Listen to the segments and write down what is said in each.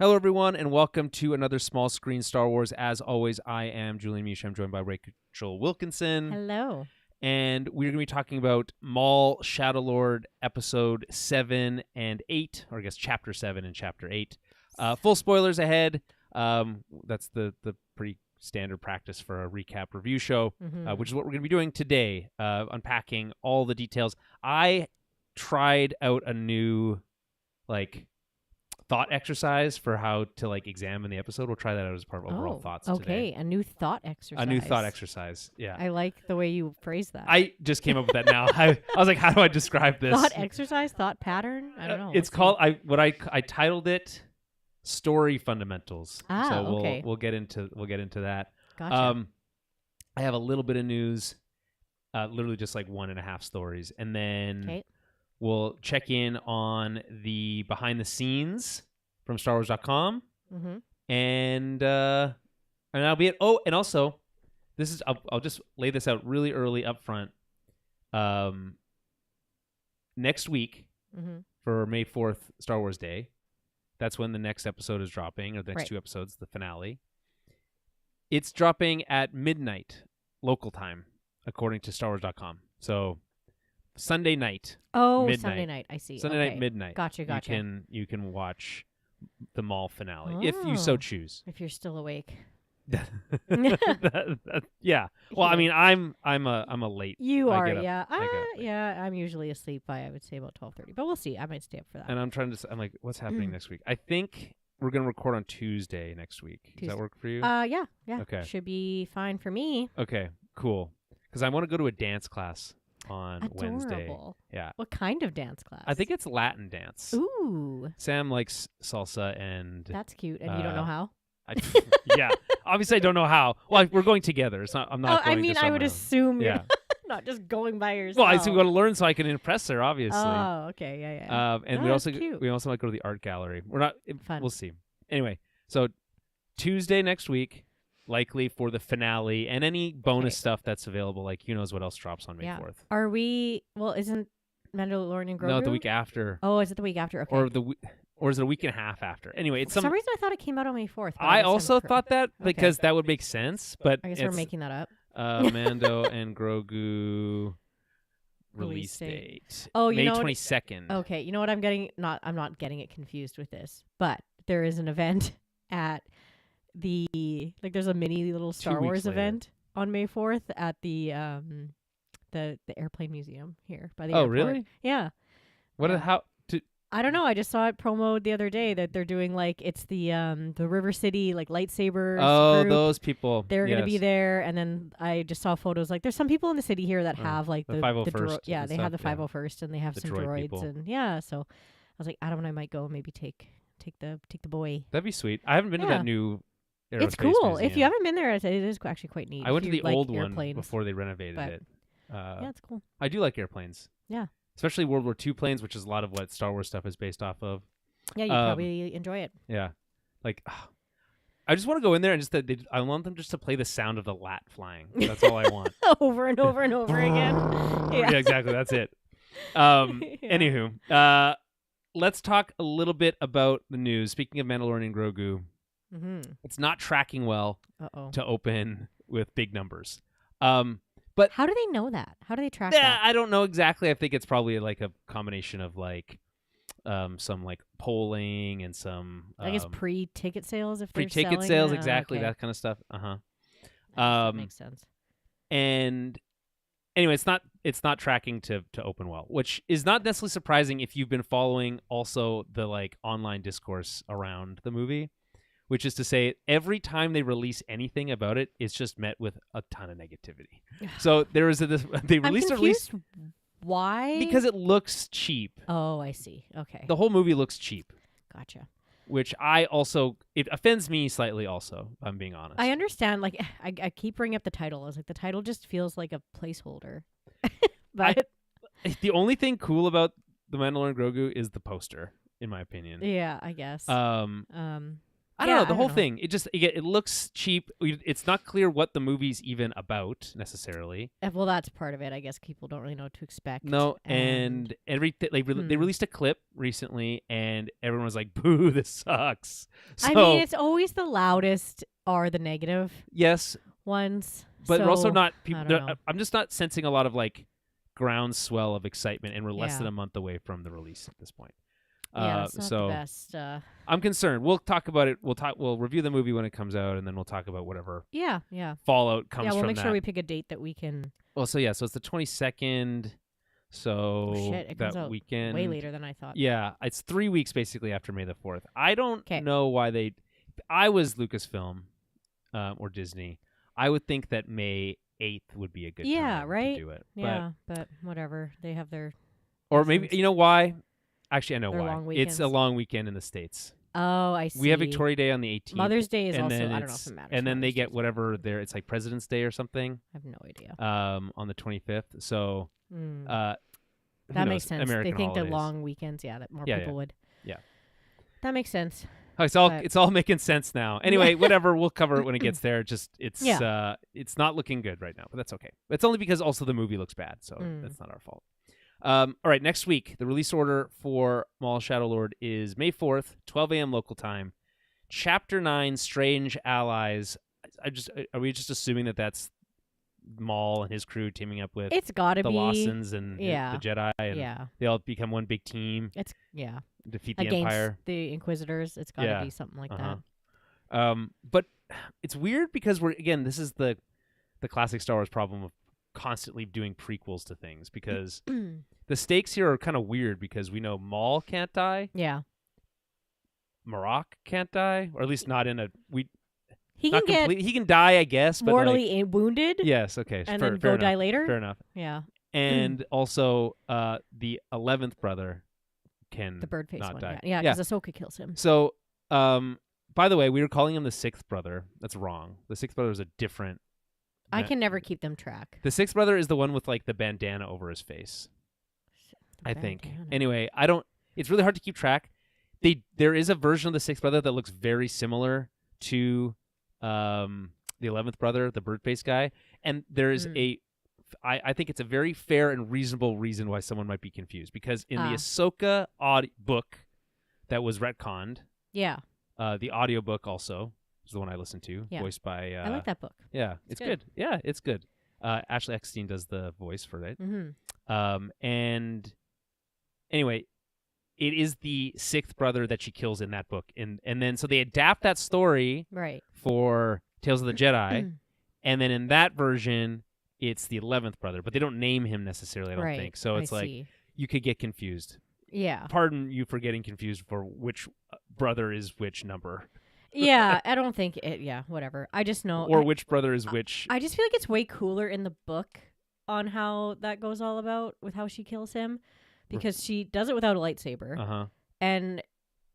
Hello, everyone, and welcome to another Small Screen Star Wars. As always, I am Julian Misha. I'm joined by Rachel Wilkinson. Hello. And we're going to be talking about Maul, Shadowlord, Episode 7 and 8, or I guess Chapter 7 and Chapter 8. Full spoilers ahead. That's the pretty standard practice for a recap review show, which is what we're going to be doing today, unpacking all the details. I tried out a new, thought exercise for how to examine the episode. We'll try that out as part of overall thoughts today. Okay, a new thought exercise. A new thought exercise. Yeah. I like the way you phrase that. I just came up with that now. I was like, how do I describe this? Thought exercise, thought pattern. I don't know. It's called. I titled it Story Fundamentals. So okay. we'll get into that. Gotcha. I have a little bit of news, literally just 1.5 stories, and then we'll check in on the behind the scenes from StarWars.com, and that'll be it. Oh, and also, this is I'll just lay this out really early up front. Next week for May 4th, Star Wars Day, that's when the next episode is dropping, or the next 2 episodes, the finale. It's dropping at midnight local time, according to StarWars.com. So Sunday night. Midnight. Sunday night. I see. Sunday night, midnight. Gotcha. You can watch the Maul finale if you so choose. If you're still awake. Yeah. Well, I mean, I'm a late. You are, yeah. I'm usually asleep by, I would say, about 12:30. But we'll see. I might stay up for that. And I'm like, what's happening next week? I think we're gonna record on Tuesday next week. Does that work for you? Yeah. Okay. Should be fine for me. Okay. Cool. Because I want to go to a dance class on Wednesday. Yeah. What kind of dance class? I think it's Latin dance. Ooh. Sam likes salsa and... That's cute. And you don't know how? Yeah. Obviously, I don't know how. Well, we're going together. It's not. I'm not. I mean, I would assume you're not just going by yourself. Well, I still got to learn so I can impress her. Obviously. Oh, okay, yeah. And we also might go to the art gallery. We're not. Fun. We'll see. Anyway, so Tuesday next week, likely for the finale and any bonus stuff that's available. Who knows what else drops on May 4th? Are we? Well, isn't Mandalorian Grogu? No, the week after. Oh, is it the week after? Okay. Or is it a week and a half after? Anyway, for some reason I thought it came out on May 4th. I also thought that because that would make sense, but I guess we're making that up. Mando and Grogu release date. Oh, May 22nd. Okay, you know what I'm getting? I'm not getting it confused with this, but there is an event at the there's a mini little Star Wars event on May 4th at the airplane museum here by the airport. Oh, really? Yeah. How? I don't know. I just saw it promoted the other day that they're doing it's the River City lightsabers. Oh, group. Those people. They're going to be there, and then I just saw photos. There's some people in the city here that have the 501st. they have the 501st, and they have some droids, people. and so I was like, Adam and I might go and maybe take the boy. That'd be sweet. I haven't been to that new aerospace It's cool. museum. If you haven't been there, it is actually quite neat. I went to the old airplanes. one before they renovated it. Yeah, it's cool. I do like airplanes. Yeah. Especially World War II planes, which is a lot of what Star Wars stuff is based off of. Yeah, you probably enjoy it. Yeah. I just want to go in there and I want them just to play the sound of the lat flying. That's all I want. Over and over and over again. Yeah, exactly. That's it. Anywho, let's talk a little bit about the news. Speaking of Mandalorian Grogu, it's not tracking well to open with big numbers. But how do they know that? How do they track that? I don't know exactly. I think it's probably a combination of some polling and some I guess pre-ticket sales if they're pre-ticket sales, exactly, that kind of stuff. That makes sense. And anyway, it's not tracking to open well, which is not necessarily surprising if you've been following also the online discourse around the movie. Which is to say, every time they release anything about it, it's just met with a ton of negativity. So there is they released I'm confused. Why? Because it looks cheap. Oh, I see. Okay. The whole movie looks cheap. Gotcha. Which it offends me slightly also, if I'm being honest. I understand. I keep bringing up the title. I was like, the title just feels like a placeholder. But the only thing cool about The Mandalorian Grogu is the poster, in my opinion. Yeah, I guess. I don't know. The whole thing, it looks cheap. It's not clear what the movie's even about necessarily. Well, that's part of it. I guess people don't really know what to expect. No, and everything they released a clip recently, and everyone was like, "Boo, this sucks." So, I mean, it's always the loudest are the negative yes, ones, but so, we're also not people. I don't know. I'm just not sensing a lot of like groundswell of excitement, and we're less Yeah. than a month away from the release at this point. Yeah, it's not so the best. I'm concerned. We'll talk about it. We'll review the movie when it comes out, and then we'll talk about whatever Yeah. fallout comes Yeah, we'll from make that. sure we pick a date that we can. Well, so it's the 22nd. So Shit, it comes that out weekend, way later than I thought. Yeah, it's 3 weeks basically after May the 4th. I don't 'Kay. know why they. I was Lucasfilm, or Disney. I would think that May 8th would be a good time right? to do it. Yeah, but whatever. They have their. Or maybe reasons. you know why? Actually, I know They're why. long It's a weekends. long weekend in the States. Oh, I see. We have Victoria Day on the 18th. Mother's Day is and also. then I don't know if it matters. And then they Mother's get Day's- whatever it's like President's Day or something. I have no idea. On the 25th. So Mm. who That knows? makes sense. American they think holidays. the long weekends. Yeah, that more Yeah, people would. Yeah. That makes sense. Oh, it's all making sense now. Anyway, whatever, we'll cover it when it gets there. It's not looking good right now, but that's okay. It's only because also the movie looks bad, so that's not our fault. All right, next week the release order for Maul Shadowlord is May 4th, 12 a.m. local time. Chapter 9, Strange Allies. Are we just assuming that that's Maul and his crew teaming up with It's got to the be Lawsons and the yeah. Jedi, and they all become one big team, It's defeat the against Empire. the Inquisitors. It's got to be something like that. But it's weird because this is the classic Star Wars problem of constantly doing prequels to things, because the stakes here are kind of weird because we know Maul can't die, Yeah. Marok can't die, or at least not in a He can get he can die, I guess, but mortally wounded. yes, okay, And fair, then fair go enough, die later. Fair enough. Yeah. And also, the 11th brother can The bird face not one. die. Yeah, because Ahsoka kills him. So, by the way, we were calling him the 6th brother. That's wrong. The 6th brother is a different. I can never keep them track. The 6th brother is the one with like the bandana over his face. I think. Bandana. Anyway, I don't. It's really hard to keep track. There is a version of the 6th brother that looks very similar to the 11th brother, the bird face guy, and there is I think it's a very fair and reasonable reason why someone might be confused, because in the Ahsoka book that was retconned, Yeah. the audiobook also is the one I listened to, voiced by I like that book. Yeah, it's good. Yeah, it's good. Ashley Eckstein does the voice for it. Mm-hmm. And anyway, it is the 6th brother that she kills in that book, and then so they adapt that story Right. for Tales of the Jedi, and then in that version it's the 11th brother, but they don't name him necessarily, I don't think. So it's you could get confused. Yeah. Pardon you for getting confused for which brother is which number. Yeah, I don't think it. Yeah, whatever. I just know. Or which brother is which. I just feel like it's way cooler in the book on how that goes all about with how she kills him, because she does it without a lightsaber. And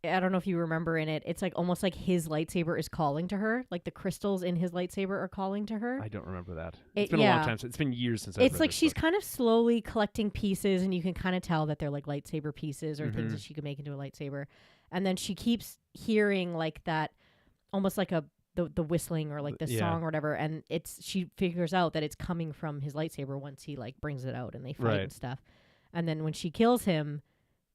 I don't know if you remember in it, it's like almost like his lightsaber is calling to her. Like the crystals in his lightsaber are calling to her. I don't remember that. It's been a long time. It's been years since I've It's read like this she's book. kind of slowly collecting pieces, and you can kind of tell that they're like lightsaber pieces or things that she could make into a lightsaber. And then she keeps hearing like that, almost like the whistling or like the song or whatever. And she figures out that it's coming from his lightsaber once he like brings it out and they fight and stuff. And then when she kills him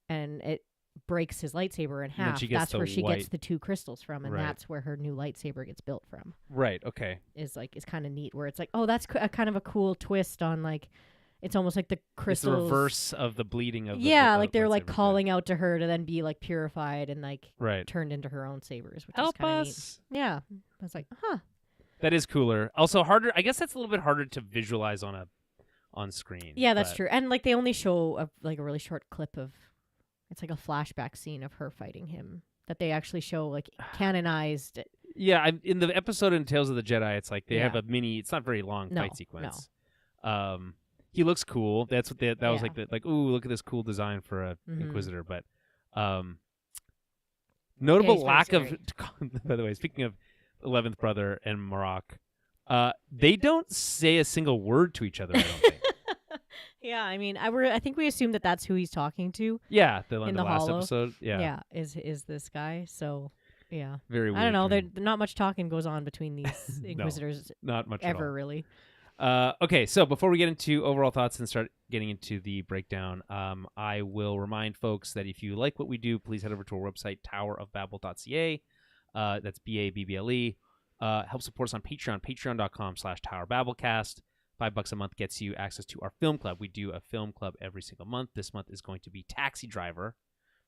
and it breaks his lightsaber in half, that's where she gets the 2 crystals from, and that's where her new lightsaber gets built from. Right. Okay. Is kind of neat, where it's like, oh, that's a kind of a cool twist on like, it's almost like the crystals. It's the reverse of the bleeding of like they're like lightsaber, calling out to her to then be like purified and like right. turned into her own sabers, which Help is kind of us. neat. Yeah, I was like, That is cooler. Also harder. I guess that's a little bit harder to visualize on screen. Yeah, that's true. And like they only show a really short clip of. It's like a flashback scene of her fighting him that they actually show like canonized. Yeah, in the episode in Tales of the Jedi, it's like they have a mini. It's not very long fight sequence. No. He looks cool. That's what that was like. Ooh, look at this cool design for a Inquisitor. But notable lack of. By the way, speaking of 11th brother and Marok, they don't say a single word to each other, I don't think. Yeah, I mean, I think we assume that that's who he's talking to. Yeah, in the last Hollow. episode. Yeah, is this guy? So Yeah. very weak. I don't know. Not much talking goes on between these No, Inquisitors not much at all. ever, really. Okay, so before we get into overall thoughts and start getting into the breakdown, I will remind folks that if you like what we do, please head over to our website, towerofbabel.ca. That's BABBLE. Help support us on Patreon, patreon.com/towerbabblecast. $5 a month gets you access to our film club. We do a film club every single month. This month is going to be Taxi Driver,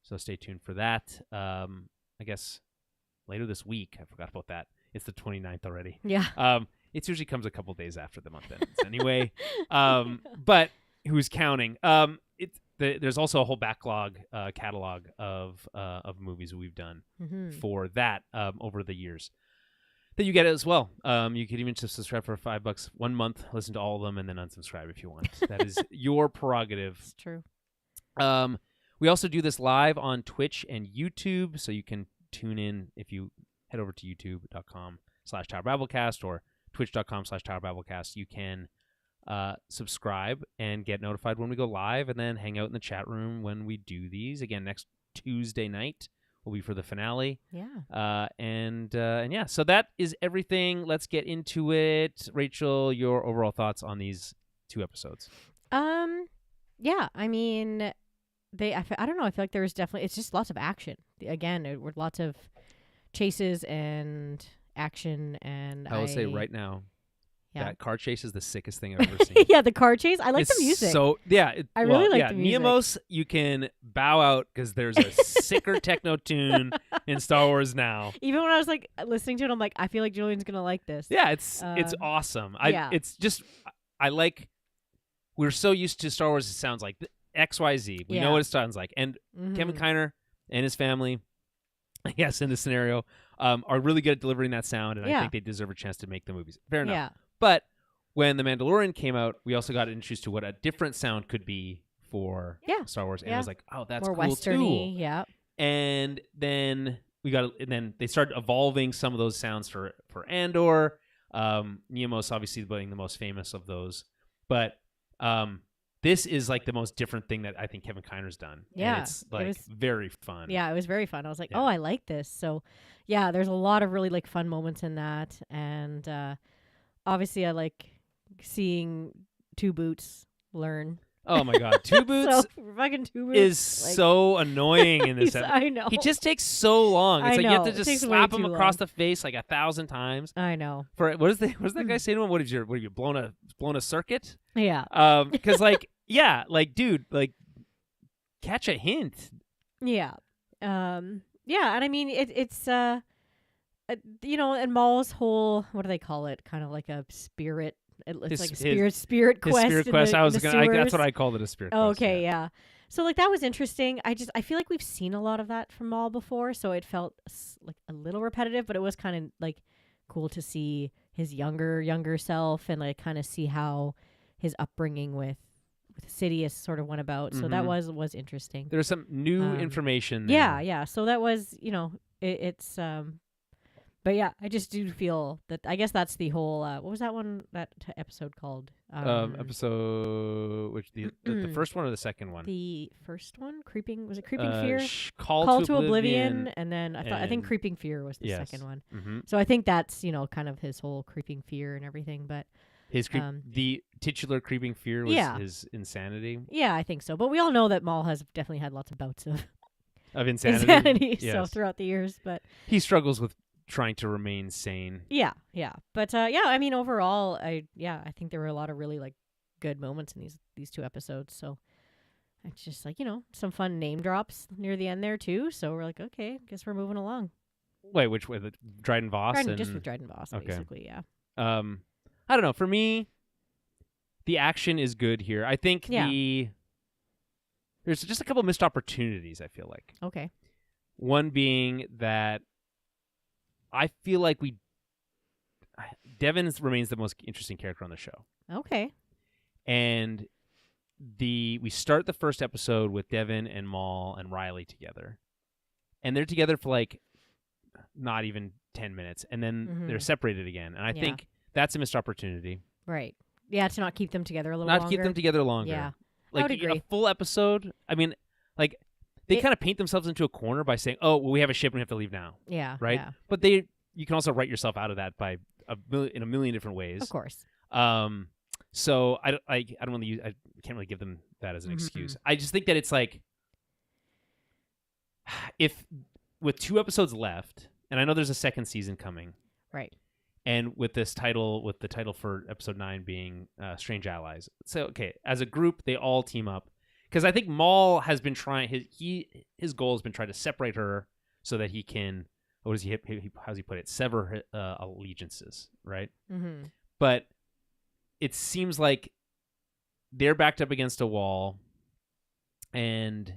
so stay tuned for that. I guess later this week. I forgot about that. It's the 29th already. Yeah. It usually comes a couple days after the month ends anyway. But who's counting? There's also a whole backlog catalog of movies we've done for that over the years that you get as well. You could even just subscribe for $5 1 month, listen to all of them, and then unsubscribe if you want. That is your prerogative. It's true. We also do this live on Twitch and YouTube, so you can tune in if you head over to youtube.com/towerbabblecast or twitch.com/towerbabblecast. You can subscribe and get notified when we go live, and then hang out in the chat room when we do these. Again, next Tuesday night will be for the finale. Yeah. And yeah, so that is everything. Let's get into it. Rachel, your overall thoughts on these 2 episodes? Yeah. I mean, I don't know. I feel like there was definitely, it's just lots of action. Again, it were lots of chases and action, and I will say right now, yeah. that car chase is the sickest thing I've ever seen. Yeah, the car chase. I like the music. So yeah, I really like the music. Niemos, you can bow out because there's a sicker techno tune in Star Wars now. Even when I was like listening to it, I'm like, I feel like Julian's gonna like this. Yeah, it's awesome. It's just I like. We're so used to Star Wars. It sounds like XYZ. We know what it sounds like, and Kevin Kiner and his family, I guess in this scenario, are really good at delivering that sound, and I think they deserve a chance to make the movies. Fair enough. Yeah. But when The Mandalorian came out, we also got introduced to what a different sound could be for Star Wars, and I was like, oh, that's more cool Western-y, too. Yeah. And then then they started evolving some of those sounds for Andor. Niemos obviously being the most famous of those, but this is like the most different thing that I think Kevin Kiner's done. Yeah, and it's like very fun. Yeah, it was very fun. I was like, oh, I like this. So, yeah, there's a lot of really like fun moments in that, and obviously, I like seeing Two Boots learn. Oh my God, Two Boots fucking Two Boots is so annoying in this episode. I know. He just takes so long. It's like you have to just slap him across the face like 1,000 times. I know. For what does that guy say to him? What have you blown a circuit? Yeah. Because like dude, like catch a hint. Yeah. Yeah, and I mean it's and Maul's whole, what do they call it? Kind of like a spirit. It's like a spirit quest. His spirit quest. That's what I called it, a spirit quest. Okay, yeah. So like that was interesting. I feel like we've seen a lot of that from Maul before, so it felt like a little repetitive, but it was kind of like cool to see his younger self and like kind of see how his upbringing with Sidious sort of went about. So that was interesting. There's some new information there. Yeah. So that was, it's but yeah, I just do feel that, I guess that's the whole what was that one, that episode called? Episode which the first one or the second one? The first one, Creeping Fear? Call to Oblivion, and then I think Creeping Fear was the second one. Mm-hmm. So I think that's, kind of his whole Creeping Fear and everything, but his the titular Creeping Fear was his insanity. Yeah, I think so. But we all know that Maul has definitely had lots of bouts of insanity. Yes. So throughout the years, but he struggles with trying to remain sane. Yeah. But I mean, overall, I think there were a lot of really like good moments in these 2 episodes. So it's just like, some fun name drops near the end there too. So we're like, okay, guess we're moving along. Wait, which way? The Dryden Voss? Just with Dryden Voss, basically, yeah. I don't know. For me, the action is good here. I think there's just a couple missed opportunities, I feel like. Okay. One being that I feel like Devin remains the most interesting character on the show. Okay. And we start the first episode with Devin and Maul and Riley together. And they're together for like not even 10 minutes. And then they're separated again. And I think that's a missed opportunity. Right. Yeah, to not keep them together a little longer. Not keep them together longer. Yeah. Like I would agree. A full episode. I mean, like they kind of paint themselves into a corner by saying, "Oh, well, we have a ship and we have to leave now." Yeah. Right. Yeah. But you can also write yourself out of that by in a million different ways. Of course. So I don't really I can't really give them that as an excuse. I just think that it's like, if with 2 episodes left, and I know there's a second season coming, right? And with the title for episode 9 being Strange Allies, so okay, as a group they all team up, because I think Maul has been trying his goal has been trying to separate her so that he can, what does how's he put it, sever allegiances, right? Mm-hmm. But it seems like they're backed up against a wall, and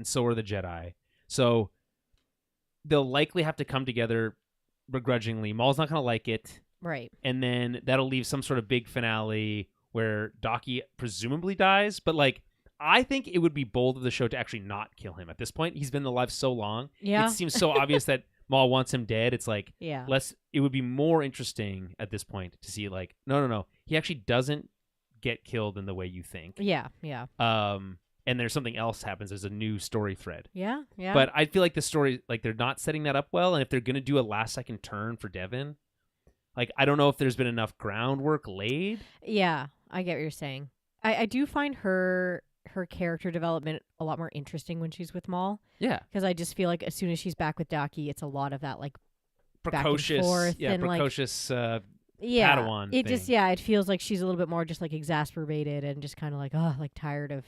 so are the Jedi. So they'll likely have to come together begrudgingly. Maul's not going to like it. Right. And then that'll leave some sort of big finale where Daki presumably dies. But, like, I think it would be bold of the show to actually not kill him at this point. He's been alive so long. Yeah. It seems so obvious that Maul wants him dead. It's like, yeah. It would be more interesting at this point to see, like, no. He actually doesn't get killed in the way you think. Yeah, yeah. And there's something else happens. There's a new story thread. Yeah, yeah. But I feel like the story, like, they're not setting that up well. And if they're going to do a last second turn for Devin, like, I don't know if there's been enough groundwork laid. Yeah, I get what you're saying. I do find her character development a lot more interesting when she's with Maul. Yeah. Because I just feel like as soon as she's back with Daki, it's a lot of that, like, precocious, back and forth. yeah, and, precocious yeah, Padawan it thing. just, yeah, it feels like she's a little bit more just, like, exasperated and just kind of like, oh, like, tired of,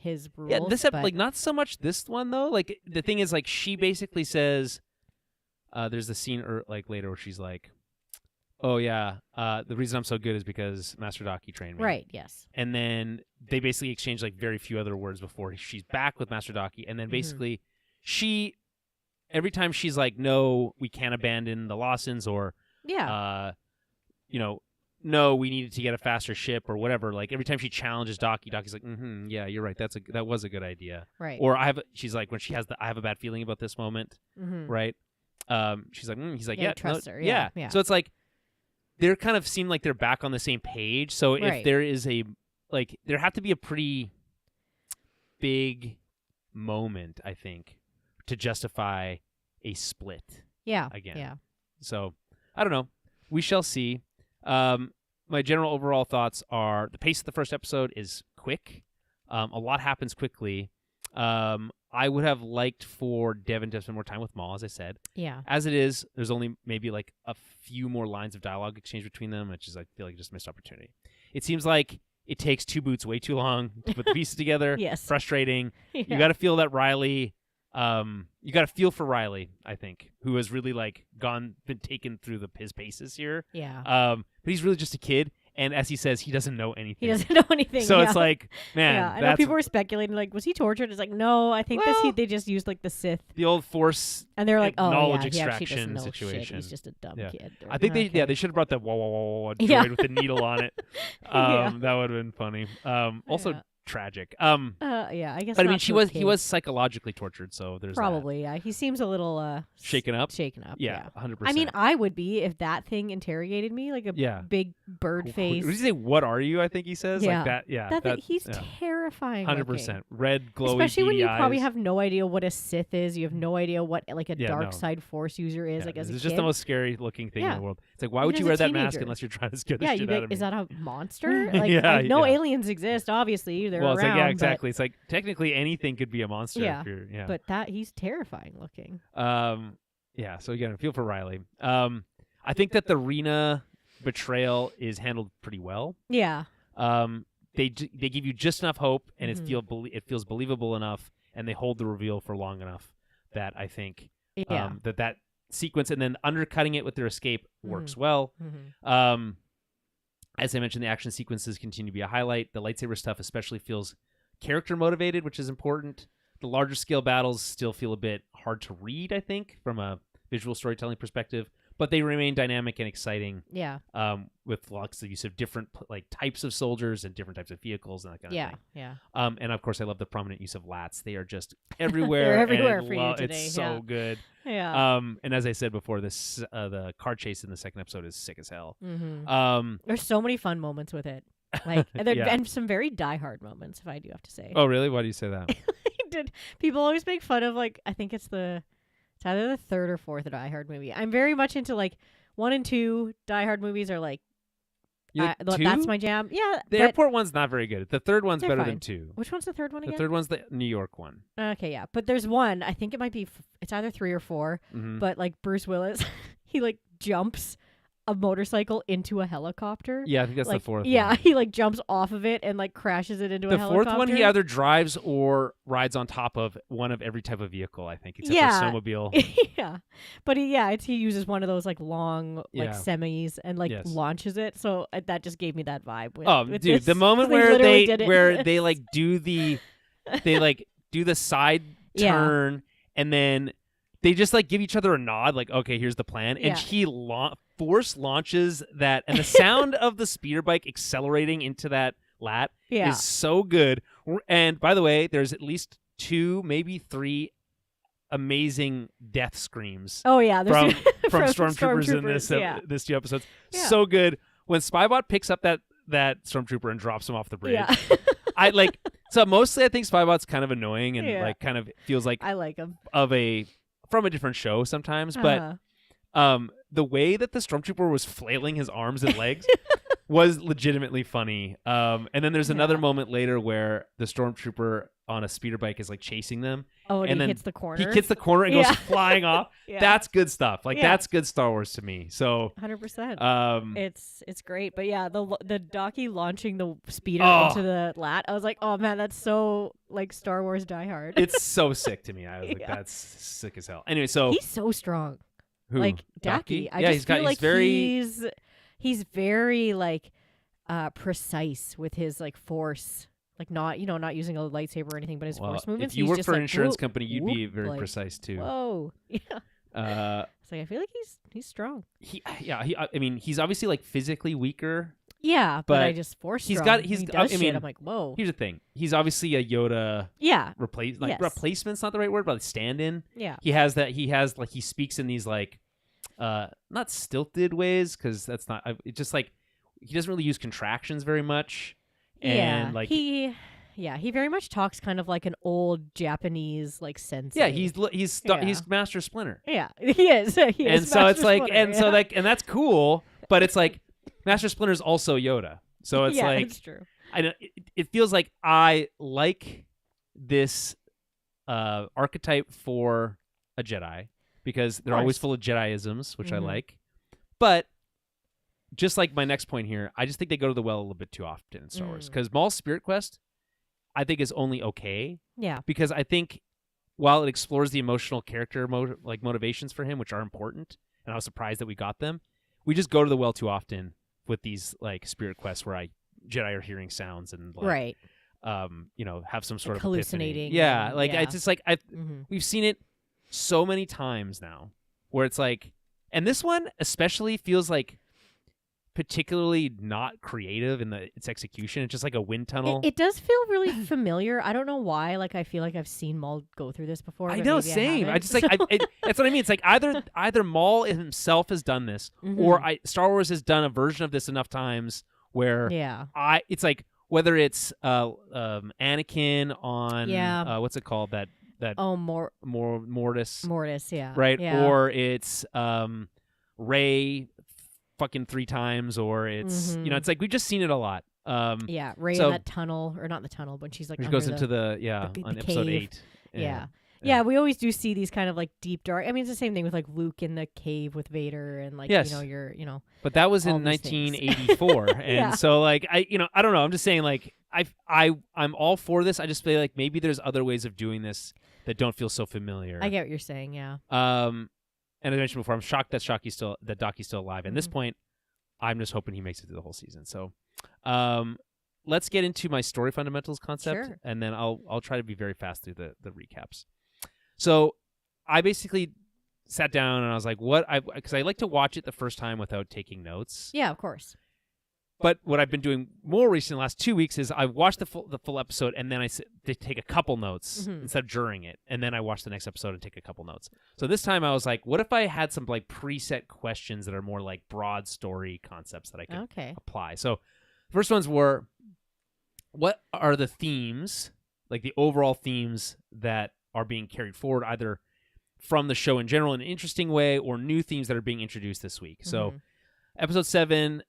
his rules. Yeah, this like, not so much this one though. Like, the thing is, like, she basically says, there's the scene like later where she's like, "Oh yeah, the reason I'm so good is because Master Daki trained me." Right. Yes. And then they basically exchange like very few other words before she's back with Master Daki, and then basically every time she's like, "No, we can't abandon the Lawsons," or no, we needed to get a faster ship or whatever. Like, every time she challenges Daki, Daki's like, yeah, you're right. That was a good idea. Right. Or she's like, when she has I have a bad feeling about this moment. Right. She's like, he's like, yeah, trust her. Yeah. So it's like, they're kind of seem like they're back on the same page. So if there is there have to be a pretty big moment, I think, to justify a split. Yeah. Again. Yeah. So I don't know. We shall see. My general overall thoughts are the pace of the first episode is quick. A lot happens quickly. I would have liked for Devin to spend more time with Maul, as I said. Yeah. As it is, there's only maybe like a few more lines of dialogue exchange between them, which is, I feel like, just a missed opportunity. It seems like it takes Two Boots way too long to put the pieces together. Yes. Frustrating. Yeah. You got to feel that Riley. You got to feel for Riley, I think, who has really been taken through his paces here. Yeah. But he's really just a kid, and as he says, he doesn't know anything. He doesn't know anything. So it's like, man, yeah. I know people were speculating, like, was he tortured? It's like, no, I think they just used like the Sith, the old Force, and they're like, oh knowledge yeah, extraction he situation. Shit. He's just a dumb kid. I think they should have brought that droid with the needle on it. That would have been funny. Also tragic. Yeah, I guess. But I mean, he was psychologically tortured, so there's probably. Yeah, he seems a little shaken up. Yeah, 100%. I mean, I would be if that thing interrogated me, like a big bird face. Did he say, "What are you?" I think he says like that. Yeah, he's terrifying. 100%. Red, glowy, especially when you eyes. probably have no idea what a Sith is. You have no idea what like a dark side Force user is. Yeah, like as a it's kid. just the most scary looking thing in the world. It's like, why would you wear that mask unless you're trying to scare the shit out of me? Is that a monster? Like, I know aliens exist. Obviously, they're around. It's like, exactly. It's like, technically anything could be a monster. Yeah, but he's terrifying looking. Yeah. So again, I feel for Riley. I think that the Rena betrayal is handled pretty well. Yeah. They give you just enough hope, and it feels believable enough, and they hold the reveal for long enough that I think that sequence and then undercutting it with their escape works well. As I mentioned, the action sequences continue to be a highlight. The lightsaber stuff especially feels character motivated, which is important. The larger scale battles still feel a bit hard to read, I think, from a visual storytelling perspective, but they remain dynamic and exciting. Yeah. With lots of use of different types of soldiers and different types of vehicles and that kind of thing. Yeah. And of course, I love the prominent use of lats. They are just everywhere. They're everywhere for you today. It's so good. Yeah. And as I said before, the car chase in the second episode is sick as hell. There's so many fun moments with it. Like, and some very diehard moments, if I do have to say. Oh, really? Why do you say that? did. People always make fun of like I think it's either the third or fourth Die Hard movie. I'm very much into like 1 and 2 Die Hard movies are like. That's my jam. Yeah. The airport one's not very good. The third one's better fine. than 2. Which one's the third one again? The third one's the New York one. Okay, yeah. But there's one, I think it might be, it's either 3 or 4, but like Bruce Willis, he like jumps a motorcycle into a helicopter. Yeah, I think that's like, the fourth yeah, one. he like jumps off of it and like crashes it into a helicopter. The fourth one, he either drives or rides on top of one of every type of vehicle, I think, except for snowmobile. Yeah. But he uses one of those like long like semis and like launches it. So that just gave me that vibe. With dude, this. the moment where they like do the side turn and then they just like give each other a nod, like, okay, here's the plan. And he force launches that, and the sound of the speeder bike accelerating into that lat is so good. And by the way, there's at least 2, maybe 3 amazing death screams. Oh yeah, from stormtroopers in this 2 episodes. Yeah. So good. When Spybot picks up that stormtrooper and drops him off the bridge. Yeah. I like. So mostly, I think Spybot's kind of annoying and like kind of feels like I like him from a different show sometimes, but the way that the stormtrooper was flailing his arms and legs was legitimately funny. And then there's another moment later where the stormtrooper on a speeder bike is like chasing them. Oh, and then he hits the corner. He hits the corner and goes flying off. That's good stuff. Like that's good Star Wars to me. So 100%. It's great. But yeah, the Docky launching the speeder into the lat, I was like, oh man, that's so like Star Wars Die Hard. It's so sick to me. I was like, that's sick as hell. Anyway, so he's so strong. Who? Like Docky. He's very like precise with his like force. Like not using a lightsaber or anything, but his force movements. If you work for an like, insurance company, you'd be very like, precise too. Whoa, yeah. It's like I feel like he's strong. I mean, he's obviously like physically weaker. Yeah, but I just force. He's strong. got. He's. He does I mean, shit. I'm like, whoa. Here's the thing. He's obviously a Yoda. Yeah. Replacement's not the right word, but like stand-in. Yeah. He has that. He has like he speaks in these like, not stilted ways because that's not. It's just like he doesn't really use contractions very much. And like he very much talks kind of like an old Japanese like sensei. Yeah, he's Master Splinter. Yeah, he is. He is. And so Master it's like, Splinter, and so like, and that's cool. But it's like Master Splinter's also Yoda. So it's like, that's true. I know it feels like I like this archetype for a Jedi because they're always full of Jedi-isms, which I like. But just like my next point here, I just think they go to the well a little bit too often in Star Wars. Because Maul's Spirit Quest, I think, is only okay. Yeah. Because I think while it explores the emotional character motivations for him, which are important, and I was surprised that we got them, we just go to the well too often with these like Spirit Quests where Jedi are hearing sounds and like, have some sort of hallucinating. Epiphany. Yeah, like it's just like we've seen it so many times now, where it's like, and this one especially feels like particularly not creative in its execution. It's just like a wind tunnel. It does feel really familiar. I don't know why. Like I feel like I've seen Maul go through this before. I know, same. I just like that's what I mean. It's like either Maul himself has done this, or Star Wars has done a version of this enough times where it's like whether it's Anakin on what's it called that Mortis, right, or it's Rey fucking 3 times, or it's it's like we've just seen it a lot. Rey in that tunnel, or not in the tunnel, but she's like she goes into the on episode cave. 8. Yeah, we always do see these kind of like deep dark. I mean, it's the same thing with like Luke in the cave with Vader, and like But that was in 1984, and so like I don't know. I'm just saying like I'm all for this. I just feel like maybe there's other ways of doing this that don't feel so familiar. I get what you're saying. Yeah. And as I mentioned before, I'm shocked that Dockie's still alive. At this point, I'm just hoping he makes it through the whole season. So, let's get into my story fundamentals concept, and then I'll try to be very fast through the recaps. So, I basically sat down and I was like, because I like to watch it the first time without taking notes. Yeah, of course. But what I've been doing more recently, the last 2 weeks, is I watch the full episode and then I take a couple notes instead of during it, and then I watch the next episode and take a couple notes. So this time I was like, what if I had some like preset questions that are more like broad story concepts that I can apply? So first ones were, what are the themes like the overall themes that are being carried forward, either from the show in general in an interesting way or new themes that are being introduced this week. So episode 7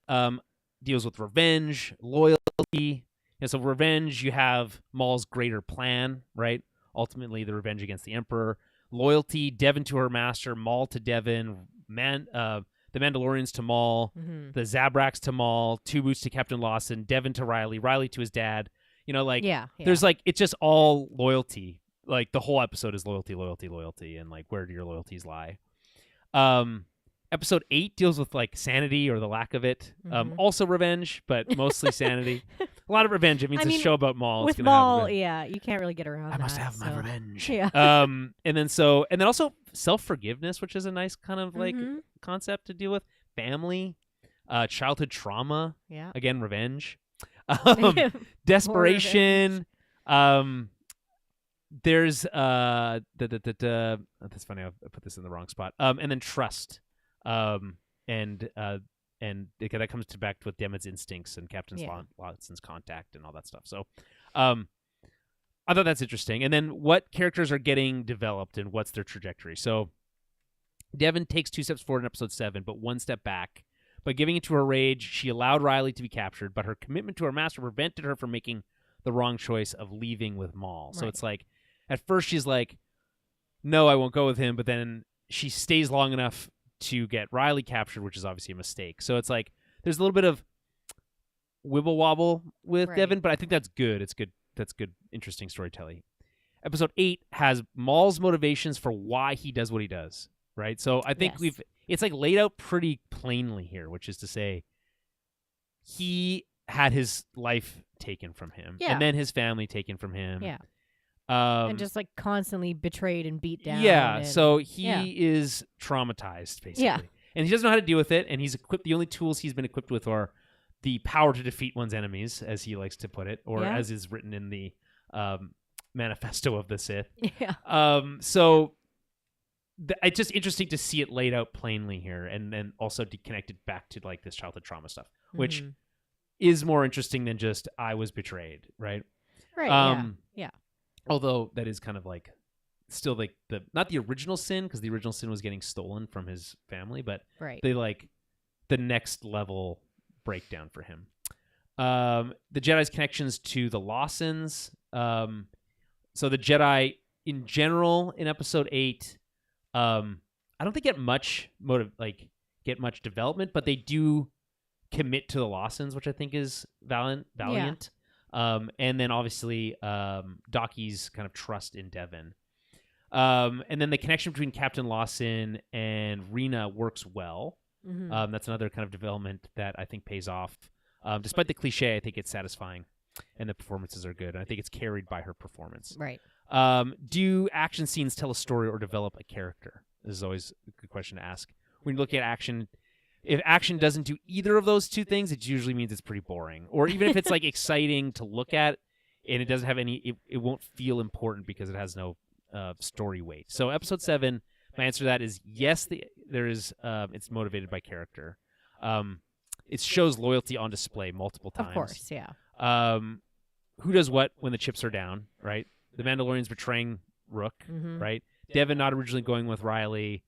deals with revenge, loyalty. And so revenge, you have Maul's greater plan, right? Ultimately, the revenge against the Emperor. Loyalty, Devon to her master, Maul to Devon, the Mandalorians to Maul, the Zabraks to Maul, Two Boots to Captain Lawson, Devon to Riley, Riley to his dad. You know, like, there's like, it's just all loyalty. Like, the whole episode is loyalty, loyalty, loyalty, and like, where do your loyalties lie? Episode 8 deals with like sanity or the lack of it. Also revenge, but mostly sanity. A lot of revenge. It means a show about Maul. With Maul, you can't really get around. I must have my revenge. Yeah. and then also self-forgiveness, which is a nice kind of like concept to deal with. Family, childhood trauma. Yeah. Again, revenge. Desperation. There's that's funny. I put this in the wrong spot. And then trust. And that comes back with Demon's instincts and Captain Watson's contact and all that stuff. So, I thought that's interesting. And then what characters are getting developed and what's their trajectory. So, Devon takes 2 steps forward in episode 7, but 1 step back. By giving into her rage, she allowed Riley to be captured, but her commitment to her master prevented her from making the wrong choice of leaving with Maul. So it's like, at first she's like, no, I won't go with him, but then she stays long enough to get Riley captured, which is obviously a mistake. So it's like there's a little bit of wibble wobble with Devon, but I think that's good. It's good. That's good, interesting storytelling. Episode 8 has Maul's motivations for why he does what he does, right? So I think it's like laid out pretty plainly here, which is to say he had his life taken from him and then his family taken from him. Yeah. And just like constantly betrayed and beat down. Yeah, so he is traumatized, basically. Yeah. And he doesn't know how to deal with it, and he's equipped, the only tools he's been equipped with are the power to defeat one's enemies, as he likes to put it, or as is written in the manifesto of the Sith. Yeah. So it's just interesting to see it laid out plainly here, and then also connected back to like this childhood trauma stuff, which is more interesting than just I was betrayed, right? Right, yeah. Although that is kind of like still like not the original sin, because the original sin was getting stolen from his family, but they like the next level breakdown for him. The Jedi's connections to the Lawsons. So the Jedi in general in episode 8, I don't think get much development, but they do commit to the Lawsons, which I think is valiant. Yeah. And then obviously Dockie's kind of trust in Devon. And then the connection between Captain Lawson and Rena works well. That's another kind of development that I think pays off. Despite the cliche, I think it's satisfying and the performances are good. And I think it's carried by her performance. Right. Do action scenes tell a story or develop a character? This is always a good question to ask. When you look at action, if action doesn't do either of those two things, it usually means it's pretty boring. Or even if it's like exciting to look at and it doesn't have any, it won't feel important because it has no story weight. So episode 7, my answer to that is yes, there is, it's motivated by character. It shows loyalty on display multiple times. Of course, yeah. Who does what when the chips are down, right? The Mandalorians betraying Rook, right? Devon not originally going with Riley.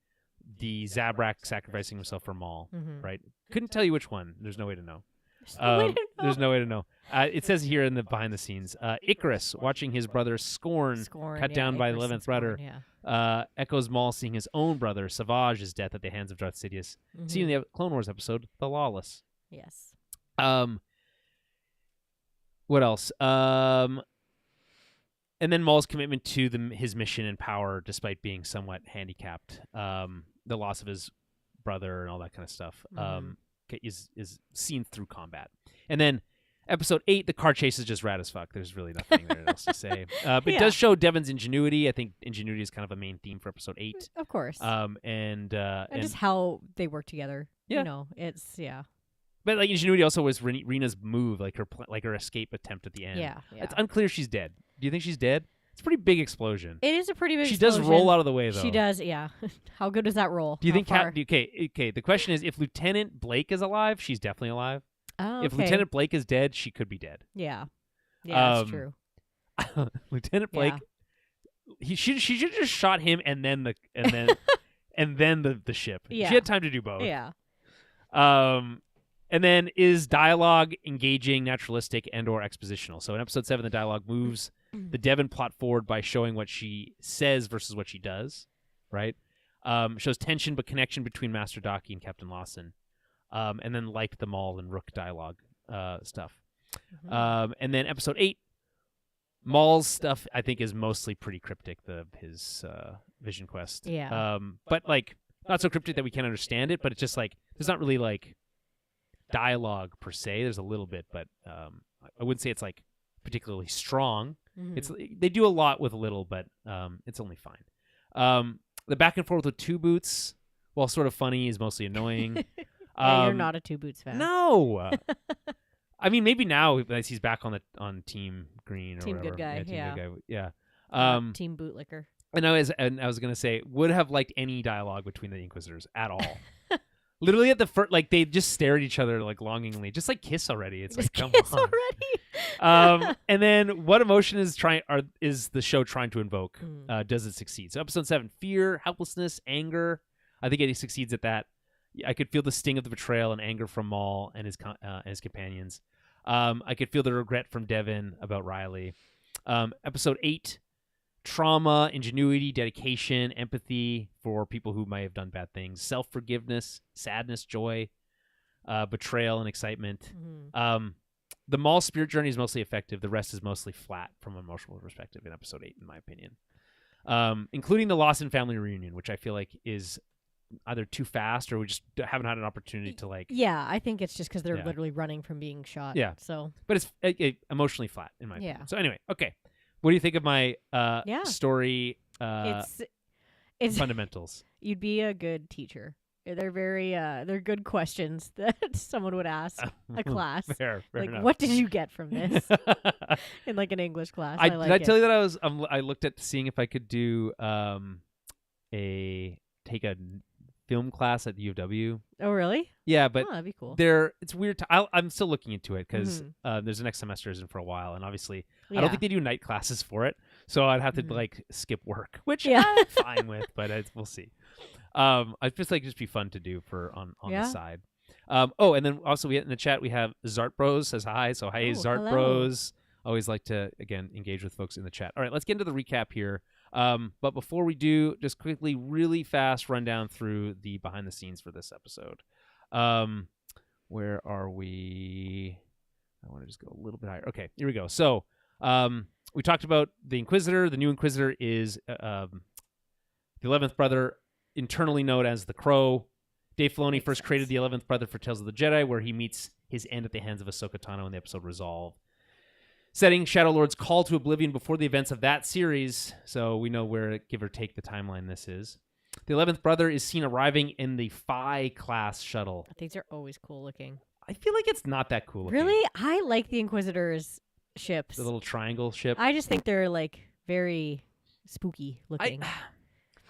The Zabrak sacrificing himself for Maul, right? Couldn't tell you which one. There's no way to know. There's no way to know. It says here in the behind the scenes, Icarus watching his brother Scorn cut down by the 11th rudder. Echoes Maul seeing his own brother Savage's death at the hands of Darth Sidious. Seen in the Clone Wars episode, The Lawless. Yes. What else? And then Maul's commitment to his mission and power, despite being somewhat handicapped, the loss of his brother and all that kind of stuff, is seen through combat. And then episode 8, the car chase is just rad as fuck. There's really nothing there else to say. But it does show Devon's ingenuity. I think ingenuity is kind of a main theme for episode 8. Of course. And just how they work together. Yeah. You know, it's, But like ingenuity also was Rena's move, like her escape attempt at the end. Yeah. It's unclear she's dead. Do you think she's dead? It's a pretty big explosion. It is a pretty big explosion. She does roll out of the way, though. She does, yeah. How good does that roll? Do you think... Okay, the question is, if Lieutenant Blake is alive, she's definitely alive. Oh, If Lieutenant Blake is dead, she could be dead. Yeah. Yeah, that's true. Lieutenant Blake. Yeah. She should have just shot him and then the ship. Yeah. She had time to do both. Yeah. And then is dialogue engaging, naturalistic, and/or expositional? So in episode 7, the dialogue moves the Devon plot forward by showing what she says versus what she does. Right. Shows tension but connection between Master Daki and Captain Lawson. And then like the Maul and Rook dialogue stuff. Mm-hmm. And then episode 8, Maul's stuff I think is mostly pretty cryptic. His Vision Quest. Yeah. But like not so cryptic that we can't understand it. But it's just like there's not really like dialogue per se. There's a little bit, but I wouldn't say it's like particularly strong. Mm-hmm. They do a lot with a little, but it's only fine. The back and forth with Two Boots, while sort of funny, is mostly annoying. Yeah, you're not a Two Boots fan. No. I mean, maybe now as he's back on Team Green or Team whatever. Good Guy, Team Good Guy. yeah. Team Bootlicker. And I was gonna say, would have liked any dialogue between the Inquisitors at all. Literally at the first, like they just stare at each other like longingly, just like kiss already. It's Just like, come kiss on. already. And then what emotion is the show trying to invoke? Does it succeed? So episode 7, fear, helplessness, anger. I think it succeeds at that. I could feel the sting of the betrayal and anger from Maul and his companions. I could feel the regret from Devon about Riley. Episode 8, trauma, ingenuity, dedication, empathy for people who might have done bad things, self-forgiveness, sadness, joy, betrayal, and excitement. Mm-hmm. The Maul spirit journey is mostly effective. The rest is mostly flat from an emotional perspective in episode 8, in my opinion. Including the Lawson family reunion, which I feel like is either too fast or we just haven't had an opportunity to like. Yeah, I think it's just because they're literally running from being shot. Yeah. So. But it's emotionally flat in my opinion. So anyway, okay. What do you think of my story it's fundamentals? You'd be a good teacher. They're very they're good questions that someone would ask a class. Fair like, enough. what did you get from this? In like an English class. I did I tell you that I looked at seeing if I could do take a film class at U of W. Oh, really? Yeah, but that'd be cool. It's weird. I'm still looking into it because there's the next semester isn't for a while, and obviously I don't think they do night classes for it, so I'd have to like skip work, which I'm fine with, but we'll see. I just like just be fun to do for on the side. And then also we in the chat we have Zart Bros says hi, so hi Zart hello. Bros. Always like to again engage with folks in the chat. All right, let's get into the recap here. But before we do, just quickly, really fast rundown through the behind the scenes for this episode. Where are we? I want to just go a little bit higher. Okay, here we go. So, we talked about the Inquisitor. The new Inquisitor is the 11th brother, internally known as the Crow. Dave Filoni first created the 11th brother for Tales of the Jedi, where he meets his end at the hands of Ahsoka Tano in the episode Resolve. Setting Shadow Lord's call to oblivion before the events of that series, so we know where, give or take, the timeline this is. The 11th brother is seen arriving in the Phi-class shuttle. These are always cool looking. I feel like it's not that cool looking. Really? I like the Inquisitor's ships. The little triangle ship. I just think they're, like, very spooky looking.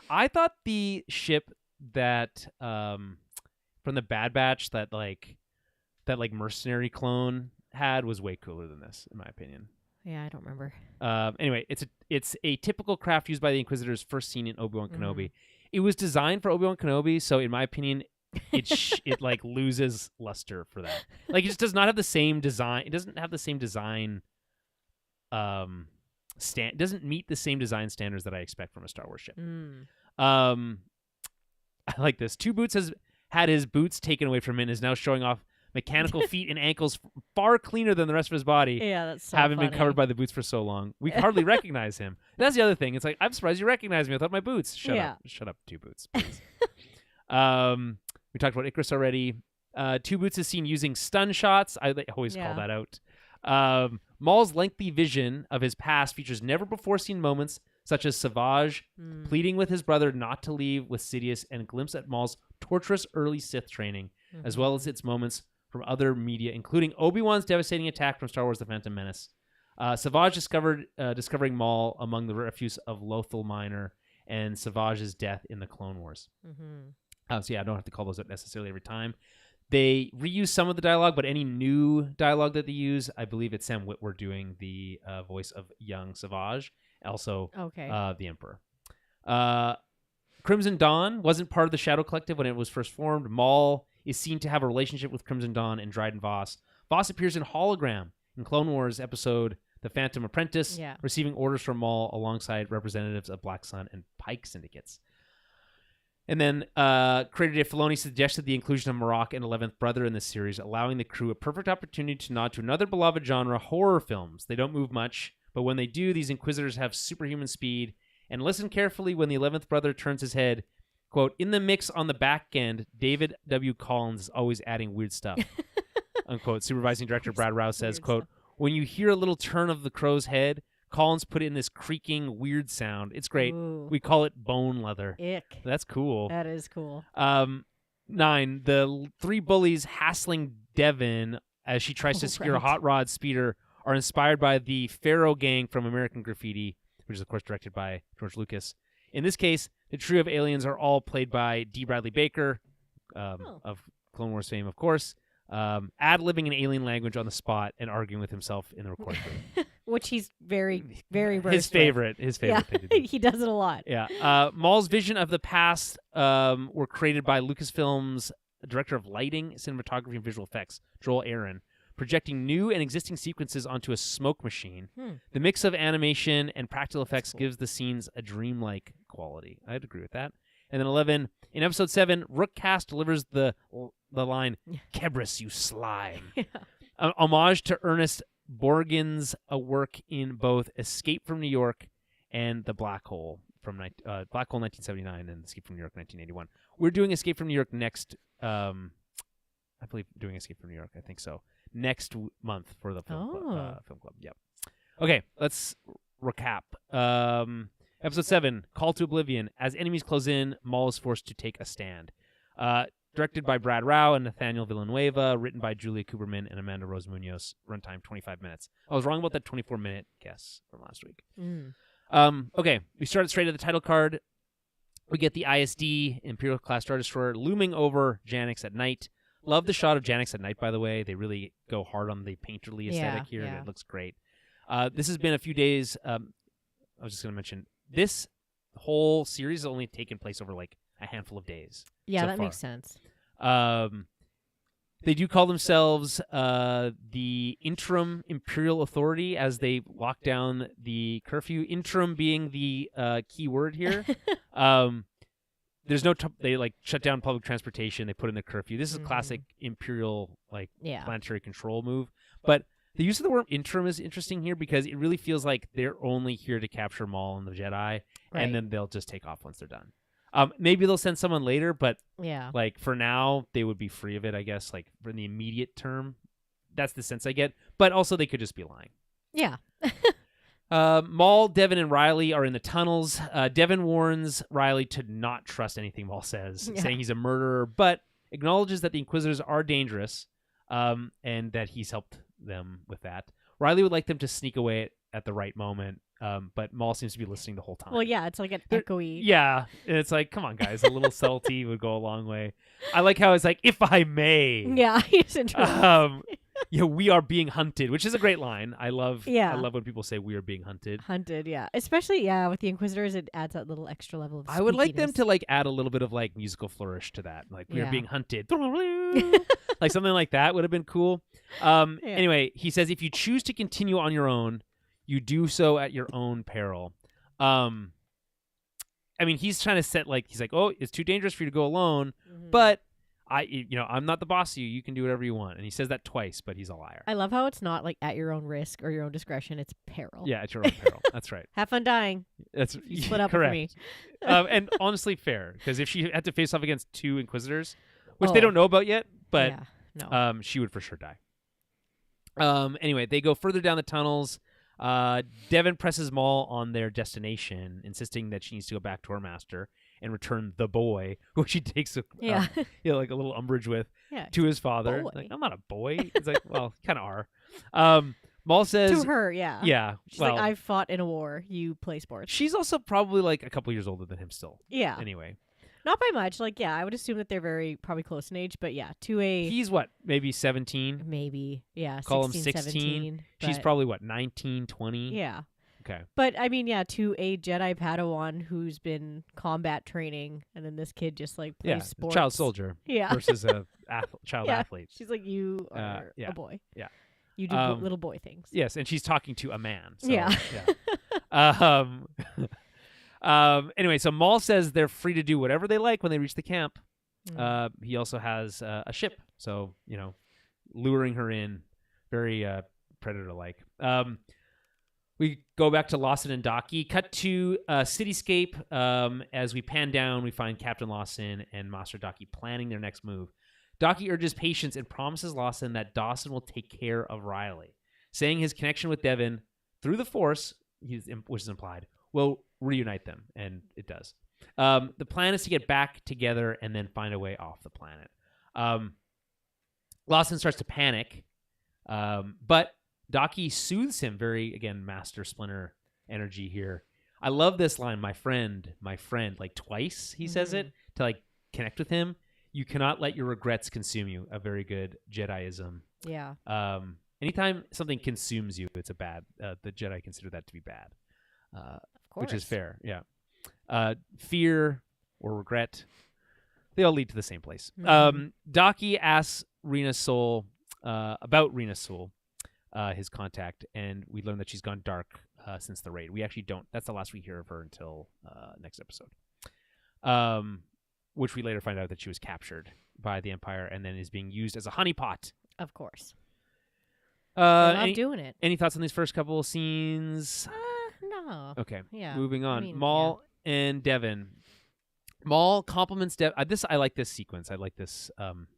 I thought the ship that, from the Bad Batch, that mercenary clone had was way cooler than this, in my opinion. Yeah, I don't remember. Anyway, it's a typical craft used by the Inquisitors first seen in Obi-Wan Kenobi. It was designed for Obi-Wan Kenobi, so in my opinion, it like loses luster for that. Like it just does not have the same design. It doesn't have the same design. Doesn't meet the same design standards that I expect from a Star Wars ship. I like this. Two Boots has had his boots taken away from him and is now showing off mechanical feet and ankles far cleaner than the rest of his body. Yeah, that's so having funny. been covered by the boots for so long. We hardly recognize him. That's the other thing. It's like, I'm surprised you recognize me without my boots. Shut up, Two Boots, please. We talked about Icarus already. Two Boots is seen using stun shots. I always call that out. Maul's lengthy vision of his past features never-before-seen moments such as Savage pleading with his brother not to leave with Sidious and a glimpse at Maul's torturous early Sith training, as well as its moments from other media, including Obi-Wan's devastating attack from Star Wars The Phantom Menace. Savage discovering Maul among the refuse of Lothal Minor and Savage's death in the Clone Wars. So yeah, I don't have to call those out necessarily every time. They reuse some of the dialogue, but any new dialogue that they use, I believe it's Sam Witwer doing the voice of young Savage, also the Emperor. Crimson Dawn wasn't part of the Shadow Collective when it was first formed. Maul is seen to have a relationship with Crimson Dawn and Dryden Voss. Voss appears in hologram in Clone Wars episode The Phantom Apprentice, receiving orders from Maul alongside representatives of Black Sun and Pike syndicates. And then creator Dave Filoni suggested the inclusion of Marok and 11th Brother in this series, allowing the crew a perfect opportunity to nod to another beloved genre, horror films. They don't move much, but when they do, these Inquisitors have superhuman speed. And listen carefully when the 11th Brother turns his head. Quote, in the mix on the back end, David W. Collins is always adding weird stuff. Unquote. Supervising director Brad Rouse says, quote, when you hear a little turn of the crow's head, Collins put in this creaking, weird sound. It's great. Ooh. We call it bone leather. Ick. That's cool. That is cool. 9, the 3 bullies hassling Devin as she tries to secure a hot rod speeder are inspired by the Pharaoh gang from American Graffiti, which is, of course, directed by George Lucas. In this case, the trio of aliens are all played by D. Bradley Baker, of Clone Wars fame, of course, ad-libbing an alien language on the spot and arguing with himself in the recording booth. Which he's very, very his favorite thing to do. He does it a lot. Yeah. Maul's vision of the past were created by Lucasfilm's director of lighting, cinematography, and visual effects, Joel Aaron, projecting new and existing sequences onto a smoke machine. The mix of animation and practical effects gives the scenes a dreamlike quality. I'd agree with that. And then 11, in episode 7, Rookcast delivers the line, Kebris, you slime. Homage to Ernest Borgn's work in both Escape from New York and The Black Hole from Black Hole 1979 and Escape from New York 1981. We're doing Escape from New York next. I believe doing Escape from New York. I think so. Next month for the film club. Yep. Okay, let's recap. Episode 7, Call to Oblivion. As enemies close in, Maul is forced to take a stand. Directed by Brad Rao and Nathaniel Villanueva, written by Julia Kuberman and Amanda Rose Munoz, runtime 25 minutes. I was wrong about that 24-minute guess from last week. Okay, we started straight at the title card. We get the ISD, Imperial-class Star Destroyer, looming over Janix at night. Love the shot of Janix at night, by the way. They really go hard on the painterly aesthetic here, and it looks great. This has been a few days. I was just going to mention, this whole series has only taken place over like a handful of days. Yeah, so that far. makes sense. They do call themselves the Interim Imperial Authority as they lock down the curfew. Interim being the key word here. There's no they like shut down public transportation. They put in the curfew. This is a classic Imperial planetary control move. But the use of the word interim is interesting here because it really feels like they're only here to capture Maul and the Jedi, and then they'll just take off once they're done. Maybe they'll send someone later, but like for now, they would be free of it, I guess, like for the immediate term. That's the sense I get. But also they could just be lying. Yeah. Maul, Devin, and Riley are in the tunnels. Devin warns Riley to not trust anything Maul says, saying he's a murderer, but acknowledges that the Inquisitors are dangerous, and that he's helped them with that. Riley would like them to sneak away at the right moment, but Maul seems to be listening the whole time. Well, yeah, it's like an echoey. Yeah, and it's like, come on, guys, a little subtlety would go a long way. I like how it's like, if I may. Yeah, he's interesting. We are being hunted, which is a great line. I love when people say we are being hunted. Hunted, yeah. Especially, with the Inquisitors, it adds that little extra level of I would like them to like add a little bit of like musical flourish to that. Like, we are being hunted. Like something like that would have been cool. Anyway, he says, if you choose to continue on your own, you do so at your own peril. I mean, he's trying to set like, he's like, oh, it's too dangerous for you to go alone, but I'm not the boss of you. You can do whatever you want. And he says that twice, but he's a liar. I love how it's not like at your own risk or your own discretion. It's peril. Yeah, at your own peril. That's right. Have fun dying. That's you split up correct. with me. And honestly, fair, because if she had to face off against 2 Inquisitors, which they don't know about yet, but she would for sure die. Anyway, they go further down the tunnels. Devin presses Maul on their destination, insisting that she needs to go back to her master and return the boy, who she takes like a little umbrage with, to his father. Like, I'm not a boy. It's like, well, kind of are. Maul says to her, yeah. She's like, I've fought in a war. You play sports. She's also probably like a couple years older than him still. Yeah. Anyway, Not by much. Like, yeah, I would assume that they're probably close in age, but yeah, to a He's what, maybe 17? maybe, yeah, Call 16, him 16. 17. She's but, probably what, 19, 20? yeah. Okay. But I mean, yeah, to a Jedi Padawan who's been combat training, and then this kid just like plays sports. Child soldier Yeah. versus a child Yeah. athlete. She's like, you are yeah. a boy. Yeah. You do little boy things. Yes, and she's talking to a man. So, Yeah. Anyway, so Maul says they're free to do whatever they like when they reach the camp. He also has a ship, so luring her in, very predator-like. We go back to Lawson and Docky. Cut to cityscape. As we pan down, we find Captain Lawson and Master Docky planning their next move. Docky urges patience and promises Lawson that Dawson will take care of Riley, saying his connection with Devin through the Force, which is implied, will reunite them, and it does. The plan is to get back together and then find a way off the planet. Lawson starts to panic, but Docky soothes him. Very, again, Master Splinter energy here. I love this line, my friend, like twice he says it to like connect with him. You cannot let your regrets consume you. A very good Jediism. Yeah. Anytime something consumes you, it's a bad. The Jedi consider that to be bad. Of course. Which is fair. Yeah. Fear or regret, they all lead to the same place. Docky asks Rena Soul about Rena Soul, his contact, and we learn that she's gone dark since the raid. We actually don't. That's the last we hear of her until next episode. Which we later find out that she was captured by the Empire and then is being used as a honeypot. Of course. They're not any, doing it. Any thoughts on these first couple of scenes? No. Okay. Yeah. Moving on. Maul and Devin. Maul compliments Devin. I like this sequence. I like this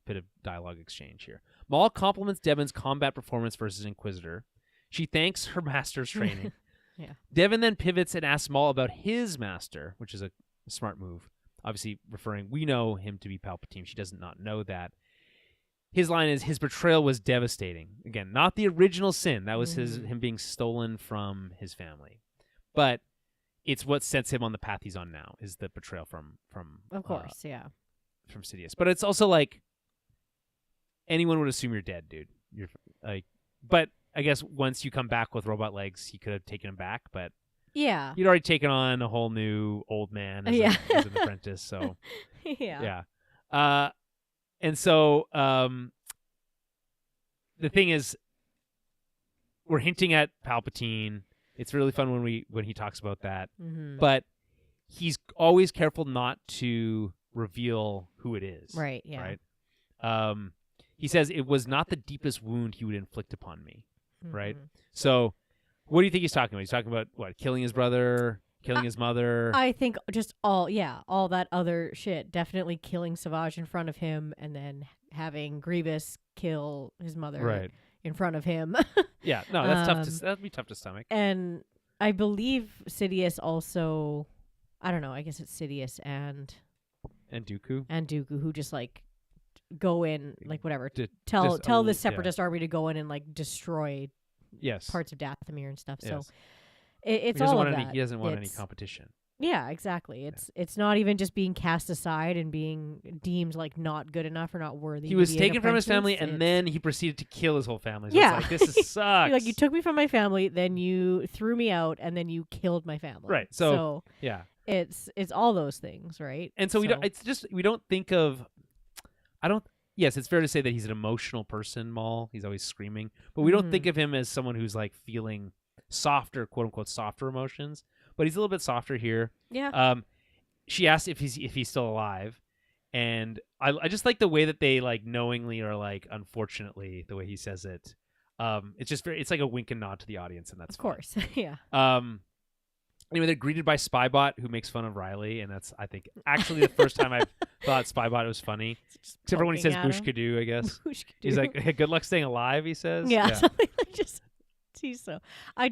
bit of dialogue exchange here. Maul compliments Devin's combat performance versus Inquisitor. She thanks her master's training. Yeah. Devin then pivots and asks Maul about his master, which is a smart move. Obviously referring, we know him to be Palpatine. She does not know that. His line is, his betrayal was devastating. Again, not the original sin. That was him being stolen from his family. But it's what sets him on the path he's on now, is the betrayal from of course, from Sidious. But it's also like, anyone would assume you're dead, dude. You're like, but I guess once you come back with robot legs, he could have taken him back, but yeah, you'd already taken on a whole new old man as, as an apprentice. So yeah. And so the thing is, we're hinting at Palpatine. It's really fun when he talks about that, but he's always careful not to reveal who it is. Right. Yeah. Right. He says it was not the deepest wound he would inflict upon me. Right. So, what do you think he's talking about? He's talking about what? Killing his brother, killing his mother. I think just all that other shit. Definitely killing Savage in front of him, and then having Grievous kill his mother in front of him. Yeah, no, that's tough. That'd be tough to stomach. And I believe Sidious also. I don't know. I guess it's Sidious and Dooku, who just like go in, like whatever. Tell the Separatist army to go in and like destroy. Yes. Parts of Dathomir and stuff. Yes. So it's all of that. He doesn't want any competition. Yeah, exactly. It's not even just being cast aside and being deemed like not good enough or not worthy. He was taken from his family and then he proceeded to kill his whole family. So yeah. It's like, this sucks. Like, you took me from my family, then you threw me out, and then you killed my family. Right. So yeah. It's all those things, right? And so we don't think of yes, it's fair to say that he's an emotional person, Maul. He's always screaming. But we don't think of him as someone who's like feeling softer, quote unquote, softer emotions. But he's a little bit softer here. Yeah. She asks if he's still alive. And I just like the way that they like knowingly or like unfortunately, the way he says it. It's just it's like a wink and nod to the audience, and that's of course. Yeah. Anyway, they're greeted by Spybot, who makes fun of Riley, and that's, I think, actually the first time I've thought Spybot was funny. Except for when he says Bushkadoo, I guess. Bushkadoo. He's like, hey, good luck staying alive, he says. Yeah. Something like just, he's so. I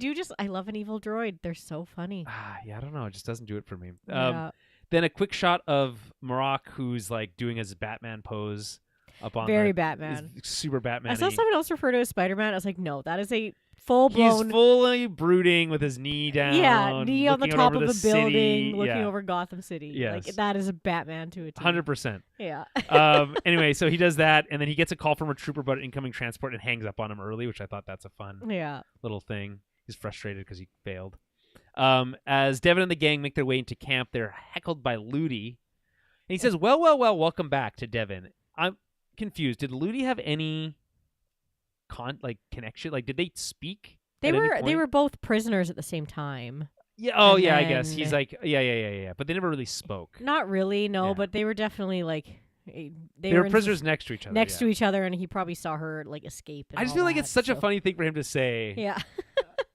love an evil droid. They're so funny. Yeah, I don't know. It just doesn't do it for me. Yeah. Then a quick shot of Marok, who's like doing his Batman pose up on Very Batman. Super Batman. I saw someone else refer to as Spider-Man. I was like, no, that is a full blown. He's fully brooding with his knee down. Yeah, knee on the looking top out of over a the building, city. looking over Gotham City. Yes. Like that is a Batman to a T. 100%. Yeah. Anyway, so he does that, and then he gets a call from a trooper about incoming transport and hangs up on him early, which I thought that's a fun little thing. He's frustrated because he failed. As Devin and the gang make their way into camp, they're heckled by Ludi. And he says, well, welcome back to Devin. I'm confused. Did Ludi have any connection? Like, did they speak? They were both prisoners at the same time. Yeah. Oh, yeah. I guess he's like, yeah. But they never really spoke. Not really, no. Yeah. But they were definitely like they were prisoners next to each other. Next to each other, and he probably saw her like escape. And I just all feel like that, it's such a funny thing for him to say. Yeah.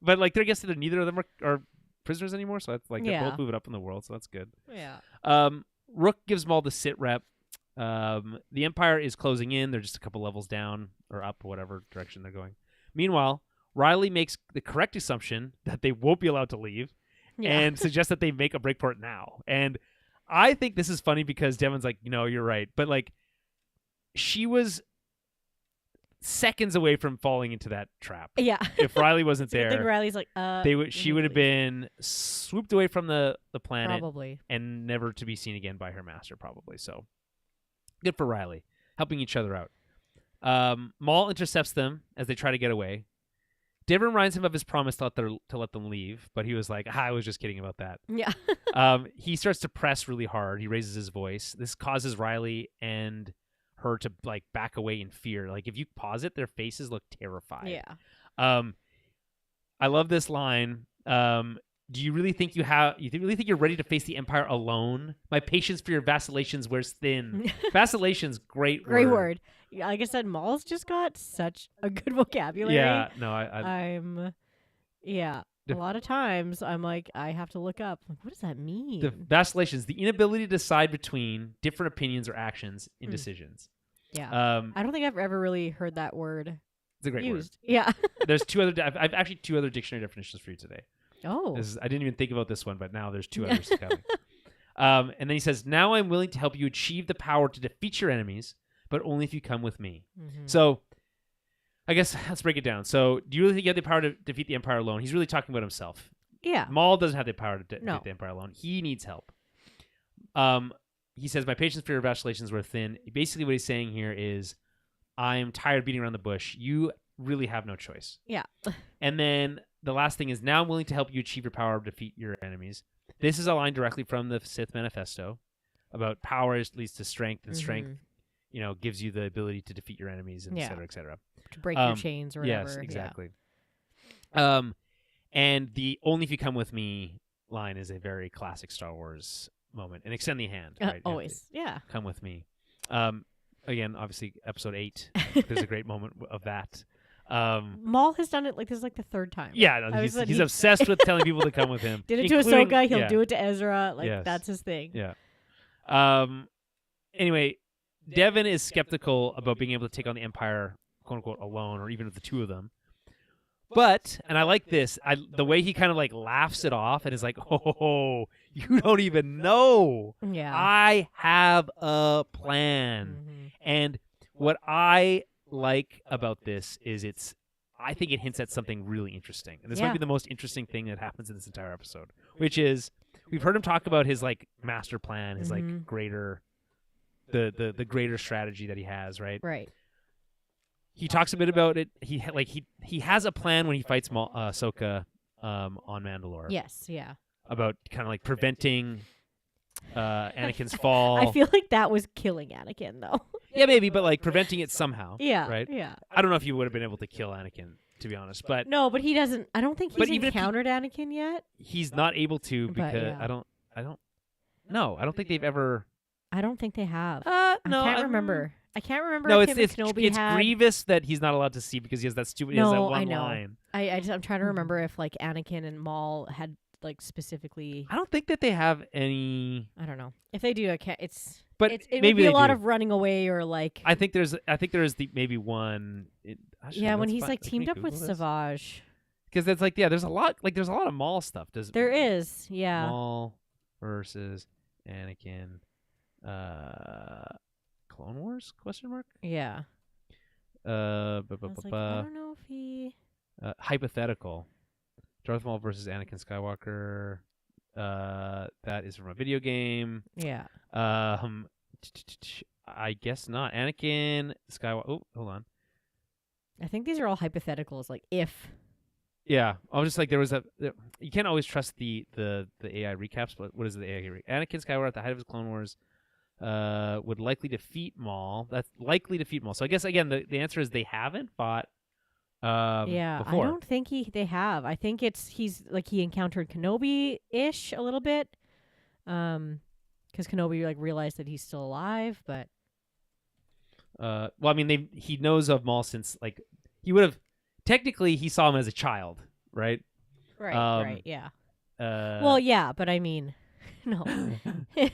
But like, I guess that neither of them are prisoners anymore. So that's like they're both moving up in the world. So that's good. Yeah. Rook gives Maul the sit rep. The Empire is closing in. They're just a couple levels down or up, whatever direction they're going. Meanwhile, Riley makes the correct assumption that they won't be allowed to leave and suggests that they make a break for it now. And I think this is funny because Devin's like, no, you're right. But like, she was seconds away from falling into that trap. Yeah. If Riley wasn't I think there, Riley's like, she would have been swooped away from the planet probably and never to be seen again by her master, probably. So good for Riley, helping each other out. Maul intercepts them as they try to get away. Devin reminds him of his promise to let them leave, but he was like, I was just kidding about that. Yeah. He starts to press really hard. He raises his voice. This causes Riley and her to like back away in fear. Like if you pause it, their faces look terrified. Yeah. I love this line. Do you really think really think you're ready to face the Empire alone? My patience for your vacillations wears thin. Vacillations, great word. Yeah, like I said, Maul's just got such a good vocabulary. Yeah, no, a lot of times I'm like, I have to look up. Like, what does that mean? The vacillations, the inability to decide between different opinions or actions, indecisions. Yeah. I don't think I've ever really heard that word. It's a great used. word. Yeah. There's I've actually two other dictionary definitions for you today. Oh. I didn't even think about this one, but now there's two others coming. And then he says, now I'm willing to help you achieve the power to defeat your enemies, but only if you come with me. Mm-hmm. So I guess let's break it down. So do you really think you have the power to defeat the Empire alone? He's really talking about himself. Yeah. Maul doesn't have the power to defeat the Empire alone. He needs help. He says, my patience for your vacillations were thin. Basically what he's saying here is, I'm tired of beating around the bush. You really have no choice. Yeah. And then the last thing is, now I'm willing to help you achieve your power to defeat your enemies. This is a line directly from the Sith Manifesto about power leads to strength, and strength, gives you the ability to defeat your enemies, and et cetera, et cetera. To break your chains or whatever. Yes, exactly. Yeah. And the only if you come with me line is a very classic Star Wars moment. And extend the hand, right? Always, yeah. Come with me. Again, obviously, Episode 8, there's a great moment of that. Maul has done it like this is like the third time. Yeah, no, he's obsessed with telling people to come with him. Did it to Ahsoka, he'll do it to Ezra. Like that's his thing. Yeah. Anyway, Devin is skeptical about being able to take on the Empire, quote unquote, alone, or even with the two of them. But, and I like this, the way he kind of like laughs it off and is like, oh, you don't even know. Yeah. I have a plan. Mm-hmm. And what I like about this is I think it hints at something really interesting. And this might be the most interesting thing that happens in this entire episode, which is we've heard him talk about his like master plan, his like greater, the greater strategy that he has, right? Right. He talks a bit about it. He has a plan when he fights Ahsoka on Mandalore. Yes, yeah. About kind of like preventing Anakin's fall. I feel like that was killing Anakin, though. Yeah, maybe, but like preventing it somehow. Yeah, right. Yeah. I don't know if he would have been able to kill Anakin, to be honest, but no, but he doesn't. I don't think he's encountered Anakin yet. He's not able to because I don't. No, I don't think they've ever. I don't think they have. No, I can't remember. I can't remember. No, if it's Grievous that he's not allowed to see because he has that stupid. He has that one I know. line. I'm trying to remember if like Anakin and Maul had like specifically. I don't think that they have any. I don't know if they do. I can't. But it maybe would be a lot of running away or like. I think there is maybe one. When he's like teamed up with Savage. Because that's like there's a lot of Maul stuff. There is Maul versus Anakin. Clone Wars? ? Yeah. I don't know if he. Hypothetical. Darth Maul versus Anakin Skywalker. That is from a video game. Yeah. I guess not. Anakin Skywalker. Oh, hold on. I think these are all hypotheticals. Like if. Yeah, I was just like, there was you can't always trust the AI recaps, but what is the AI? Anakin Skywalker at the height of his Clone Wars would likely defeat Maul. That's likely defeat Maul. So I guess again the answer is they haven't fought. Yeah, before. I don't think they have. I think he's like he encountered Kenobi-ish a little bit, because Kenobi like realized that he's still alive, but. Well, I mean, he knows of Maul since like he would have. Technically, he saw him as a child, right? Right. Right. Yeah. Well, yeah, but I mean, no. Is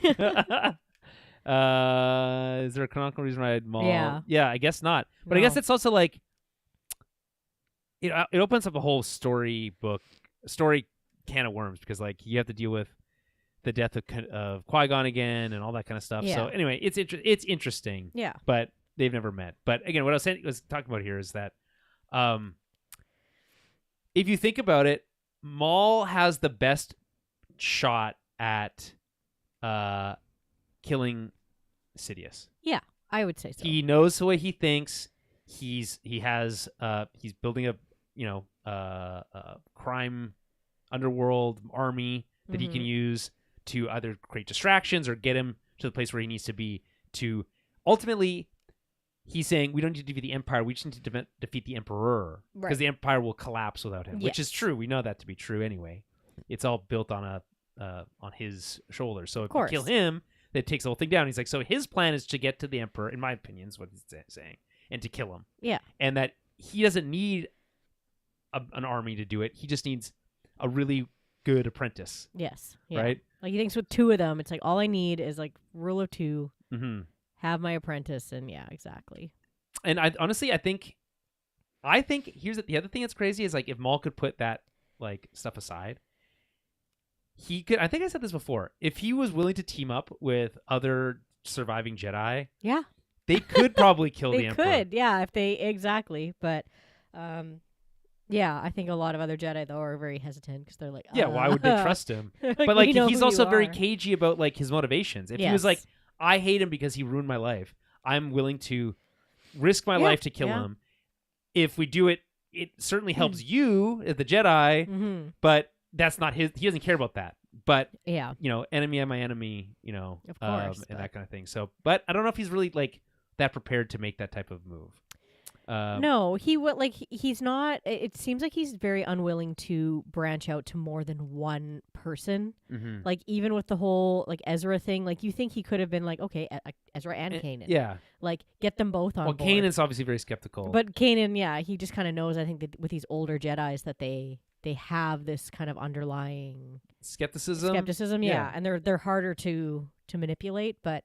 there a canonical reason why I'd Maul? Yeah, I guess not. But No. I guess it's also like it opens up a whole story can of worms because like you have to deal with the death of Qui-Gon again and all that kind of stuff. Yeah. So anyway, it's interesting. Yeah. But they've never met. But again, what I was talking about here is that if you think about it, Maul has the best shot at killing Sidious. Yeah, I would say so. He knows the way he thinks. He's building a crime underworld army that he can use to either create distractions or get him to the place where he needs to be to ultimately. He's saying we don't need to defeat the Empire. We just need to defeat the Emperor because the Empire will collapse without him, which is true. We know that to be true anyway. It's all built on on his shoulders. So if you kill him, that takes the whole thing down. He's like, so his plan is to get to the Emperor, in my opinion, is what he's saying, and to kill him. Yeah, and that he doesn't need an army to do it. He just needs a really good apprentice. Yes. Yeah. Right. Like he thinks with two of them, it's like all I need is like rule of two. Mm-hmm. Have my apprentice, and yeah, exactly. And I honestly, I think here's the other thing that's crazy is like if Maul could put that like stuff aside, he could. I think I said this before. If he was willing to team up with other surviving Jedi, yeah, they could probably kill the Emperor. They could, yeah, if they exactly. But, yeah, I think a lot of other Jedi though are very hesitant because they're like, yeah, why would they trust him? like, but like he's also very are. cagey about like his motivations. If he was like, I hate him because he ruined my life, I'm willing to risk my life to kill him. If we do it, it certainly helps you as the Jedi, but that's not his. He doesn't care about that. But enemy of my enemy, of course, and that kind of thing. So, but I don't know if he's really like that prepared to make that type of move. No, he would like he's not. It seems like he's very unwilling to branch out to more than one person. Mm-hmm. Like even with the whole like Ezra thing, like you think he could have been like, okay, Ezra and Kanan, like get them both on board. Well, Kanan's obviously very skeptical, but Kanan, he just kind of knows. I think that with these older Jedis that they have this kind of underlying skepticism, and they're harder to manipulate, but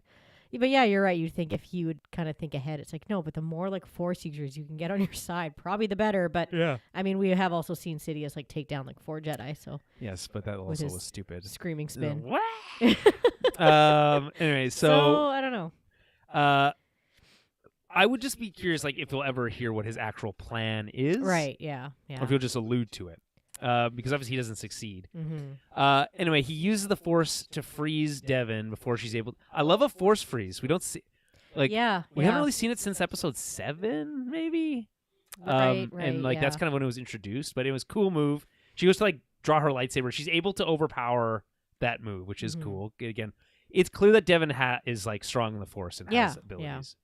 yeah, you're right. You'd think if he would kind of think ahead, it's like, no, but the more like Force users you can get on your side, probably the better. But I mean, we have also seen Sidious like take down like 4 Jedi. So yes, but that also was stupid. Screaming spin. Anyway, so I don't know. I would just be curious, like if you'll ever hear what his actual plan is, right? Yeah. Or if he'll just allude to it. Because obviously he doesn't succeed. Mm-hmm. Anyway, he uses the Force to freeze Devin before she's able. I love a Force freeze. We don't see, we haven't really seen it since episode 7, maybe. Right. And that's kind of when it was introduced. But it was a cool move. She goes to like draw her lightsaber. She's able to overpower that move, which is cool. Again, it's clear that Devin is like strong in the Force and has abilities.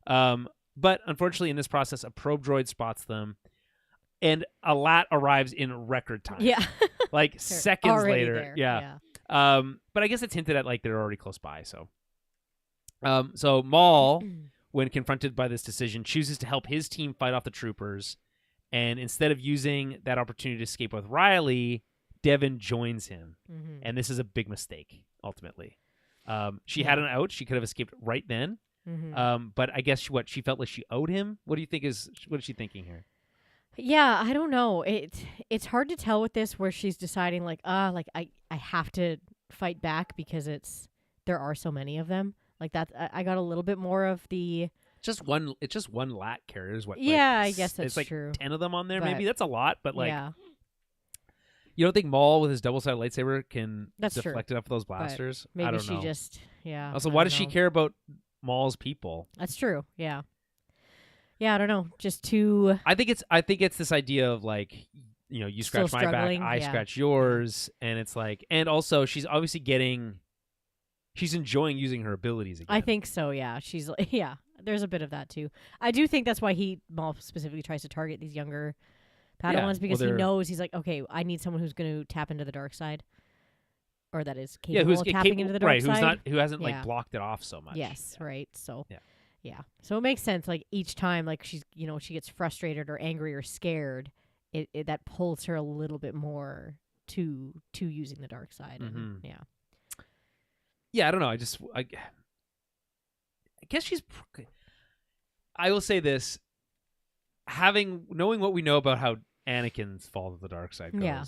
But unfortunately, in this process, a probe droid spots them. And a lat arrives in record time. Yeah. Like seconds later. There. Yeah. But I guess it's hinted at like they're already close by. So Maul, when confronted by this decision, chooses to help his team fight off the troopers. And instead of using that opportunity to escape with Riley, Devin joins him. Mm-hmm. And this is a big mistake, ultimately. She had an out. She could have escaped right then. Mm-hmm. But I guess she felt like she owed him. What is she thinking here? Yeah, I don't know. It's hard to tell with this where she's deciding like I have to fight back because there are so many of them. Like that I got a little bit more of the It's just one lat carrier. Is what? Yeah, like, I guess that's it's like true. 10 of them on there. But- Maybe that's a lot, but like, yeah, you don't think Maul with his double-sided lightsaber can That's deflect enough of those blasters? maybe I don't she know. just Also, I why don't does she know. care about Maul's people? That's true. Yeah. Yeah, I don't know. Just too. I think it's this idea of like, you Still scratch my back, struggling, I yeah. scratch yours, and it's like, and also she's obviously she's enjoying using her abilities again. I think so. Yeah, she's yeah. There's a bit of that too. I do think that's why Maul specifically tries to target these younger Padawans because he knows he's like, okay, I need someone who's going to tap into the dark side, or that is capable of tapping into the dark right, side. who hasn't Yeah. like blocked it off so much. Yes, right. So Yeah. So it makes sense. Like each time, like she's she gets frustrated or angry or scared, it that pulls her a little bit more to using the dark side. And, Mhm. yeah. Yeah, I don't know. I guess she's. I will say this: knowing what we know about how Anakin's fall to the dark side goes, Yeah.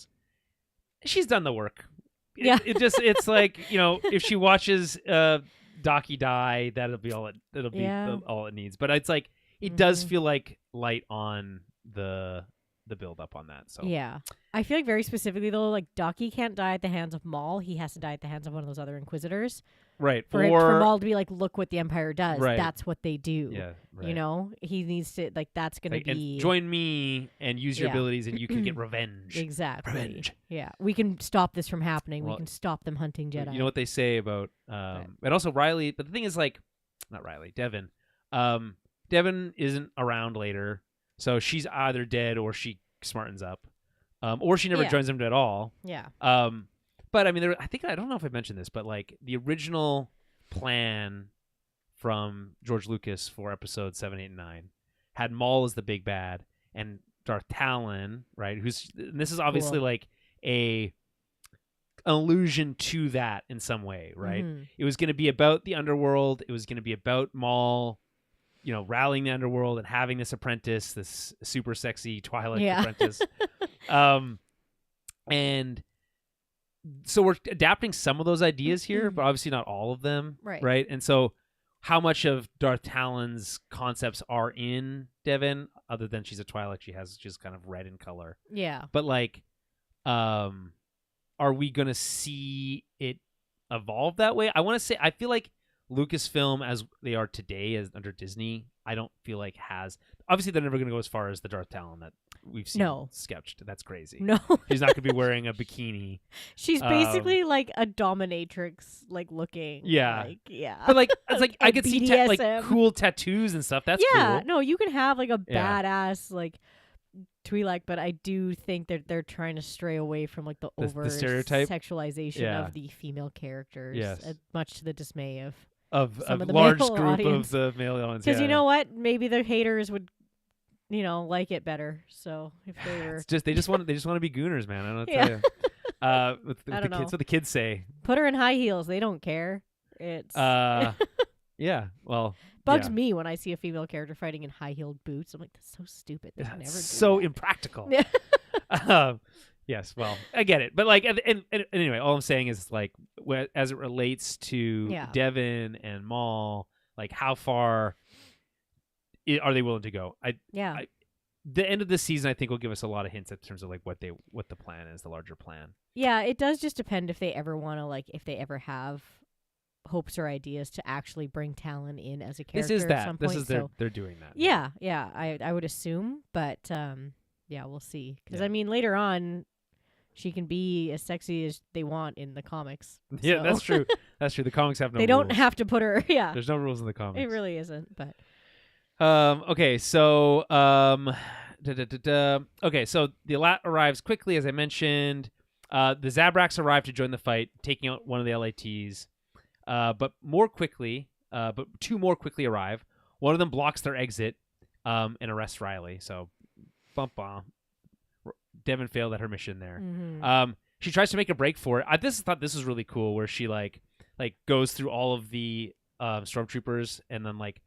she's done the work. Yeah. It's like if she watches Docky die, that'll be all it needs. But it's like it does feel like light on the build up on that. So Yeah. I feel like very specifically though, like Docky can't die at the hands of Maul. He has to die at the hands of one of those other Inquisitors. right For Maul to be like, look what the Empire does. Right. That's what they do. yeah, right. He needs to that's gonna Like, be and join me and use your Yeah. abilities, and you can get revenge. exactly. Revenge. Yeah, we can stop this from happening. Well, we can stop them hunting Jedi. You know what they say about and also Riley, but the thing is like not Riley, Devin. Devin isn't around later, so she's either dead or she smartens up. Or she never Yeah. joins them at all. Yeah. But I mean I don't know if I mentioned this, but like the original plan from George Lucas for episodes 7, 8, and 9 had Maul as the big bad and Darth Talon, right? And this is obviously Cool. like an allusion to that in some way, right? Mhm. It was going to be about the underworld. It was going to be about Maul, rallying the underworld and having this apprentice, this super sexy Twilight apprentice. And so we're adapting some of those ideas here, but obviously not all of them, Right. right? And so how much of Darth Talon's concepts are in Devin, other than she's a Twilight, she's kind of red in color. Yeah. But like, are we gonna see it evolve that way? I feel like Lucasfilm, as they are today, as under Disney, I don't feel like has. Obviously, they're never gonna go as far as the Darth Talon that we've seen sketched. That's crazy. No. She's not gonna be wearing a bikini. She's basically like a dominatrix, like looking. Yeah. Like, yeah. But like, it's like I And could see like BDSM. cool tattoos and stuff. That's yeah. cool. No, you can have like a Yeah. badass like Twi'lek, but I do think that they're trying to stray away from like the over stereotype? sexualization Yeah. of the female characters. Yes. Much to the dismay of Of some a of the large male group audience. of the male audience. because yeah. you know what, maybe the haters would, like it better. So if they were It's just they just want to be gooners, man. I don't know what to Yeah. tell you. I don't know. That's what the kids say. put her in high heels, they don't care. It's Yeah. Well, bugs yeah. me when I see a female character fighting in high-heeled boots. I'm like, that's so stupid. They never do so that. impractical. Yeah. Yes. Well, I get it, but like, and anyway, all I'm saying is like, as it relates to Devin and Maul, like, how far are they willing to go? The end of this season, I think, will give us a lot of hints in terms of like what the plan is, the larger plan. Yeah, it does just depend if they ever want to, like, if they ever have hopes or ideas to actually bring Talon in as a character. This is that. At some point. This is they're doing that. Yeah, I would assume, but yeah, we'll see. Because I mean, later on, she can be as sexy as they want in the comics. Yeah, so. that's true. That's true. The comics have no. They don't rules. have to put her. Yeah, There's no rules in the comics. it really isn't. But okay, so okay, so the Lat arrives quickly, as I mentioned. The Zabraks arrive to join the fight, taking out one of the LATs. But two more quickly arrive. One of them blocks their exit and arrests Riley. So, bump. Devin failed at her mission there. mm-hmm. She tries to make a break for it. I thought this was really cool, where she like goes through all of the stormtroopers and then like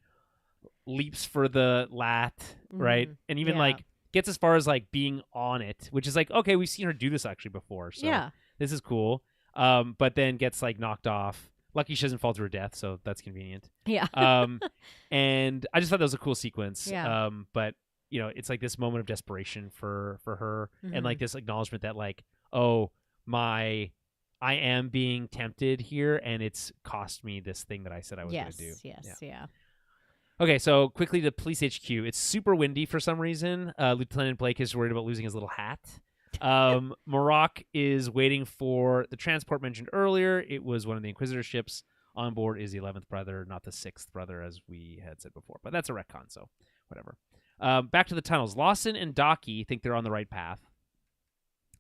leaps for the Lat, right? And even like gets as far as like being on it, which is like, okay, we've seen her do this actually before, so this is cool. But then gets like knocked off Lucky she doesn't fall to her death, so that's convenient. Yeah. And I just thought that was a cool sequence. Yeah. But it's like this moment of desperation for her, and Mhm. like this acknowledgement that like, oh, I am being tempted here, and it's cost me this thing that I said I was going to do. Yes. Yeah. Okay, so quickly to Police HQ. It's super windy for some reason. Lieutenant Blake is worried about losing his little hat. Maroc is waiting for the transport mentioned earlier. It was one of the Inquisitor ships. On board is the 11th brother, not the 6th brother, as we had said before. But that's a retcon, so whatever. Back to the tunnels. Lawson and Docky think they're on the right path.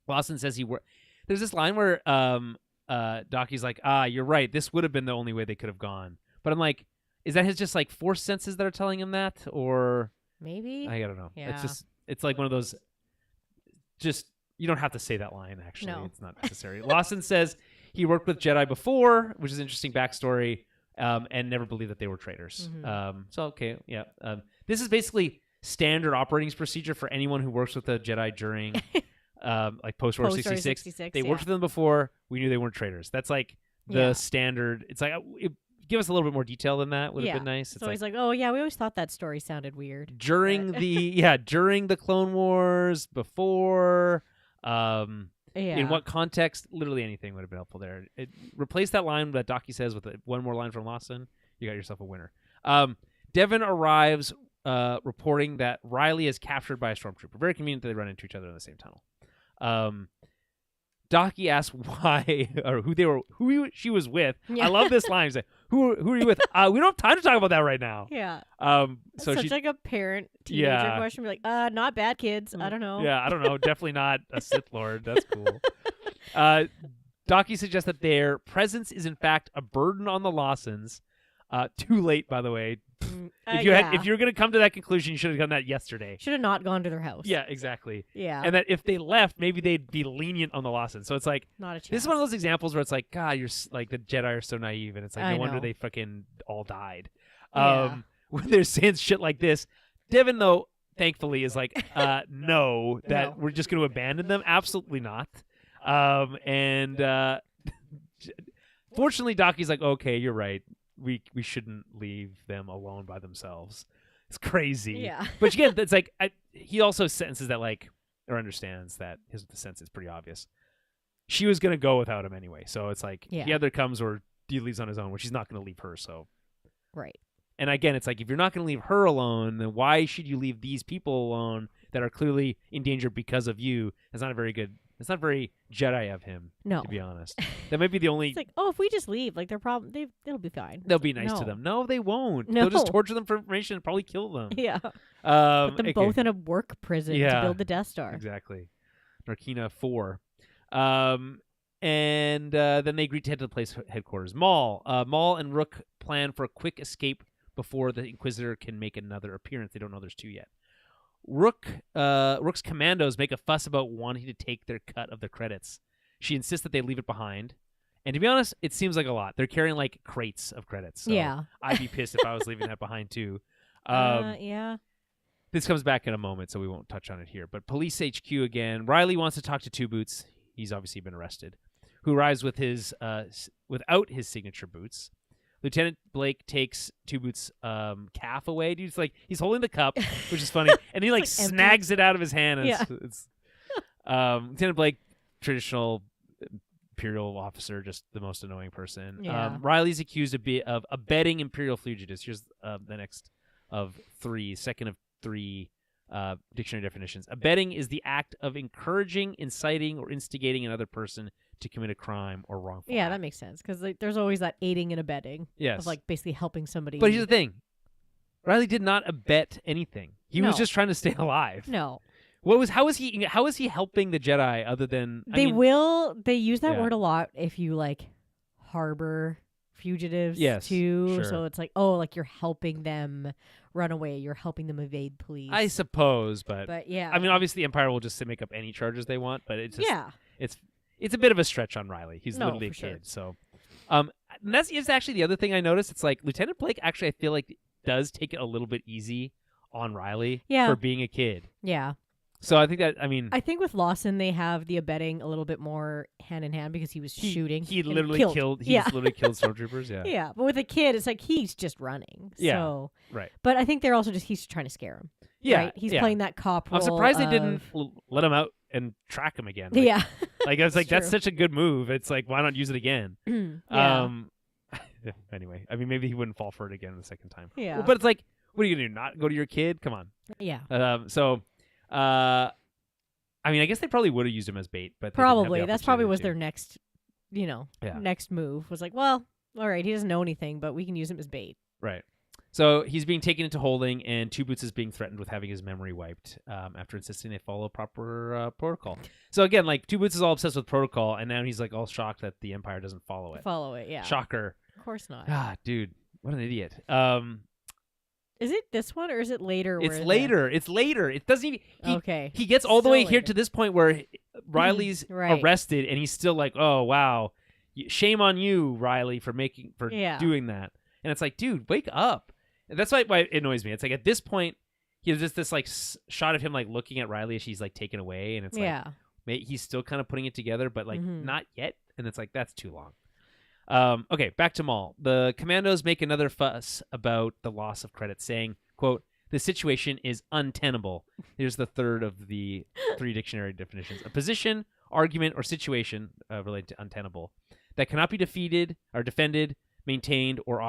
Lawson says there's this line where Docky's like, you're right. This would have been the only way they could have gone. But I'm like, is that his just like force senses that are telling him that? Or maybe? I don't know. Yeah. It's like one of those, just, you don't have to say that line, actually. No. It's not necessary. Lawson says he worked with Jedi before, which is an interesting backstory, and never believed that they were traitors. Mhm. So, okay, yeah. This is basically standard operating procedure for anyone who works with a Jedi during like post-Order 66. They worked with them before. We knew they weren't traitors. That's like the standard. It's like, give us a little bit more detail than that would have been nice. It's so he's like, oh, yeah, we always thought that story sounded weird. During the Clone Wars, before, in what context, literally anything would have been helpful there. Replace that line that Docky says with one more line from Lawson. You got yourself a winner. Devin arrives reporting that Riley is captured by a stormtrooper. Very convenient that they run into each other in the same tunnel. Docky asks why or she was with. Yeah. I love this line. He's like, "Who are you with?" We don't have time to talk about that right now. Yeah. So such she's like a parent teenager question. Be like, not bad kids. I don't know. Yeah, I don't know. Definitely not a Sith Lord. That's cool. Docky suggests that their presence is in fact a burden on the Lawsons. Too late, by the way. If you're going to come to that conclusion, you should have done that yesterday. Should have not gone to their house. Yeah, exactly. Yeah. And that if they left, maybe they'd be lenient on the Lawsons. So it's like, not a chance. This is one of those examples where it's like, God, you're like, the Jedi are so naive, and it's like, no wonder they fucking all died. When they're saying shit like this, Devin, though, thankfully, is like, no, we're just going to abandon them. Absolutely not. Fortunately, Docky's like, okay, you're right. We shouldn't leave them alone by themselves. It's crazy. Yeah. But again, it's like he also senses that or understands that the sense is pretty obvious. She was gonna go without him anyway, so it's like he either comes or he leaves on his own, which he's not gonna leave her. So right. And again, it's like if you're not gonna leave her alone, then why should you leave these people alone that are clearly in danger because of you? It's not very Jedi of him, no, to be honest. That might be the only. It's like, if we just leave, like they'll be fine. They'll be nice to them. No, they won't. No. They'll just torture them for information and probably kill them. Yeah. Put them both in a work prison to build the Death Star. Exactly. Narkina 4. And then they agreed to head to the place headquarters. Maul and Rook plan for a quick escape before the Inquisitor can make another appearance. They don't know there's two yet. Rook's commandos make a fuss about wanting to take their cut of the credits. She insists that they leave it behind. And to be honest, it seems like a lot. They're carrying like crates of credits. So yeah. I'd be pissed if I was leaving that behind too. Yeah. This comes back in a moment, so we won't touch on it here. But Police HQ again. Riley wants to talk to Two Boots. He's obviously been arrested. Who arrives with without his signature boots. Lieutenant Blake takes Two Boots' calf away. Dude's like, he's holding the cup, which is funny, and he like snags it out of his hand. And it's Lieutenant Blake, traditional Imperial officer, just the most annoying person. Yeah. Riley's accused of abetting Imperial fugitives. Here's the next of second of three dictionary definitions. Abetting is the act of encouraging, inciting, or instigating another person to commit a crime or wrongful act. That makes sense because there's always that aiding and abetting. Yes. Of like basically helping somebody. But here's the thing. Riley did not abet anything. He was just trying to stay alive. No. How is he helping the Jedi other than they use that word a lot if you like harbor fugitives too. Sure. So it's like, like you're helping them run away, you're helping them evade police. I suppose, but yeah. I mean obviously the Empire will just make up any charges they want, but it's just it's a bit of a stretch on Riley. He's literally a kid. Sure. So is actually the other thing I noticed. It's like Lieutenant Blake actually I feel like does take it a little bit easy on Riley for being a kid. Yeah. So I think that, I think with Lawson they have the abetting a little bit more hand in hand because he was shooting. He and literally killed. He just literally killed stormtroopers. Yeah. Yeah, but with a kid, it's like he's just running. Yeah. So, right. But I think they're also he's trying to scare him. Yeah. Right? He's playing that cop role. I'm surprised they didn't let him out and track him again. Like, yeah. Like I was like, that's such a good move. It's like, why not use it again? Yeah. Anyway, I mean, maybe he wouldn't fall for it again the second time. Yeah. Well, but it's like, what are you gonna do? Not go to your kid? Come on. Yeah. I mean, I guess they probably would have used him as bait, but probably that's probably was to. their next, next move was like, well, all right, he doesn't know anything, but we can use him as bait. Right. So he's being taken into holding, and Two Boots is being threatened with having his memory wiped after insisting they follow proper protocol. So again, like Two Boots is all obsessed with protocol, and now he's like all shocked that the Empire doesn't follow it. Yeah. Shocker. Of course not. Ah, dude, what an idiot. Is it this one or is it later? It's later. It's later. It doesn't even. Okay. He gets all the way here to this point where Riley's arrested, and he's still like, "Oh wow, shame on you, Riley, for doing that." And it's like, dude, wake up. And that's why it annoys me. It's like at this point, there's just this like shot of him like looking at Riley as she's like taken away, and it's like, he's still kind of putting it together, but like not yet. And it's like that's too long. Okay, back to Maul. The commandos make another fuss about the loss of credit, saying, quote, "The situation is untenable." Here's the third of the 3 dictionary definitions. A position, argument, or situation related to untenable that cannot be defeated or defended, maintained, or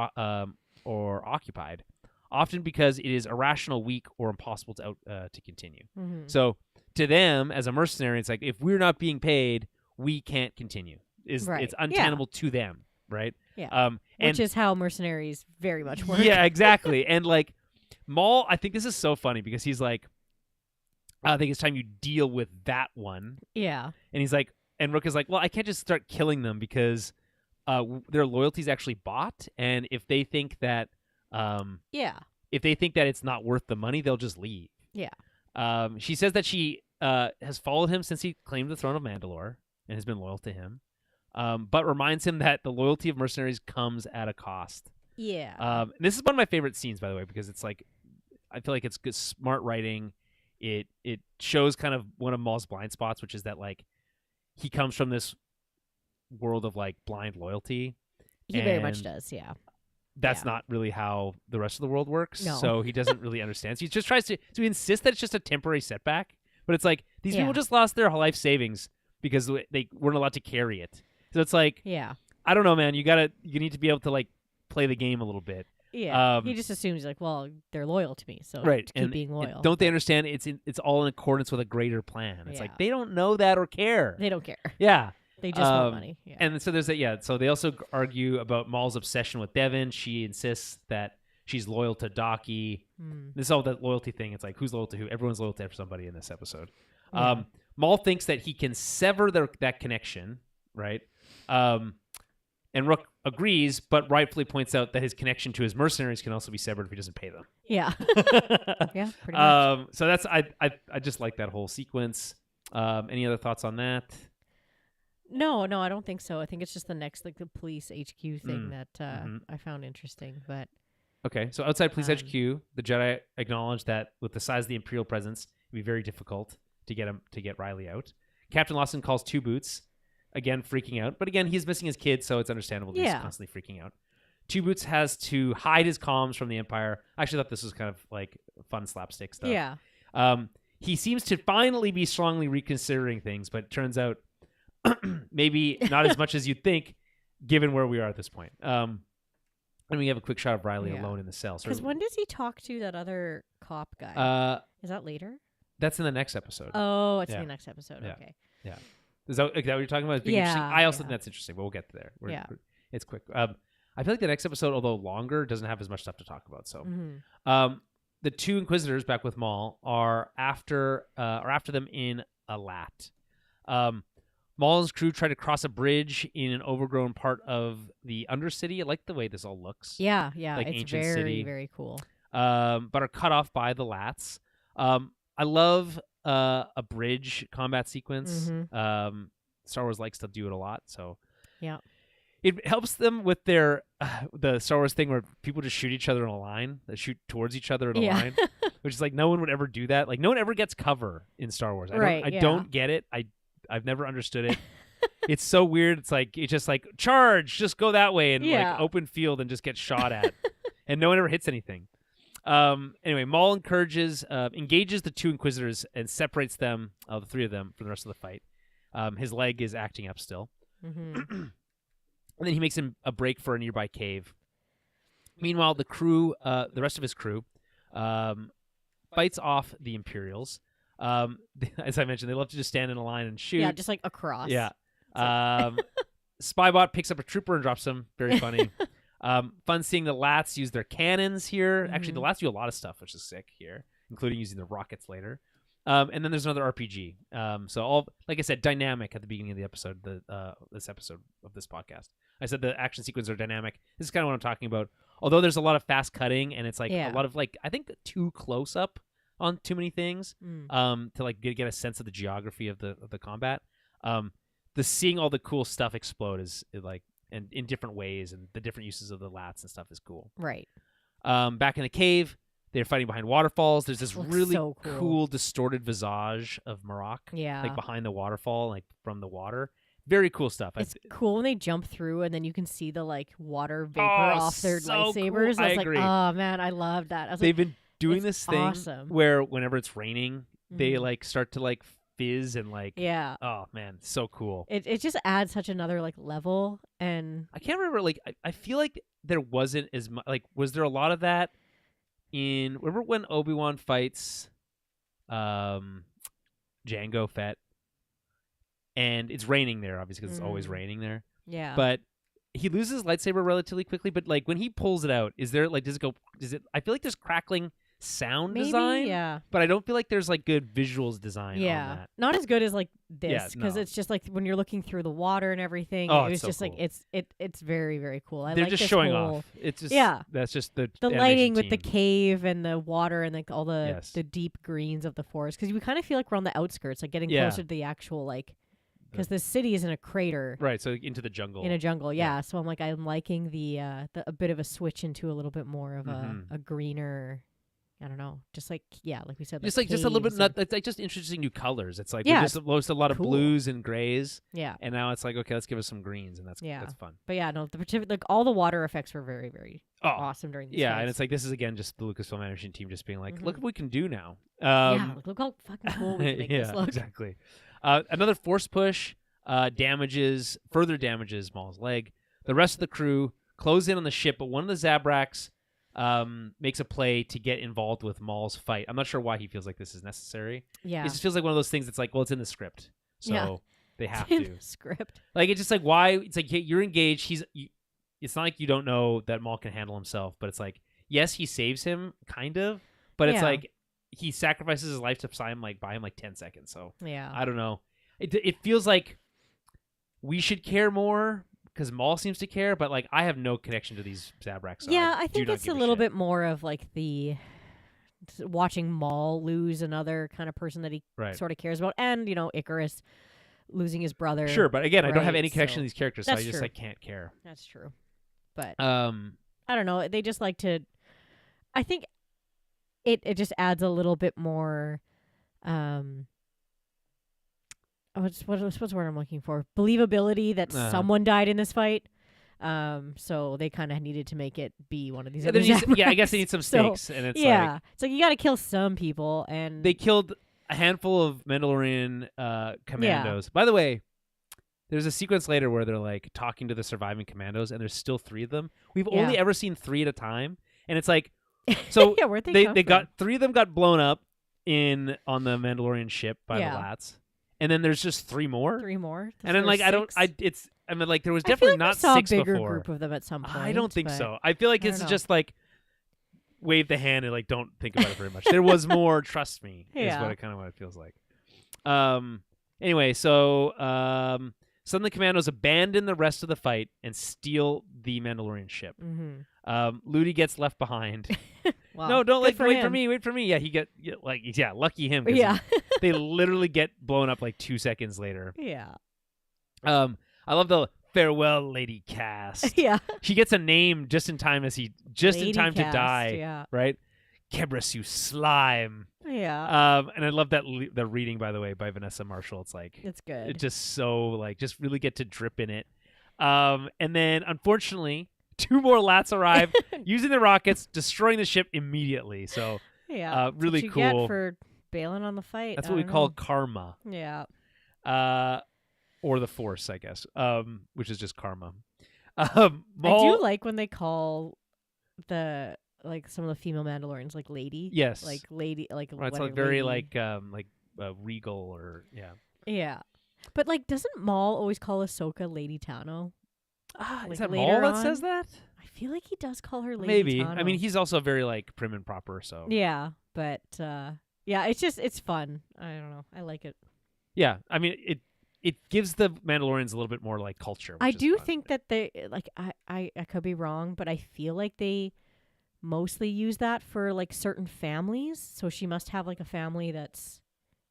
occupied, often because it is irrational, weak, or impossible to continue. So to them, as a mercenary, it's like, if we're not being paid, we can't continue. It's untenable to them. Right. Yeah. Which is how mercenaries very much work. Yeah, exactly. And like Maul, I think this is so funny because he's like, I think it's time you deal with that one. Yeah. And he's like, and Rook is like, well, I can't just start killing them because their loyalty's actually bought, and if they think that, if they think that it's not worth the money, they'll just leave. Yeah. She says that she has followed him since he claimed the throne of Mandalore and has been loyal to him. But reminds him that the loyalty of mercenaries comes at a cost. Yeah. This is one of my favorite scenes, by the way, because it's like, I feel like it's good, smart writing. It shows kind of one of Maul's blind spots, which is that like he comes from this world of like blind loyalty. He very much does, yeah. That's not really how the rest of the world works. No. So he doesn't really understand. So he just tries to insist that it's just a temporary setback. But it's like these people just lost their life savings because they weren't allowed to carry it. So it's like, I don't know, man. You need to be able to like play the game a little bit. Yeah. He just assumes like, well, they're loyal to me, so keep being loyal. And don't they understand? It's all in accordance with a greater plan. It's like they don't know that or care. They don't care. Yeah. They just want money. Yeah. And so there's that. So they also argue about Maul's obsession with Devin. She insists that she's loyal to Docky. This is all that loyalty thing. It's like, who's loyal to who? Everyone's loyal to somebody in this episode. Yeah. Maul thinks that he can sever that connection, right? And Rook agrees, but rightfully points out that his connection to his mercenaries can also be severed if he doesn't pay them. Yeah. Yeah, pretty much. So that's I just like that whole sequence. Any other thoughts on that? No, I don't think so. I think it's just the next, like the police HQ thing that I found interesting. But okay, so outside police HQ, the Jedi acknowledge that with the size of the Imperial presence, it'd be very difficult to get Riley out. Captain Lawson calls Two Boots, again freaking out, but again he's missing his kid, so it's understandable that he's constantly freaking out. Two Boots has to hide his comms from the Empire. I actually thought this was kind of like fun slapstick stuff. Yeah. He seems to finally be strongly reconsidering things, but it turns out maybe not as much as you'd think, given where we are at this point. And we have a quick shot of Riley alone in the cell. Because when does he talk to that other cop guy? Is that later? That's in the next episode. Oh, it's in the next episode. Yeah. Okay. Yeah. Is that what you're talking about? It's being interesting. I also think that's interesting, but we'll get there. It's quick. I feel like the next episode, although longer, doesn't have as much stuff to talk about. So, the 2 Inquisitors back with Maul are after them in a lat. Maul's crew try to cross a bridge in an overgrown part of the Undercity. I like the way this all looks. Yeah, like it's ancient very, city. very cool. But are cut off by the lats. I love a bridge combat sequence. Star Wars likes to do it a lot, so yeah, it helps them with their the Star Wars thing where people just shoot each other in a line. They shoot towards each other in a line, which is like no one would ever do that. Like no one ever gets cover in Star Wars. I don't get it. I've never understood it. It's so weird. It's like it's just like charge, just go that way and like open field and just get shot at, and no one ever hits anything. Anyway, Maul engages the 2 Inquisitors and separates them, the 3 of them, from the rest of the fight. His leg is acting up still. Mm-hmm. And then he makes him a break for a nearby cave. Meanwhile, the rest of his crew, fights off the Imperials. As I mentioned, they love to just stand in a line and shoot. Yeah, just like across. Yeah. Spybot picks up a trooper and drops him. Very funny. Fun seeing the Lats use their cannons here. Mm-hmm. Actually, the Lats do a lot of stuff, which is sick here, including using the rockets later. And then there's another RPG. So all, like I said, dynamic at the beginning of the episode. This episode of this podcast, I said the action sequences are dynamic. This is kind of what I'm talking about. Although there's a lot of fast cutting, and it's like a lot of like I think too close up on too many things. To like get a sense of the geography of the combat. The seeing all the cool stuff explode is like and in different ways, and the different uses of the Lats and stuff is cool. Right. Back in the cave. They're fighting behind waterfalls. There's this really cool distorted visage of Marok. Yeah. Like behind the waterfall, like from the water. Very cool stuff. It's cool when they jump through and then you can see the like water vapor off their lightsabers. Cool. I agree. Like, oh man, I love that. They've been doing this thing where whenever it's raining, they like start to like fizz and like oh man, so cool. It just adds such another like level. And I can't remember, like I feel like there wasn't as much, like was there a lot of that remember when Obi-Wan fights Jango Fett and it's raining there, obviously, because it's always raining there. Yeah. But he loses lightsaber relatively quickly, but like when he pulls it out, is there like I feel like there's crackling sound design. Yeah. But I don't feel like there's like good visuals design on that. Not as good as like this, because it's just like when you're looking through the water and everything. Oh, it was so just cool. like it's very, very cool. They're like just this showing whole, off. It's just that's just the lighting with team. the cave and the water and like all the deep greens of the forest, because we kind of feel like we're on the outskirts, like getting closer to the actual like. Because the city is in a crater, right? So into the jungle. In a jungle, yeah. So I'm liking the a bit of a switch into a little bit more of a greener. I don't know, just like we said, just a little bit. It's like just introducing new colors. It's like we just lost a lot of blues and grays. Yeah, and now it's like okay, let's give us some greens, and that's fun. But yeah, no, like all the water effects were very, very awesome during these fights. And it's like this is again just the Lucasfilm animation team just being like, look what we can do now. Look how fucking cool we can make this look. Exactly. Another force push further damages Maul's leg. The rest of the crew close in on the ship, but one of the Zabraks makes a play to get involved with Maul's fight. I'm not sure why he feels like this is necessary. Yeah. It just feels like one of those things that's like, well, it's in the script. So they have to. The script. Like, it's just like, why? It's like, hey, you're engaged. It's not like you don't know that Maul can handle himself, but it's like, yes, he saves him, kind of, but it's like, he sacrifices his life to buy him like 10 seconds. So I don't know. It feels like we should care more because Maul seems to care, but like I have no connection to these Zabraks. So I think it's a little bit more of like the watching Maul lose another kind of person that he sort of cares about, and Icarus losing his brother. Sure, but again, I don't have any connection to these characters, so I just like can't care. That's true, but I don't know. They just like to. I think it just adds a little bit more. What's the word I'm looking for? Believability that someone died in this fight. So they kind of needed to make it be one of these other I guess they need some stakes, and it's like it's like you got to kill some people, and they killed a handful of Mandalorian commandos. By the way, there's a sequence later where they're like talking to the surviving commandos, and there's still 3 of them. We've only ever seen 3 at a time, and it's like so where'd they got 3 of them got blown up on the Mandalorian ship by the Lats. And then there's just 3 more. 3 more. And then like there was definitely not 6 before. I saw a bigger group of them at some point. I don't think so. I feel like it's just like wave the hand and like don't think about it very much. There was more, trust me. Is what it feels like. Anyway, so suddenly commandos abandon the rest of the fight and steal the Mandalorian ship. Ludi gets left behind. Wow. No, don't wait for me. Wait for me. Yeah, lucky him. Yeah. They literally get blown up like 2 seconds later. Yeah. I love the Farewell, Lady Cast. Yeah. She gets a name just in time in Lady time to Cast, die. Yeah. Right? Kebris, you slime. Yeah. And I love that the reading, by the way, by Vanessa Marshall. It's like It's good. it's just so like just really get to drip in it. And then unfortunately, 2 more Lats arrive using the rockets, destroying the ship immediately. So yeah. really That's what you cool. get for bailing on the fight. That's I what we don't call know. karma. Yeah. Or the Force, I guess. Which is just karma. I Maul, do like when they call the some of the female Mandalorians like lady. yes, Like lady, like right, it's whatever, like very lady. regal or yeah. Yeah. But doesn't Maul always call Ahsoka Lady Tano? Is that later Maul that on? says that? I feel like he does call her Lady Maybe. Tano. I mean, he's also very like prim and proper. So Yeah, but yeah, it's fun. I don't know. I like it. yeah, I mean it gives the Mandalorians a little bit more like culture. I Which is do fun. think that they I could be wrong, but I feel like they mostly use that for like certain families. So she must have like a family that's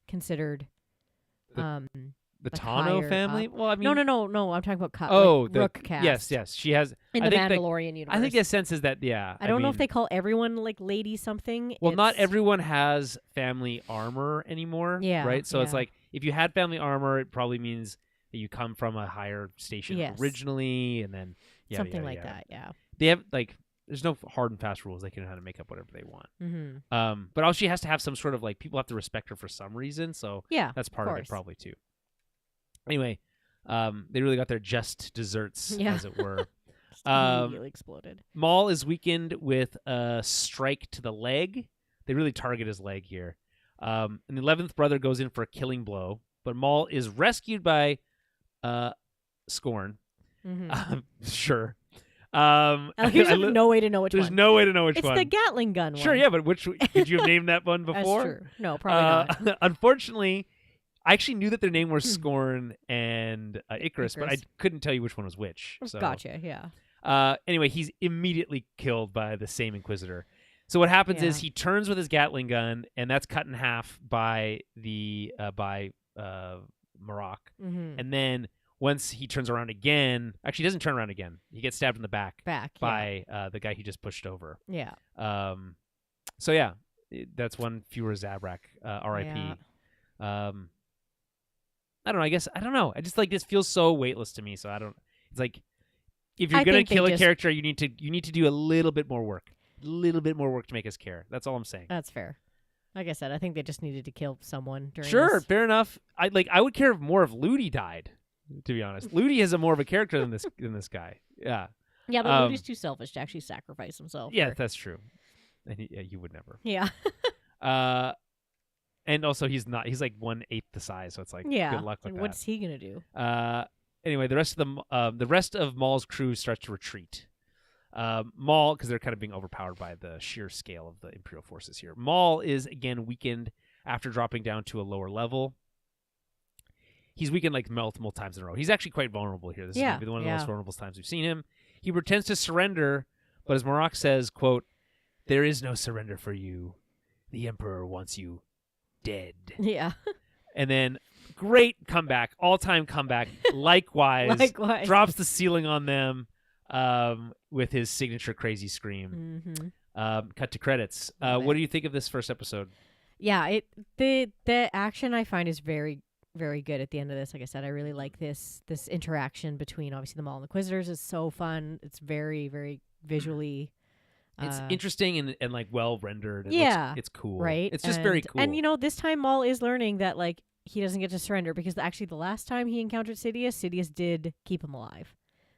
considered the like Tano higher family. up. Well, I mean, no. I'm talking about the Rook cast. yes, she has In I the think Mandalorian universe. I think the sense is that I don't know if mean, they call everyone like Lady something. well, not It's- everyone has family armor anymore. Yeah, Right. So it's yeah. like if you had family armor, it probably means that you come from a higher station Yes. originally, and then something like that. Yeah. They have like there's no hard and fast rules. They can know how to make up whatever they want. Mm-hmm. But also she has to have some sort of like people have to respect her for some reason. So Yeah. that's part of it course. probably too. Anyway, they really got their just desserts, Yeah. as it were. Just immediately exploded. Maul is weakened with a strike to the leg. They really target his leg here. And the 11th brother goes in for a killing blow, but Maul is rescued by Scorn. Mm-hmm. Sure. There's no way to know which There's one. no way to know which It's one. the Gatling gun one. Sure, yeah, but which could you have named that one before? That's true. No, probably not. Unfortunately, I actually knew that their name were Scorn and Icarus, but I Icarus. couldn't tell you which one was which. So. Gotcha. Yeah. Anyway, he's immediately killed by the same Inquisitor. So what happens is Yeah. he turns with his Gatling gun, and that's cut in half by the Marok. Mm-hmm. And then once he turns around again, actually he doesn't turn around again. He gets stabbed in the back by the guy he just pushed over. Yeah. So yeah, that's one fewer Zabrak. R.I.P. Yeah. I don't know. I don't know. I just like this feels so weightless to me. So I don't. It's like if you're I gonna think they kill a just- character, you need to do a little bit more work. A little bit more work to make us care. That's all I'm saying. That's fair. Like I said, I think they just needed to kill someone during Sure, this. fair enough. I would care more if Ludi died. To be honest, Ludi is more of a character than this guy. Yeah. Yeah, but Um, Ludi's too selfish to actually sacrifice himself. Yeah, for- that's true. And you would never. Yeah. And also he's not. He's like 1/8 the size, so it's like Yeah. good luck with that. What's he gonna do? Anyway, the rest of Maul's crew starts to retreat. Maul, because they're kind of being overpowered by the sheer scale of the Imperial forces here. Maul is again weakened after dropping down to a lower level. He's weakened like multiple times in a row. He's actually quite vulnerable here. This is maybe one of the most vulnerable times we've seen him. He pretends to surrender, but as Marok says, quote, "There is no surrender for you. The Emperor wants you dead." Yeah. And then great comeback, all-time comeback. Likewise, drops the ceiling on them with his signature crazy scream. Mm-hmm. Cut to credits. What do you think of this first episode? Yeah, the action I find is very, very good at the end of this. Like I said, I really like this interaction between obviously the Maul and the Inquisitors is so fun. It's very, very visually. It's interesting and like well rendered. It's cool. Right. It's just very cool. And this time Maul is learning that like he doesn't get to surrender because actually the last time he encountered Sidious did keep him alive.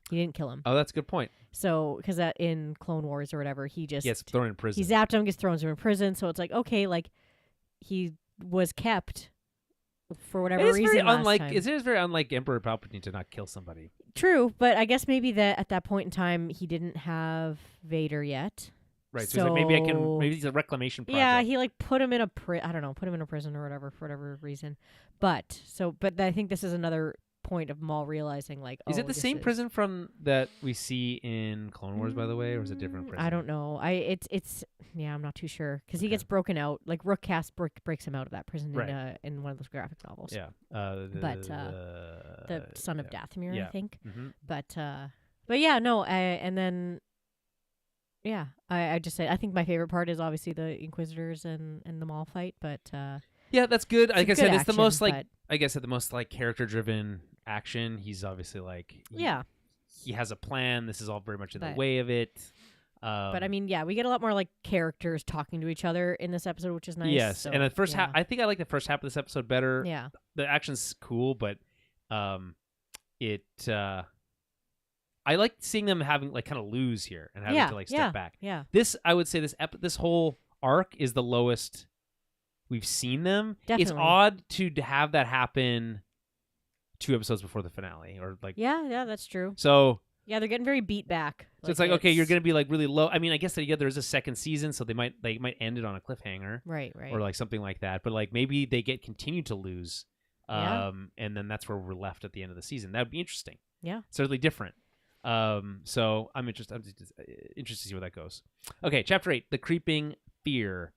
He didn't kill him. Oh, that's a good point. So because that in Clone Wars or whatever, he just gets thrown in prison. He zapped him, gets thrown in prison. So it's like okay, like he was kept for whatever reason. It is very unlike Emperor Palpatine to not kill somebody. True, but I guess maybe that at that point in time he didn't have Vader yet. Right. So he's like, maybe it's a reclamation project. Yeah, he like put him in a prison or whatever for whatever reason. But I think this is another point of Maul realizing like, Is oh, it the this same is... prison from that we see in Clone Wars, by the way, or is it a different prison? I don't know. It's yeah, I'm not too sure because he Okay. gets broken out. Like Rook Cast breaks him out of that prison Right. in one of those graphic novels. Yeah. But the son of Dathomir, yeah. I think. Mm-hmm. But yeah, no. And then yeah, I just said I think my favorite part is obviously the Inquisitors and the Maul fight. But yeah, that's good. Like I said, it's the most like but... I guess the most like character driven action. He's obviously like he has a plan. This is all very much in the way of it. But I mean, yeah, we get a lot more like characters talking to each other in this episode, which is nice. Yes, so, and the first half, I think I like the first half of this episode better. Yeah, the action's cool, but I like seeing them having like kind of lose here and having to like step back. Yeah, this I would say this whole arc is the lowest we've seen them. Definitely. It's odd to have that happen 2 episodes before the finale, or like yeah, that's true. So yeah, they're getting very beat back. So it's like, okay, you're gonna be like really low. I mean, I guess there is a second season, so they might end it on a cliffhanger, right, or like something like that. But like maybe they continue to lose, and then that's where we're left at the end of the season. That would be interesting. Yeah, certainly different. So I'm interested to see where that goes. Okay, chapter 8, the creeping fear.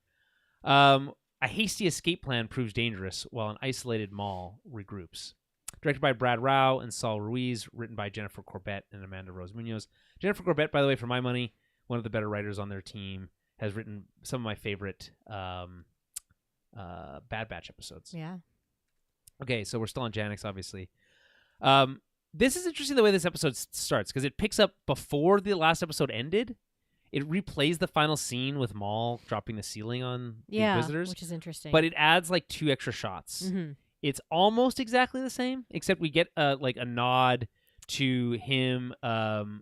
A hasty escape plan proves dangerous while an isolated Maul regroups. Directed by Brad Rao and Saul Ruiz, written by Jennifer Corbett and Amanda Rose Munoz. Jennifer Corbett, by the way, for my money, one of the better writers on their team, has written some of my favorite Bad Batch episodes. Yeah. Okay, so we're still on Janix, obviously. This is interesting the way this episode starts, because it picks up before the last episode ended. It replays the final scene with Maul dropping the ceiling on the Inquisitors, which is interesting. But it adds like 2 extra shots. Mm-hmm. It's almost exactly the same, except we get like a nod to him,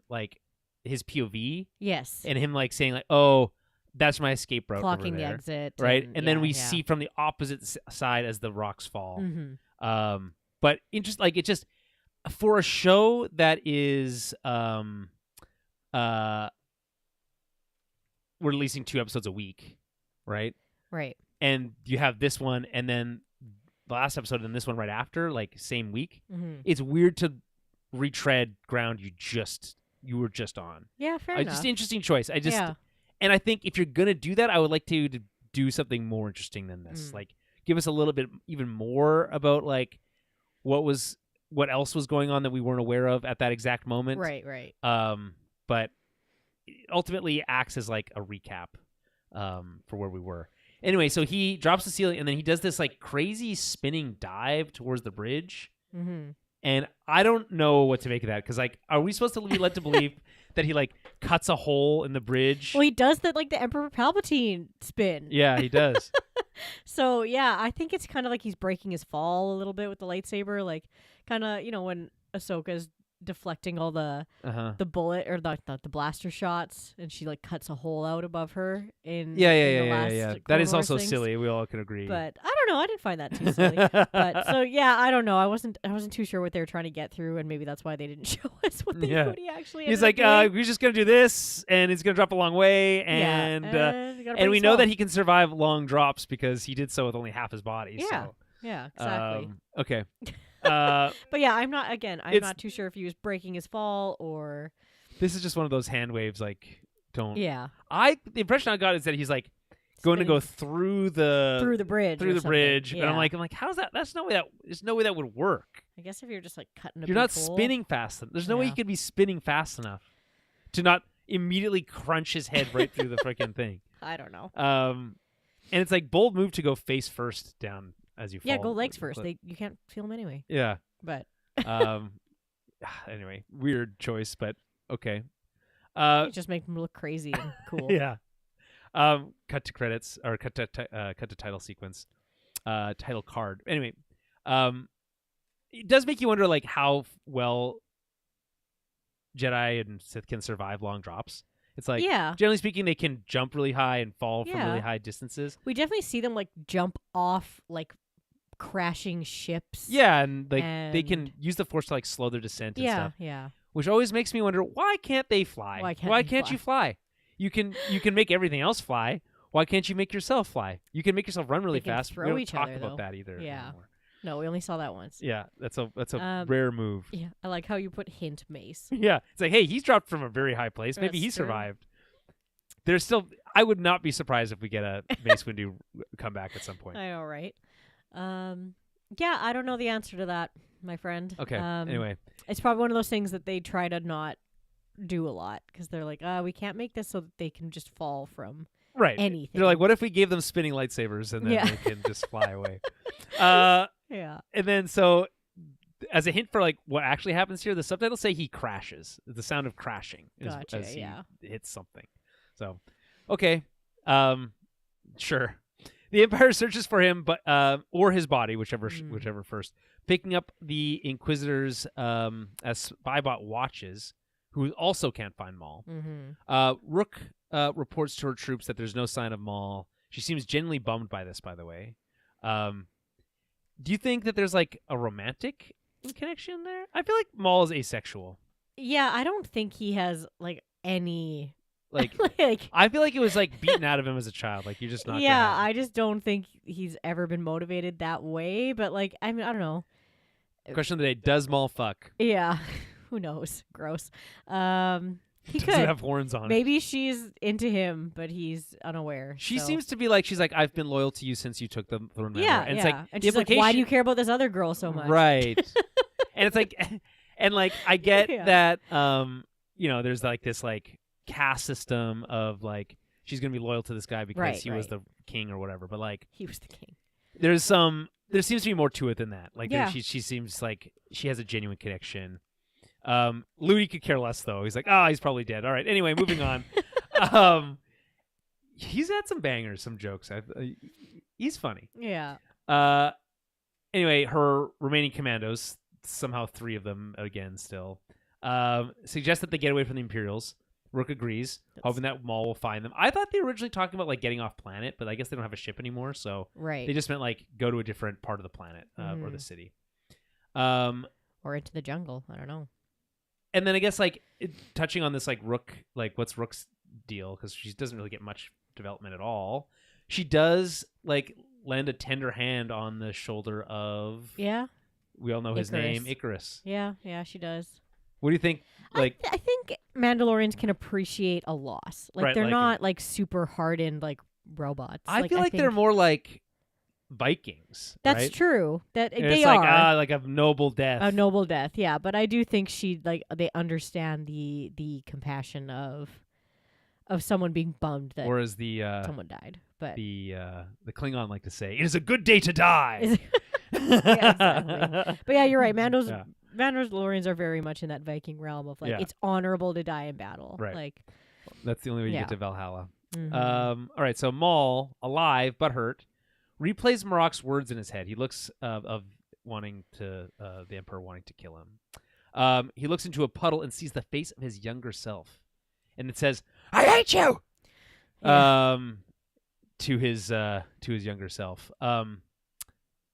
like his POV. Yes. And him like saying like, "Oh, that's my escape route." Clocking over there, the exit, right? And then we see from the opposite side as the rocks fall. Mm-hmm. But like it just for a show that is we're releasing 2 episodes a week, right? Right. And you have this one, and then the last episode, and this one right after, like same week. Mm-hmm. It's weird to retread ground you were just on. Yeah, fair enough. Just interesting choice. And I think if you're gonna do that, I would like to do something more interesting than this. Like, give us a little bit even more about like what else was going on that we weren't aware of at that exact moment. Right. But ultimately acts as like a recap for where we were. Anyway, so he drops the ceiling and then he does this like crazy spinning dive towards the bridge. Mm-hmm. And I don't know what to make of that, because like, are we supposed to be led to believe that he like cuts a hole in the bridge? Well, he does that like the Emperor Palpatine spin. Yeah, he does. So yeah, I think it's kind of like he's breaking his fall a little bit with the lightsaber, like kind of when Ahsoka's deflecting all the bullet or the blaster shots, and she like cuts a hole out above her in yeah. That is also things. silly. We all can agree. But I don't know. I didn't find that too silly. But so yeah, I don't know. I wasn't too sure what they were trying to get through, and maybe that's why they didn't show us what he actually. He's like, we're just gonna do this, and it's gonna drop a long way, and and we know that he can survive long drops because he did so with only half his body. Yeah. So. Yeah. Exactly. Okay. But yeah, I'm not too sure if he was breaking his fall or. This is just one of those hand waves, like, don't. Yeah. The impression I got is that he's like going to go through the bridge, yeah. and I'm like, how's that? There's no way that would work. I guess if you're just like cutting you're not spinning fast enough. There's no way you could be spinning fast enough to not immediately crunch his head right through the freaking thing. I don't know. And it's like bold move to go face first down as you fall. Yeah, go legs first. You can't feel them anyway. Yeah. But anyway, weird choice, but okay. It just make them look crazy and cool. Yeah. Cut to credits, or cut to title sequence, title card. Anyway, it does make you wonder like how well Jedi and Sith can survive long drops. It's like, generally speaking, they can jump really high and fall from really high distances. We definitely see them like jump off like crashing ships. Yeah, and like they can use the Force to like slow their descent and stuff. Yeah. Which always makes me wonder, why can't they fly? Why can't you fly? You can make everything else fly. Why can't you make yourself fly? You can make yourself run really fast. Throw we don't each talk other, about though. that either. Yeah. Anymore. No, we only saw that once. Yeah, that's a rare move. Yeah, I like how you put hint mace. Yeah, it's like, hey, he's dropped from a very high place. Maybe he survived. There's still. I would not be surprised if we get a Mace Windu comeback at some point. I know, right? Yeah, I don't know the answer to that, my friend. Okay. Anyway, it's probably one of those things that they try to not do a lot because they're like, we can't make this so that they can just fall from anything. They're like, what if we gave them spinning lightsabers and then they can just fly away? Yeah. And then so, as a hint for like what actually happens here, the subtitles say he crashes. The sound of crashing as he hits something. So, okay, sure. The Empire searches for him, but or his body, whichever first. Picking up the Inquisitors as Spybot watches, who also can't find Maul. Rook reports to her troops that there's no sign of Maul. She seems genuinely bummed by this, by the way. Do you think that there's like a romantic connection there? I feel like Maul is asexual. Yeah, I don't think he has like any. Like, I feel like it was like beaten out of him as a child. Like, you're just not. Yeah, I just don't think he's ever been motivated that way. But like, I mean, I don't know. Question of the day: does Maul fuck? Yeah, who knows? Gross. He Does could it have horns on. Maybe she's into him, but he's unaware. She seems to be like, she's like, I've been loyal to you since you took the throne. Yeah, and it's like, and she's like, why do you care about this other girl so much? Right. And it's like, and like, I get that. There's like this like caste system of like she's gonna be loyal to this guy because he was the king or whatever. But like, he was the king. There seems to be more to it than that. Like, she seems like she has a genuine connection. Ludi could care less though. He's like, he's probably dead. All right. Anyway, moving on. He's had some bangers, some jokes. He's funny. Yeah. Anyway, her remaining commandos, somehow 3 of them again still, suggest that they get away from the Imperials. Rook agrees, hoping that Maul will find them. I thought they were originally talking about like getting off planet, but I guess they don't have a ship anymore, so they just meant like go to a different part of the planet or the city, or into the jungle. I don't know. And then I guess like touching on this like Rook, like what's Rook's deal, because she doesn't really get much development at all. She does like lend a tender hand on the shoulder of we all know his name, Icarus. Yeah, she does. What do you think? Like, I think Mandalorians can appreciate a loss. Like they're not like super hardened like robots. I feel like they're more like Vikings. That's true. That they are like a noble death. A noble death, yeah. But I do think they understand the compassion of someone being bummed that someone died. But the Klingon like to say, "It is a good day to die." Yeah, exactly. But yeah, you're right. Mandalorians are very much in that Viking realm of like it's honorable to die in battle. Right. Like that's the only way you get to Valhalla. Mm-hmm. All right. So Maul, alive but hurt, replays Marok's words in his head. He looks of wanting to the Emperor wanting to kill him. He looks into a puddle and sees the face of his younger self, and it says, "I hate you." Yeah. To his younger self.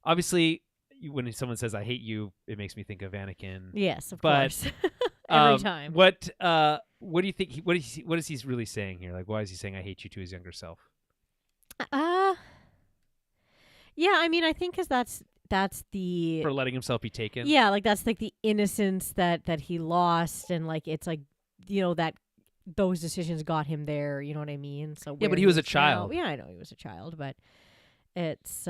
Obviously, when someone says "I hate you," it makes me think of Anakin. Yes, of course. Every time. What do you think? What is he really saying here? Like, why is he saying "I hate you" to his younger self? Yeah, I mean, I think because that's the for letting himself be taken. Yeah, like that's like the innocence that he lost, and like it's like that those decisions got him there. You know what I mean? So yeah, but he was a child. Yeah, I know he was a child, but it's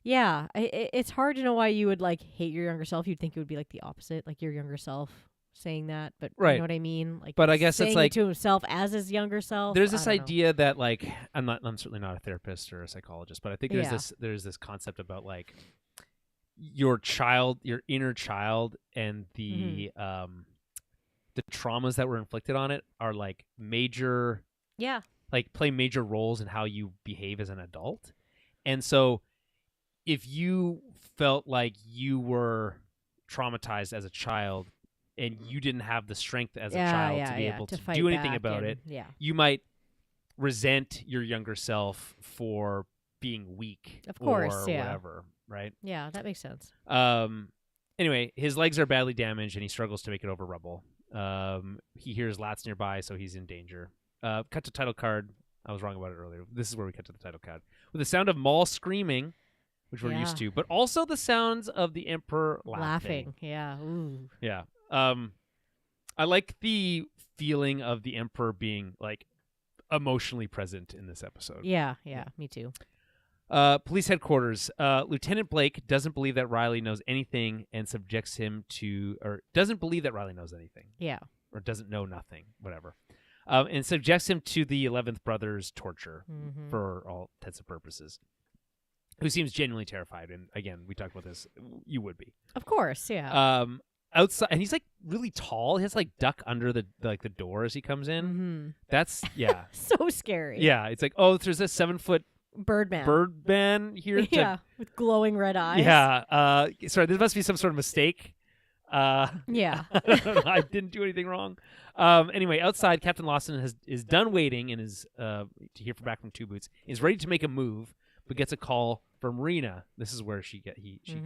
yeah, it's hard to know why you would like hate your younger self. You'd think it would be like the opposite, like your younger self saying that, but you know what I mean? Like, but I guess it's like to himself as his younger self. There's this idea that like I'm certainly not a therapist or a psychologist, but I think there's this concept about like your inner child and the traumas that were inflicted on it are like major play major roles in how you behave as an adult. And so if you felt like you were traumatized as a child and you didn't have the strength as a child to be able to do anything about it, you might resent your younger self for being weak, of course, or whatever, right? Yeah, that makes sense. Anyway, his legs are badly damaged and he struggles to make it over rubble. He hears Lats nearby, so he's in danger. Cut to title card. I was wrong about it earlier. This is where we cut to the title card. With the sound of Maul screaming, which we're used to, but also the sounds of the Emperor laughing. Yeah. Ooh. Yeah. I like the feeling of the Emperor being like emotionally present in this episode. Yeah, me too. Police headquarters. Lieutenant Blake doesn't believe that Riley knows anything and subjects him to, or doesn't believe that Riley knows anything. Yeah. Or doesn't know nothing, whatever. And subjects him to the 11th brother's torture for all intents and purposes. Who seems genuinely terrified. And again, we talked about this. You would be. Of course, yeah. Outside, and he's like really tall. He has like duck under the door as he comes in. That's so scary. Yeah, it's like, oh, there's a 7-foot Birdman here. Yeah, with glowing red eyes. Yeah. Sorry, this must be some sort of mistake. Yeah. I didn't do anything wrong. Anyway, outside, Captain Lawson is done waiting and is to hear back from Two Boots. Is ready to make a move, but gets a call from Marina. This is where she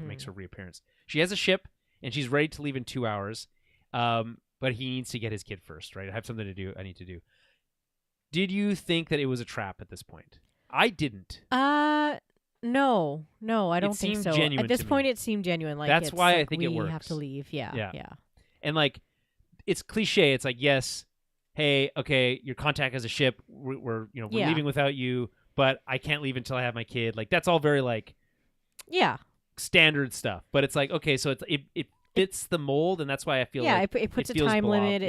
makes her reappearance. She has a ship and she's ready to leave in 2 hours. But he needs to get his kid first, right? I have something to do. I need to do. Did you think that it was a trap at this point? I didn't. No, I don't think so. At this point, it seemed genuine. Like that's why I think it works. We have to leave. Yeah. And like, it's cliche. It's like, yes, hey, okay, your contact has a ship. We're leaving without you, but I can't leave until I have my kid. Like that's all very like, standard stuff. But it's like, okay, so it fits the mold, and that's why I feel like it puts a time limit.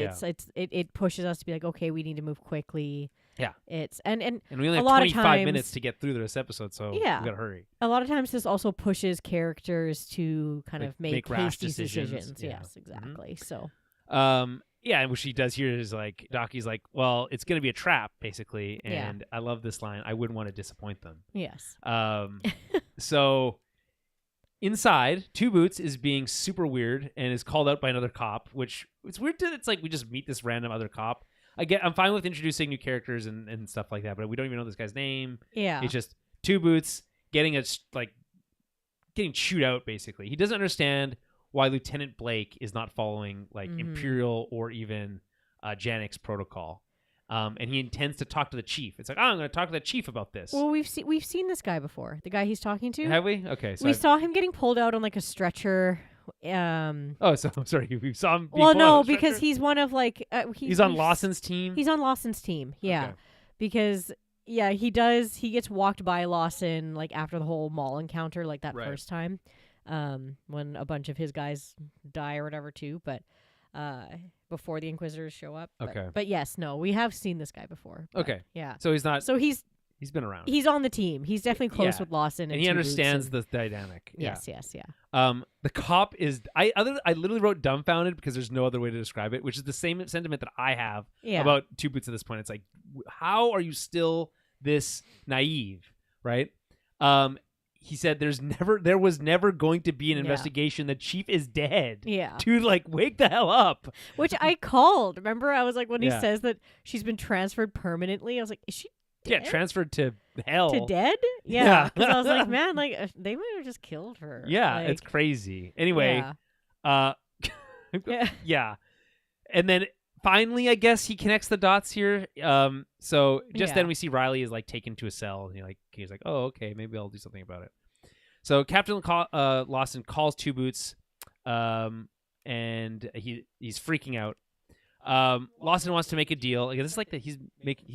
It pushes us to be like, okay, we need to move quickly. Yeah, it's and we only have 25 minutes to get through this episode, so we gotta hurry. A lot of times, this also pushes characters to kind of make rash hasty decisions. Yeah. Yes, exactly. So, and what she does here is like, Docky's like, well, it's gonna be a trap, basically, and I love this line. I wouldn't want to disappoint them. Yes. So inside, Two Boots is being super weird and is called out by another cop, which it's weird that it's like we just meet this random other cop. I'm fine with introducing new characters and stuff like that, but we don't even know this guy's name. Yeah. It's just Two Boots getting chewed out, basically. He doesn't understand why Lieutenant Blake is not following like Imperial or even Janek's protocol. And he intends to talk to the chief. It's like, I'm going to talk to the chief about this. Well, we've seen this guy before. The guy he's talking to. Have we? Okay. So we saw him getting pulled out on like a stretcher. Oh, so I'm sorry. We saw him. Well, no, because he's one of like he's on Lawson's team. He's on Lawson's team. Yeah, okay. Because he does. He gets walked by Lawson like after the whole Maul encounter, like that first time, when a bunch of his guys die or whatever too. But before the Inquisitors show up. But yes, no, we have seen this guy before. Okay. Yeah. So he's not. So he's been around. He's on the team. He's definitely close with Lawson, and he understands the dynamic. Yes. The cop is. I literally wrote dumbfounded because there's no other way to describe it, which is the same sentiment that I have about Two Boots at this point. It's like, how are you still this naive, right? He said there was never going to be an investigation. The chief is dead. Yeah. Dude, like, wake the hell up. Which I called. Remember, I was like, when he says that she's been transferred permanently, I was like, is she dead? Yeah, transferred to hell. To dead? Yeah. Because I was like, man, like, they might have just killed her. Yeah, like, it's crazy. Anyway, yeah. And then finally, I guess he connects the dots here. So just then we see Riley is like taken to a cell, and he's like, oh, okay, maybe I'll do something about it. So Captain Lawson calls Two Boots, and he's freaking out. Lawson wants to make a deal. Like, this is like that he's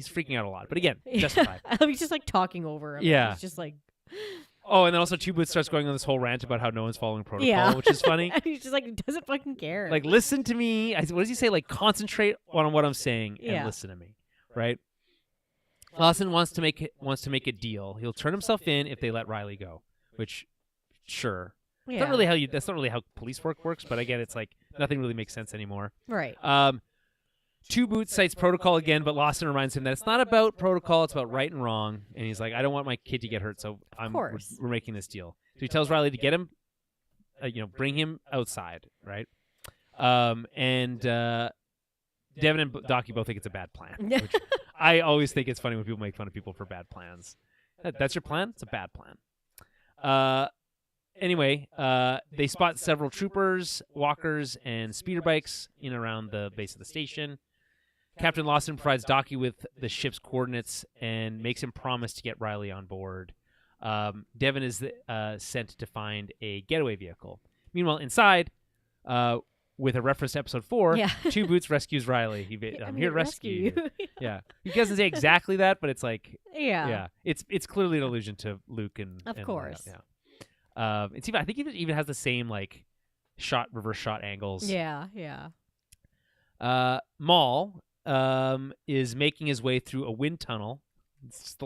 freaking out a lot, but again, justified. He's just like talking over him. Yeah, he's just like. Oh, and then also Two Boots starts going on this whole rant about how no one's following protocol, which is funny. And he's just like, doesn't fucking care. Like, listen to me. What does he say? Like, concentrate on what I'm saying and listen to me, right? Lawson wants to make a deal. He'll turn himself in if they let Riley go. Which, sure, that's not really how police work works. But again, it's like nothing really makes sense anymore. Right. Two Boots cites protocol again, but Lawson reminds him that it's not about protocol; it's about right and wrong. And he's like, "I don't want my kid to get hurt, so we're making this deal." So he tells Riley to get him, bring him outside, right? And Devin and Docky both think it's a bad plan. Which I always think it's funny when people make fun of people for bad plans. That's your plan? It's a bad plan. Anyway, they spot several troopers, walkers, and speeder bikes in around the base of the station. Captain Lawson provides Docky with the ship's coordinates and makes him promise to get Riley on board. Devin is sent to find a getaway vehicle. Meanwhile, inside, with a reference to episode 4, Two Boots rescues Riley. I'm here to rescue you. Yeah, he doesn't say exactly that, but it's like, yeah, it's clearly an allusion to Luke and course, it's even, I think it even has the same like reverse shot angles. Yeah. Maul is making his way through a wind tunnel.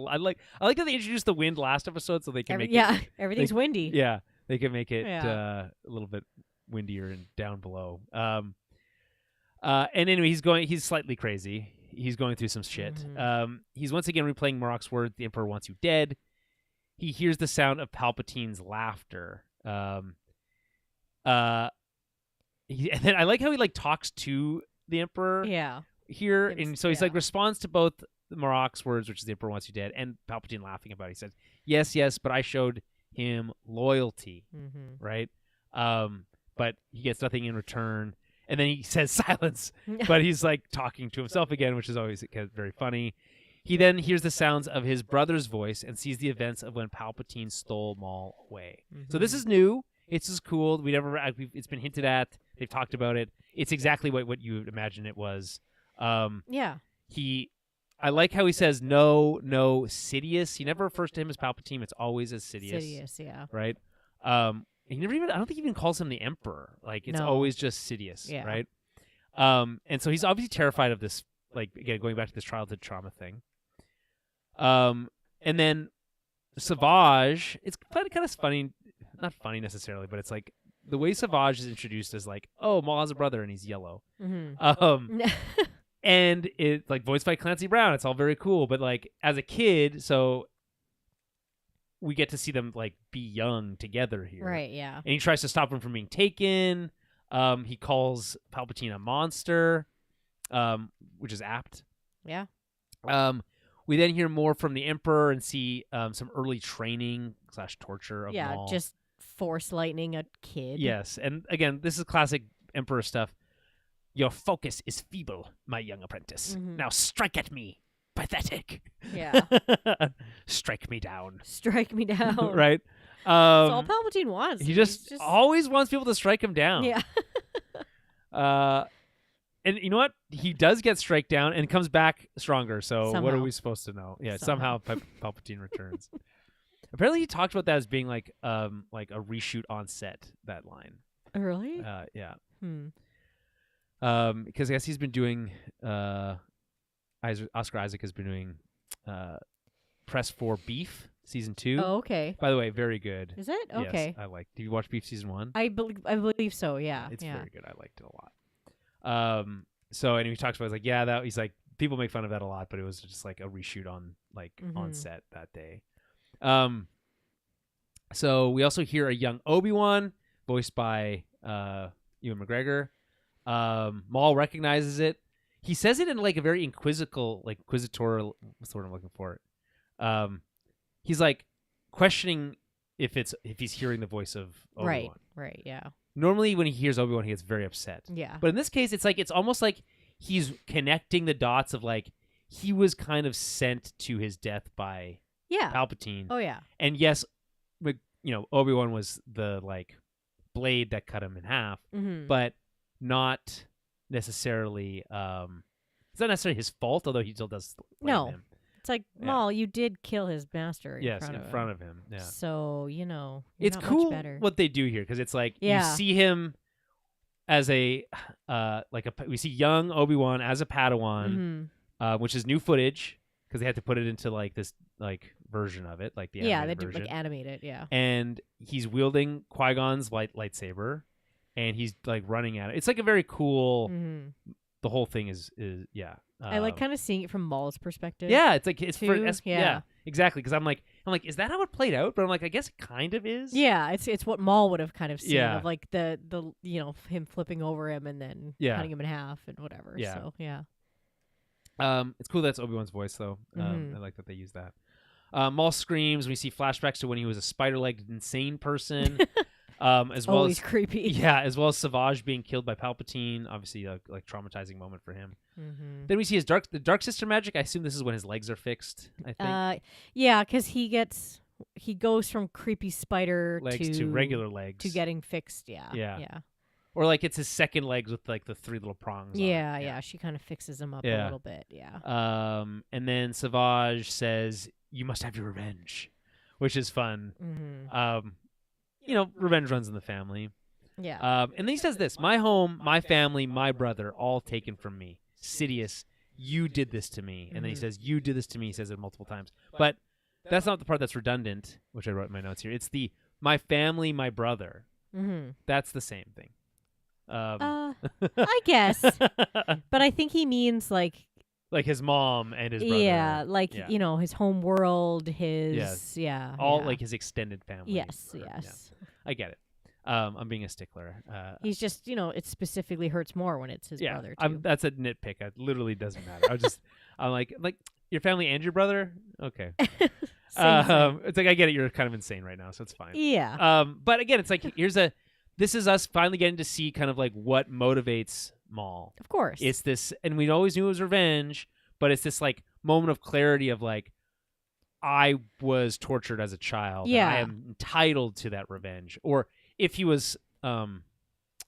I like that they introduced the wind last episode so they can make it. Everything's windy. Yeah, they can make it a little bit windier and down below. And anyway, he's slightly crazy. He's going through some shit. Mm-hmm. He's once again replaying Marok's words, "The Emperor wants you dead." He hears the sound of Palpatine's laughter. And then I like how he like talks to the Emperor. Here, and so he's like responds to both Marok's words, which is "The Emperor wants you dead," and Palpatine laughing about it. He says, yes, but I showed him loyalty, right? But he gets nothing in return. And then he says silence, but he's like talking to himself again, which is always very funny. He then hears the sounds of his brother's voice and sees the events of when Palpatine stole Maul away. So this is new. It's just cool. It's been hinted at. They've talked about it. It's exactly what you would imagine it was. I like how he says no, Sidious. He never refers to him as Palpatine. It's always as Sidious. Sidious, yeah. Right? He never even, I don't think he even calls him the Emperor. Like, it's always just Sidious, right? And so he's obviously terrified of this, like, again, going back to this childhood trauma thing. And then Savage, it's kind of funny, not funny necessarily, but it's like the way Savage is introduced as like, oh, Maul has a brother and he's yellow. And it's like voiced by Clancy Brown. It's all very cool. But like as a kid, so we get to see them like be young together here. Right, yeah. And he tries to stop him from being taken. He calls Palpatine a monster, which is apt. Yeah. We then hear more from the Emperor and see some early training / torture of Maul. Just force lightning a kid. Yes. And again, this is classic Emperor stuff. Your focus is feeble, my young apprentice. Now strike at me. Pathetic. Yeah. Strike me down. Strike me down. Right? That's all Palpatine wants. He just always wants people to strike him down. Yeah. And you know what? He does get strike down and comes back stronger. So somehow. What are we supposed to know? Yeah, somehow Palpatine returns. Apparently he talked about that as being like a reshoot on set, that line. Really? Yeah. Because I guess he's been doing Oscar Isaac has been doing Press for Beef season 2. Oh, okay. By the way, very good. Is it? Okay. Yes, I like. Did you watch Beef season 1? I believe so. Yeah. It's very good. I liked it a lot. So anyway, he talks about like he's like people make fun of that a lot, but it was just like a reshoot on on set that day. So we also hear a young Obi-Wan voiced by Ewan McGregor. Maul recognizes it. He says it in like a very inquisitorial, what's the word I'm looking for? He's like questioning if he's hearing the voice of Obi-Wan. Right, yeah. Normally when he hears Obi-Wan, he gets very upset. Yeah. But in this case, it's almost like he's connecting the dots of like he was kind of sent to his death by Palpatine. Oh yeah. And yes, Obi-Wan was the like blade that cut him in half, but not necessarily it's not necessarily his fault, although he still does blame him. It's like, Maul, you did kill his master in front of him. Yeah. So, it's not cool much better. what they do here, because it's like you see him as we see young Obi-Wan as a Padawan, which is new footage because they had to put it into like this like version of it, like the animated version. Like animate it, yeah. And he's wielding Qui-Gon's lightsaber, and he's like running at it. It's like a very cool. The whole thing is I like kind of seeing it from Maul's perspective. Yeah, it's like it's too. yeah, exactly. Because I'm like, is that how it played out? But I'm like, I guess it kind of is. Yeah, it's what Maul would have kind of seen of like the him flipping over him and then cutting him in half and whatever. Yeah. So yeah. It's cool that's Obi-Wan's voice though. I like that they use that. Maul screams. We see flashbacks to when he was a spider-legged insane person. As well always as creepy. Yeah, as well as Savage being killed by Palpatine. Obviously, like traumatizing moment for him. Then we see the Dark Sister magic. I assume this is when his legs are fixed. I think. Yeah, because he gets he goes from creepy spider legs to regular legs to getting fixed. Yeah. Yeah. Yeah. Or like it's his second legs with like the 3 little prongs on it. Yeah. She kind of fixes him up a little bit. Yeah. And then Savage says, "You must have your revenge," which is fun. Mm-hmm. Revenge runs in the family. Yeah. And then he says this: "My home, my family, my brother, all taken from me. Sidious, you did this to me." And then he says, "You did this to me." He says it multiple times. But that's not the part that's redundant, which I wrote in my notes here. It's the my family, my brother. Mm-hmm. That's the same thing. I guess. But I think he means like his mom and his brother. Yeah, like his home world, all like his extended family. Yes. Yeah. I get it. I'm being a stickler. He's just, it specifically hurts more when it's his brother too. That's a nitpick. It literally doesn't matter. I'm like your family and your brother. Okay. It's like I get it. You're kind of insane right now, so it's fine. Yeah. But again, it's like this is us finally getting to see kind of like what motivates Maul. Of course. It's this, and we always knew it was revenge, but it's this like moment of clarity of like, I was tortured as a child. Yeah. And I am entitled to that revenge. Or if he was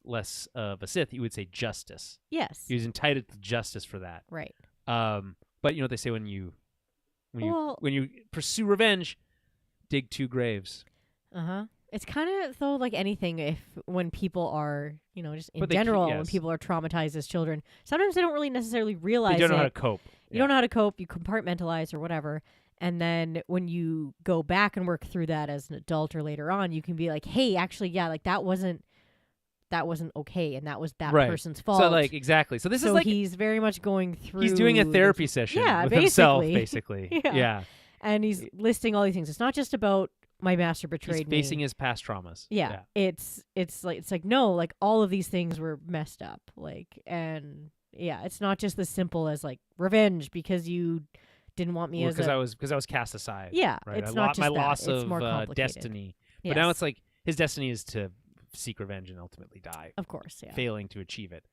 less of a Sith, he would say justice. Yes. He was entitled to justice for that. Right. But you know what they say when you pursue revenge, dig 2 graves. Uh-huh. It's kind of though like anything when people are, just in general, when people are traumatized as children, sometimes they don't really necessarily realize they don't know how to cope. You don't know how to cope, you compartmentalize or whatever. And then when you go back and work through that as an adult or later on, you can be like, hey, actually, yeah, like that wasn't okay, and that was that person's fault. So like exactly. So this is like he's very much going through. He's doing a therapy session with himself, basically. Yeah. And he's listing all these things. It's not just about my master betrayed me. He's facing his past traumas. Yeah. It's like no, like all of these things were messed up. It's not just as simple as like revenge because you didn't want me because I was cast aside. Yeah. Right? It's not just my that. loss it's of more complicated. destiny. But now it's like his destiny is to seek revenge and ultimately die. Of course, yeah. Failing to achieve it.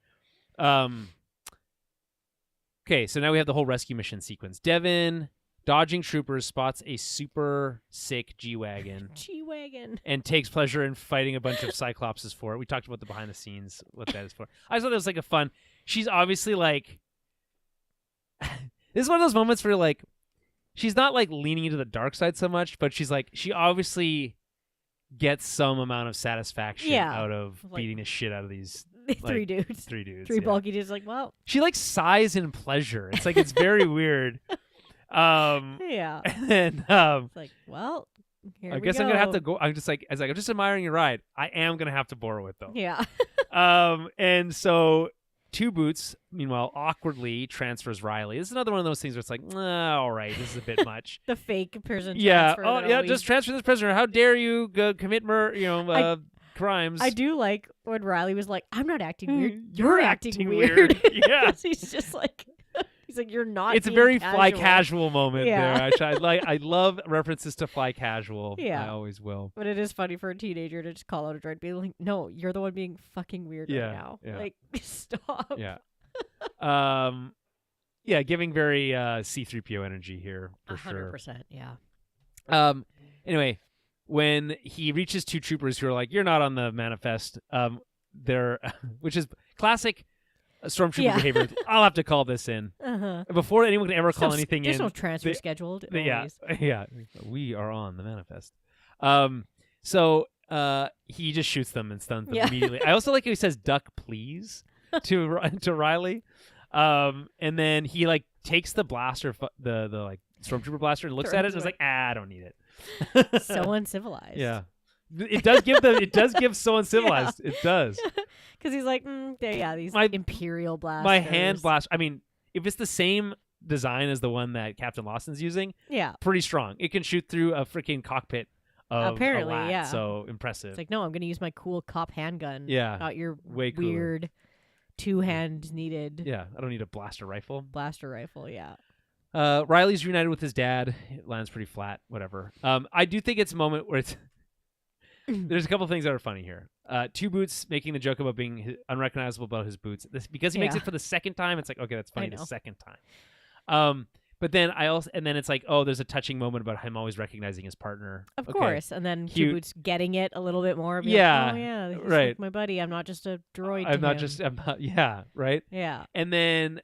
Okay, so now we have the whole rescue mission sequence. Devin, dodging troopers, spots a super sick G-Wagon. And takes pleasure in fighting a bunch of Cyclopses for it. We talked about the behind the scenes, what that is for. I just thought that was like a fun. She's obviously like. This is one of those moments where like, she's not like leaning into the dark side so much, but she obviously gets some amount of satisfaction out of beating the shit out of these. 3 dudes. 3 dudes. 3 bulky dudes. Like, well. She like sighs in pleasure. It's like it's very weird. Yeah. And then it's like, well, here I guess go. I'm gonna have to go. I'm just admiring your ride. I am gonna have to borrow it though. Yeah. And so 2 Boots, meanwhile, awkwardly transfers Riley. This is another one of those things where it's like, all right, this is a bit much. The fake person. Yeah. Oh, yeah. Just transfer this prisoner. How dare you commit crimes? I do like when Riley was like, "I'm not acting weird. You're acting weird." Yeah. He's just like, he's like, "You're not." It's a very fly casual moment there. I love references to fly casual. Yeah. I always will. But it is funny for a teenager to just call out a droid, be like, "No, you're the one being fucking weird right now. Yeah. Like, stop." Yeah. Yeah, giving very C-3PO energy here for 100%, yeah. Anyway, when he reaches 2 troopers who are like, "You're not on the manifest," which is classic stormtrooper behavior. I'll have to call this in before anyone can ever call anything in. There's no transfer scheduled. Yeah. We are on the manifest. So he just shoots them and stuns them immediately. I also like how he says "duck, please" to Riley, and then he like takes the blaster, the like stormtrooper blaster, and looks at it and is like, I don't need it. So uncivilized. Yeah, it does give so uncivilized. It does. Because he's like, these Imperial blasters. My hand blast. I mean, if it's the same design as the one that Captain Lawson's using, pretty strong. It can shoot through a freaking cockpit. Apparently, a LAT, so impressive. It's like, no, I'm going to use my cool cop handgun. Yeah, not your way weird 2 hands needed. Yeah, I don't need a blaster rifle. Yeah. Riley's reunited with his dad. It lands pretty flat. Whatever. I do think it's a moment where it's. There's a couple of things that are funny here. 2 Boots making the joke about being unrecognizable about his boots. Because he makes it for the second time, it's like, okay, that's funny the second time. But then then it's like, oh, there's a touching moment about him always recognizing his partner. Of Okay. course. And then Cute. Two Boots getting it a little bit more. Yeah, Like, oh, yeah, he's right. like my buddy. I'm not just a droid. Yeah, right? Yeah. And then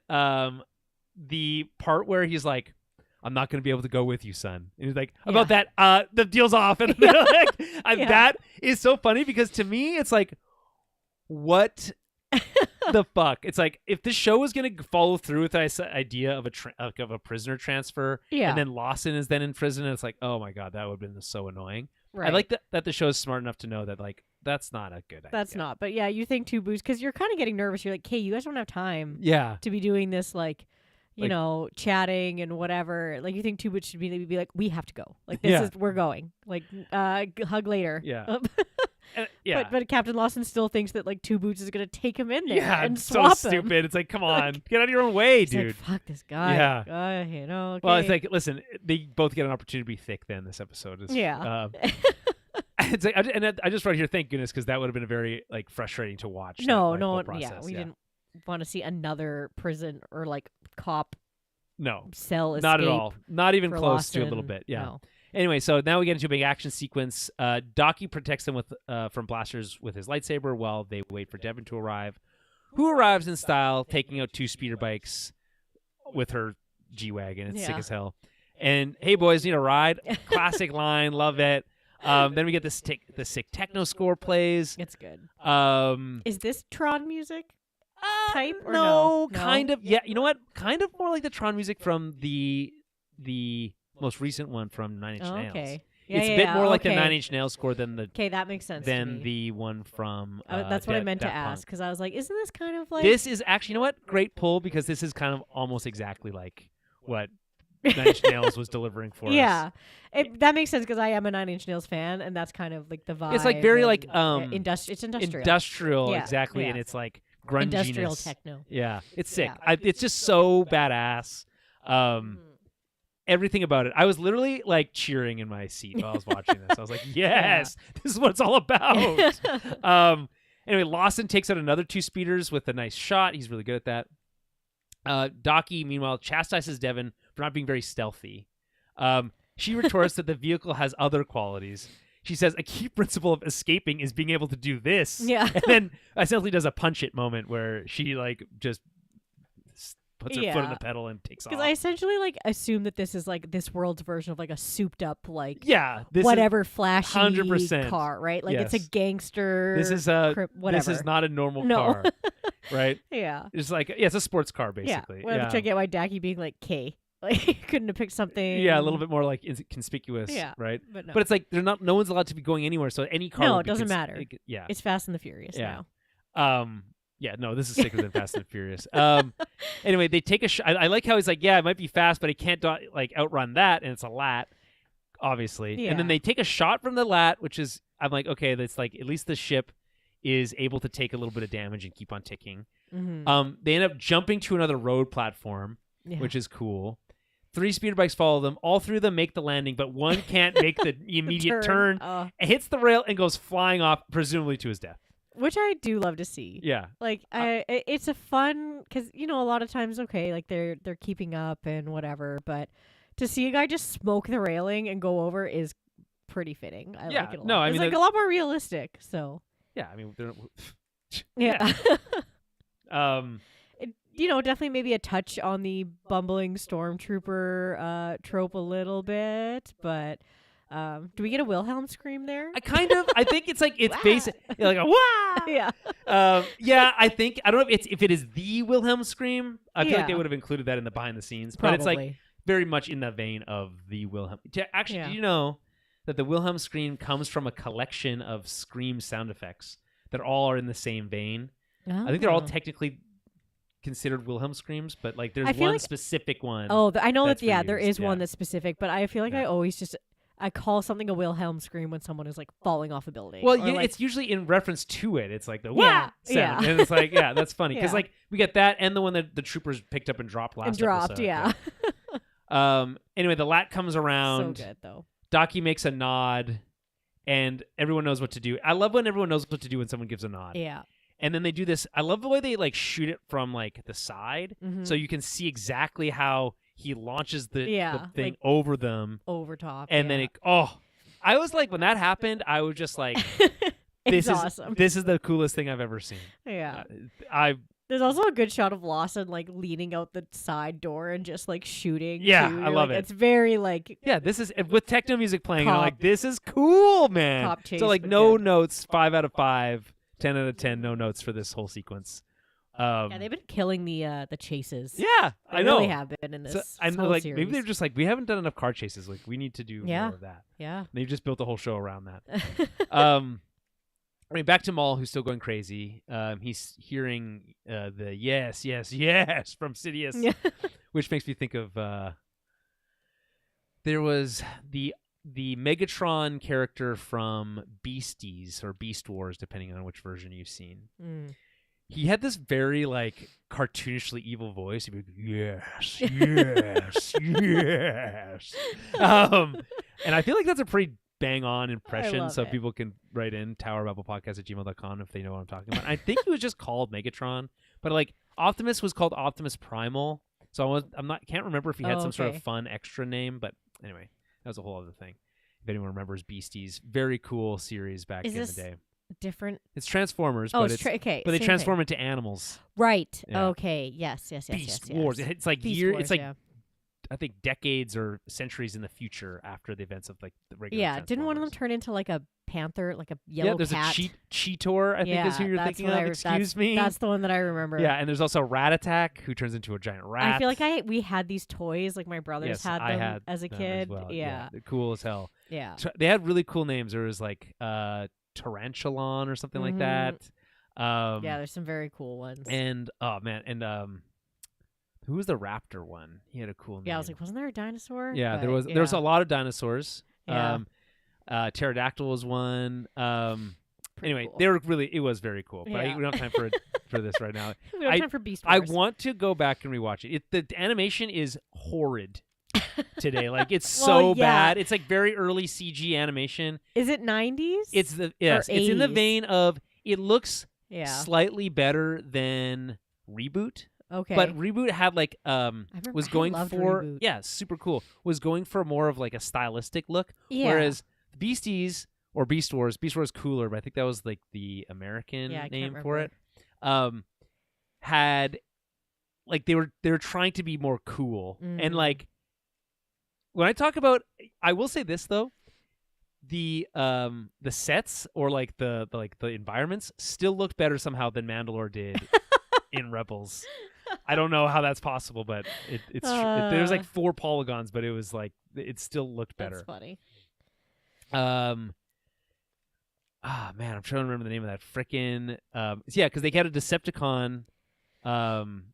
the part where he's like, I'm not going to be able to go with you, son. And he's like, about that, the deal's off. And that is so funny because to me, it's like, what the fuck? It's like, if this show was going to follow through with this idea of a prisoner transfer, and then Lawson is then in prison, and it's like, oh my God, that would have been so annoying. Right. I like that the show is smart enough to know that, like, that's not a good idea. That's not. But yeah, you think Two Boots, because you're kind of getting nervous. You're like, hey, you guys don't have time to be doing this, like, you know, chatting and whatever. Like, you think Two Boots should be like, we have to go. Like, this is, we're going. Like, hug later. Yeah. But Captain Lawson still thinks that, like, Two Boots is going to take him in there and swap him. So stupid. It's like, come on. Get out of your own way, dude. Like, fuck this guy. Yeah. You know, okay. Well, it's like, listen, they both get an opportunity to be thick then this episode. It's like, I just wrote here, thank goodness, because that would have been a very, like, frustrating to watch. No, we didn't want to see another prison or, like, cop cell escape. Not at all. Not even close Lawson. to a little bit. Yeah. No. Anyway, so now we get into a big action sequence. Docky protects them from blasters with his lightsaber while they wait for Devin to arrive, who arrives in style, taking out 2 speeder bikes with her G-Wagon. It's sick as hell. And, hey, boys, need a ride? Classic line. Love it. Then we get the sick techno score plays. It's good. Is this Tron music type? Or no, kind of. Yeah, you know what? Kind of more like the Tron music from the most recent one from Nine Inch Nails. Okay. It's a bit more like the Nine Inch Nails score than the. Okay, that makes sense. Than the one from. That's what I meant to ask, because I was like, isn't this kind of like? This is actually, you know what? Great pull, because this is kind of almost exactly like what Nine Inch Nails was delivering for us. Yeah, that makes sense, because I am a Nine Inch Nails fan, and that's kind of like the vibe. It's like very like it's industrial. Industrial, exactly, and it's like grunginess. Industrial techno. Yeah, it's sick. Yeah. It's just so badass. Everything about it. I was literally like cheering in my seat while I was watching this. I was like, yes, this is what it's all about. Anyway, Lawson takes out another 2 speeders with a nice shot. He's really good at that. Docky, meanwhile, chastises Devin for not being very stealthy. She retorts that the vehicle has other qualities. She says a key principle of escaping is being able to do this. Yeah. And then essentially does a punch it moment where she like just puts her foot on the pedal and takes off. Because I essentially like assume that this is like this world's version of like a souped up like this whatever flashy 100% car, right? Like it's a gangster. This is whatever. This is not a normal car, right? Yeah. It's like it's a sports car basically. Yeah. Which I get why Dacky being like K. Like couldn't have picked something. Yeah, a little bit more like conspicuous. Yeah, right. But it's like no one's allowed to be going anywhere, so any car. No, it doesn't matter. Yeah, it's Fast and the Furious now. Yeah, no, this is sicker than Fast and Furious. Anyway, they take a shot. I like how he's like, yeah, it might be fast, but he can't like outrun that, and it's a lat, obviously. Yeah. And then they take a shot from the lat, which is, I'm like, okay, that's like at least the ship is able to take a little bit of damage and keep on ticking. Mm-hmm. They end up jumping to another road platform, which is cool. 3 speeder bikes follow them. All 3 of them make the landing, but one can't make the immediate turn. It hits the rail and goes flying off, presumably to his death. Which I do love to see. Yeah. Like, it's a fun, because, you know, a lot of times, okay, like they're keeping up and whatever, but to see a guy just smoke the railing and go over is pretty fitting. I like it a lot. No, I mean, it's like a lot more realistic, so. Yeah, I mean, yeah. You know, definitely maybe a touch on the bumbling stormtrooper trope a little bit, but do we get a Wilhelm scream there? I think it's like it's basic, like a wah. Yeah. I think I don't know if it is the Wilhelm scream. I feel like they would have included that in the behind the scenes, Probably. But it's like very much in the vein of the Wilhelm. Actually, do you know that the Wilhelm scream comes from a collection of scream sound effects that all are in the same vein? I think they're all technically considered Wilhelm screams, but like there's one specific one. Oh, I know that. Yeah, there is one that's specific, but I feel like I always just I call something a Wilhelm scream when someone is like falling off a building. Well, it's usually in reference to it. It's like the wah sound, and it's like that's funny because like we get that and the one that the troopers picked up and dropped last episode. Yeah. Anyway, the lat comes around. So good though. Docky makes a nod, and everyone knows what to do. I love when everyone knows what to do when someone gives a nod. Yeah. And then they do this. I love the way they like shoot it from like the side, so you can see exactly how he launches the thing like, over them. Over top. And then I was like, when that happened, I was just like, It's awesome. This is the coolest thing I've ever seen. Yeah. There's also a good shot of Lawson like leaning out the side door and just like shooting. Yeah, too. I love it. It's very like this is with techno music playing. And I'm like, this is cool, man. Cop chase, so like no notes, 5 out of 5, 10 out of 10, no notes for this whole sequence. They've been killing the chases. Yeah, they I know. really have been in this. I know, like series. maybe they're just like, we haven't done enough car chases. Like we need to do more of that. Yeah, and they've just built a whole show around that. I mean, back to Maul, who's still going crazy. He's hearing the yes, yes, yes from Sidious, which makes me think of there was the Megatron character from Beasties or Beast Wars, depending on which version you've seen. He had this very like cartoonishly evil voice. He'd be like, yes, yes, yes. And I feel like that's a pretty bang on impression, so people can write in towerbabblepodcast@gmail.com if they know what I'm talking about. I think he was just called Megatron, but like Optimus was called Optimus Primal, so can't remember if he had some sort of fun extra name, but anyway, that was a whole other thing. If anyone remembers Beasties, very cool series back in the day. Different. It's Transformers, but they transform into animals. Right. Yeah. Okay. Yes. Beast Wars. It's like I think decades or centuries in the future after the events of like the regular. Yeah, didn't one of them turn into like a panther, like a yellow there's cat? a Cheetor, I think is who you're thinking of. Excuse me. That's the one that I remember. Yeah, and there's also Rat Attack, who turns into a giant rat. I feel like we had these toys, like my brothers had them as a kid. As well. Yeah, they're cool as hell. Yeah, they had really cool names. There was like Tarantulan or something like that. Yeah, there's some very cool ones. And who was the raptor one? He had a cool name. Yeah, I was like, wasn't there a dinosaur? Yeah, there was a lot of dinosaurs. Yeah. Pterodactyl was one. Anyway, cool. it was very cool. But we don't have time for this right now. We don't have time for Beast Wars. I want to go back and rewatch it. The animation is horrid today. Like it's so bad. It's like very early CG animation. Is it 90s? It's in the vein of it looks slightly better than Reboot. Okay. But Reboot had like was going for Reboot. Super cool. Was going for more of like a stylistic look. Yeah. Whereas Beasties or Beast Wars cooler, but I think that was like the American name for it. Had like they were trying to be more cool. And like when I talk about, I will say this though, the sets or like the environments still looked better somehow than Mandalore did in Rebels. I don't know how that's possible, but there was like 4 polygons, but it was like it still looked better. That's funny. Man, I'm trying to remember the name of that frickin' because they had a Decepticon.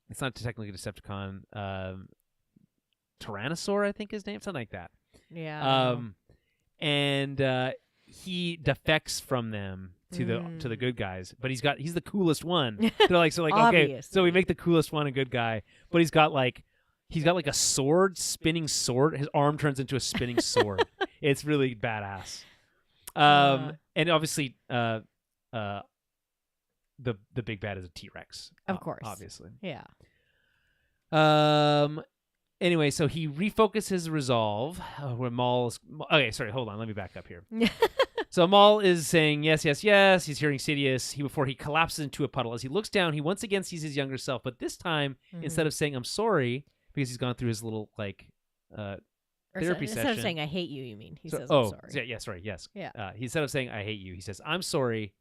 It's not technically a Decepticon. Tyrannosaur, I think his name, something like that. Yeah. And he defects from them to the good guys, but he's the coolest one. They're like, okay, so we make the coolest one a good guy, but he's got like a spinning sword. His arm turns into a spinning sword. It's really badass. And obviously, the big bad is a T-Rex. Of course, obviously. Yeah. Anyway, so he refocuses his resolve. Where Maul's okay. Sorry, hold on. Let me back up here. So Maul is saying yes, yes, yes. He's hearing Sidious. Before he collapses into a puddle. As he looks down, he once again sees his younger self, but this time instead of saying "I'm sorry," because he's gone through his little like therapy session. Instead of saying "I hate you," you mean he says "I'm sorry." Yeah, sorry, yes. Yeah. Instead of saying "I hate you," he says "I'm sorry."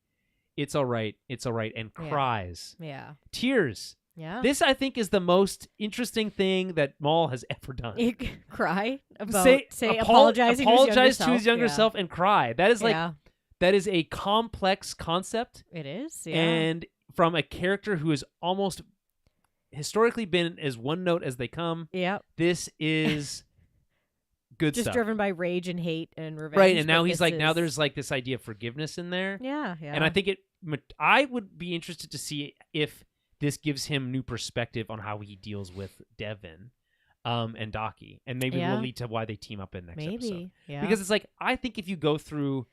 It's all right. It's all right, and cries. Yeah. Tears. Yeah. This, I think, is the most interesting thing that Maul has ever done. Cry about apologize to his younger self and cry. That is that is a complex concept. It is, and from a character who has almost historically been as one note as they come. Yeah, this is good just stuff. driven by rage and hate and revenge. Right, and now he's like, now there's like this idea of forgiveness in there. Yeah. And I think I would be interested to see if this gives him new perspective on how he deals with Devin and Daki. And maybe will lead to why they team up in next episode. Yeah. Because it's like, I think if you go through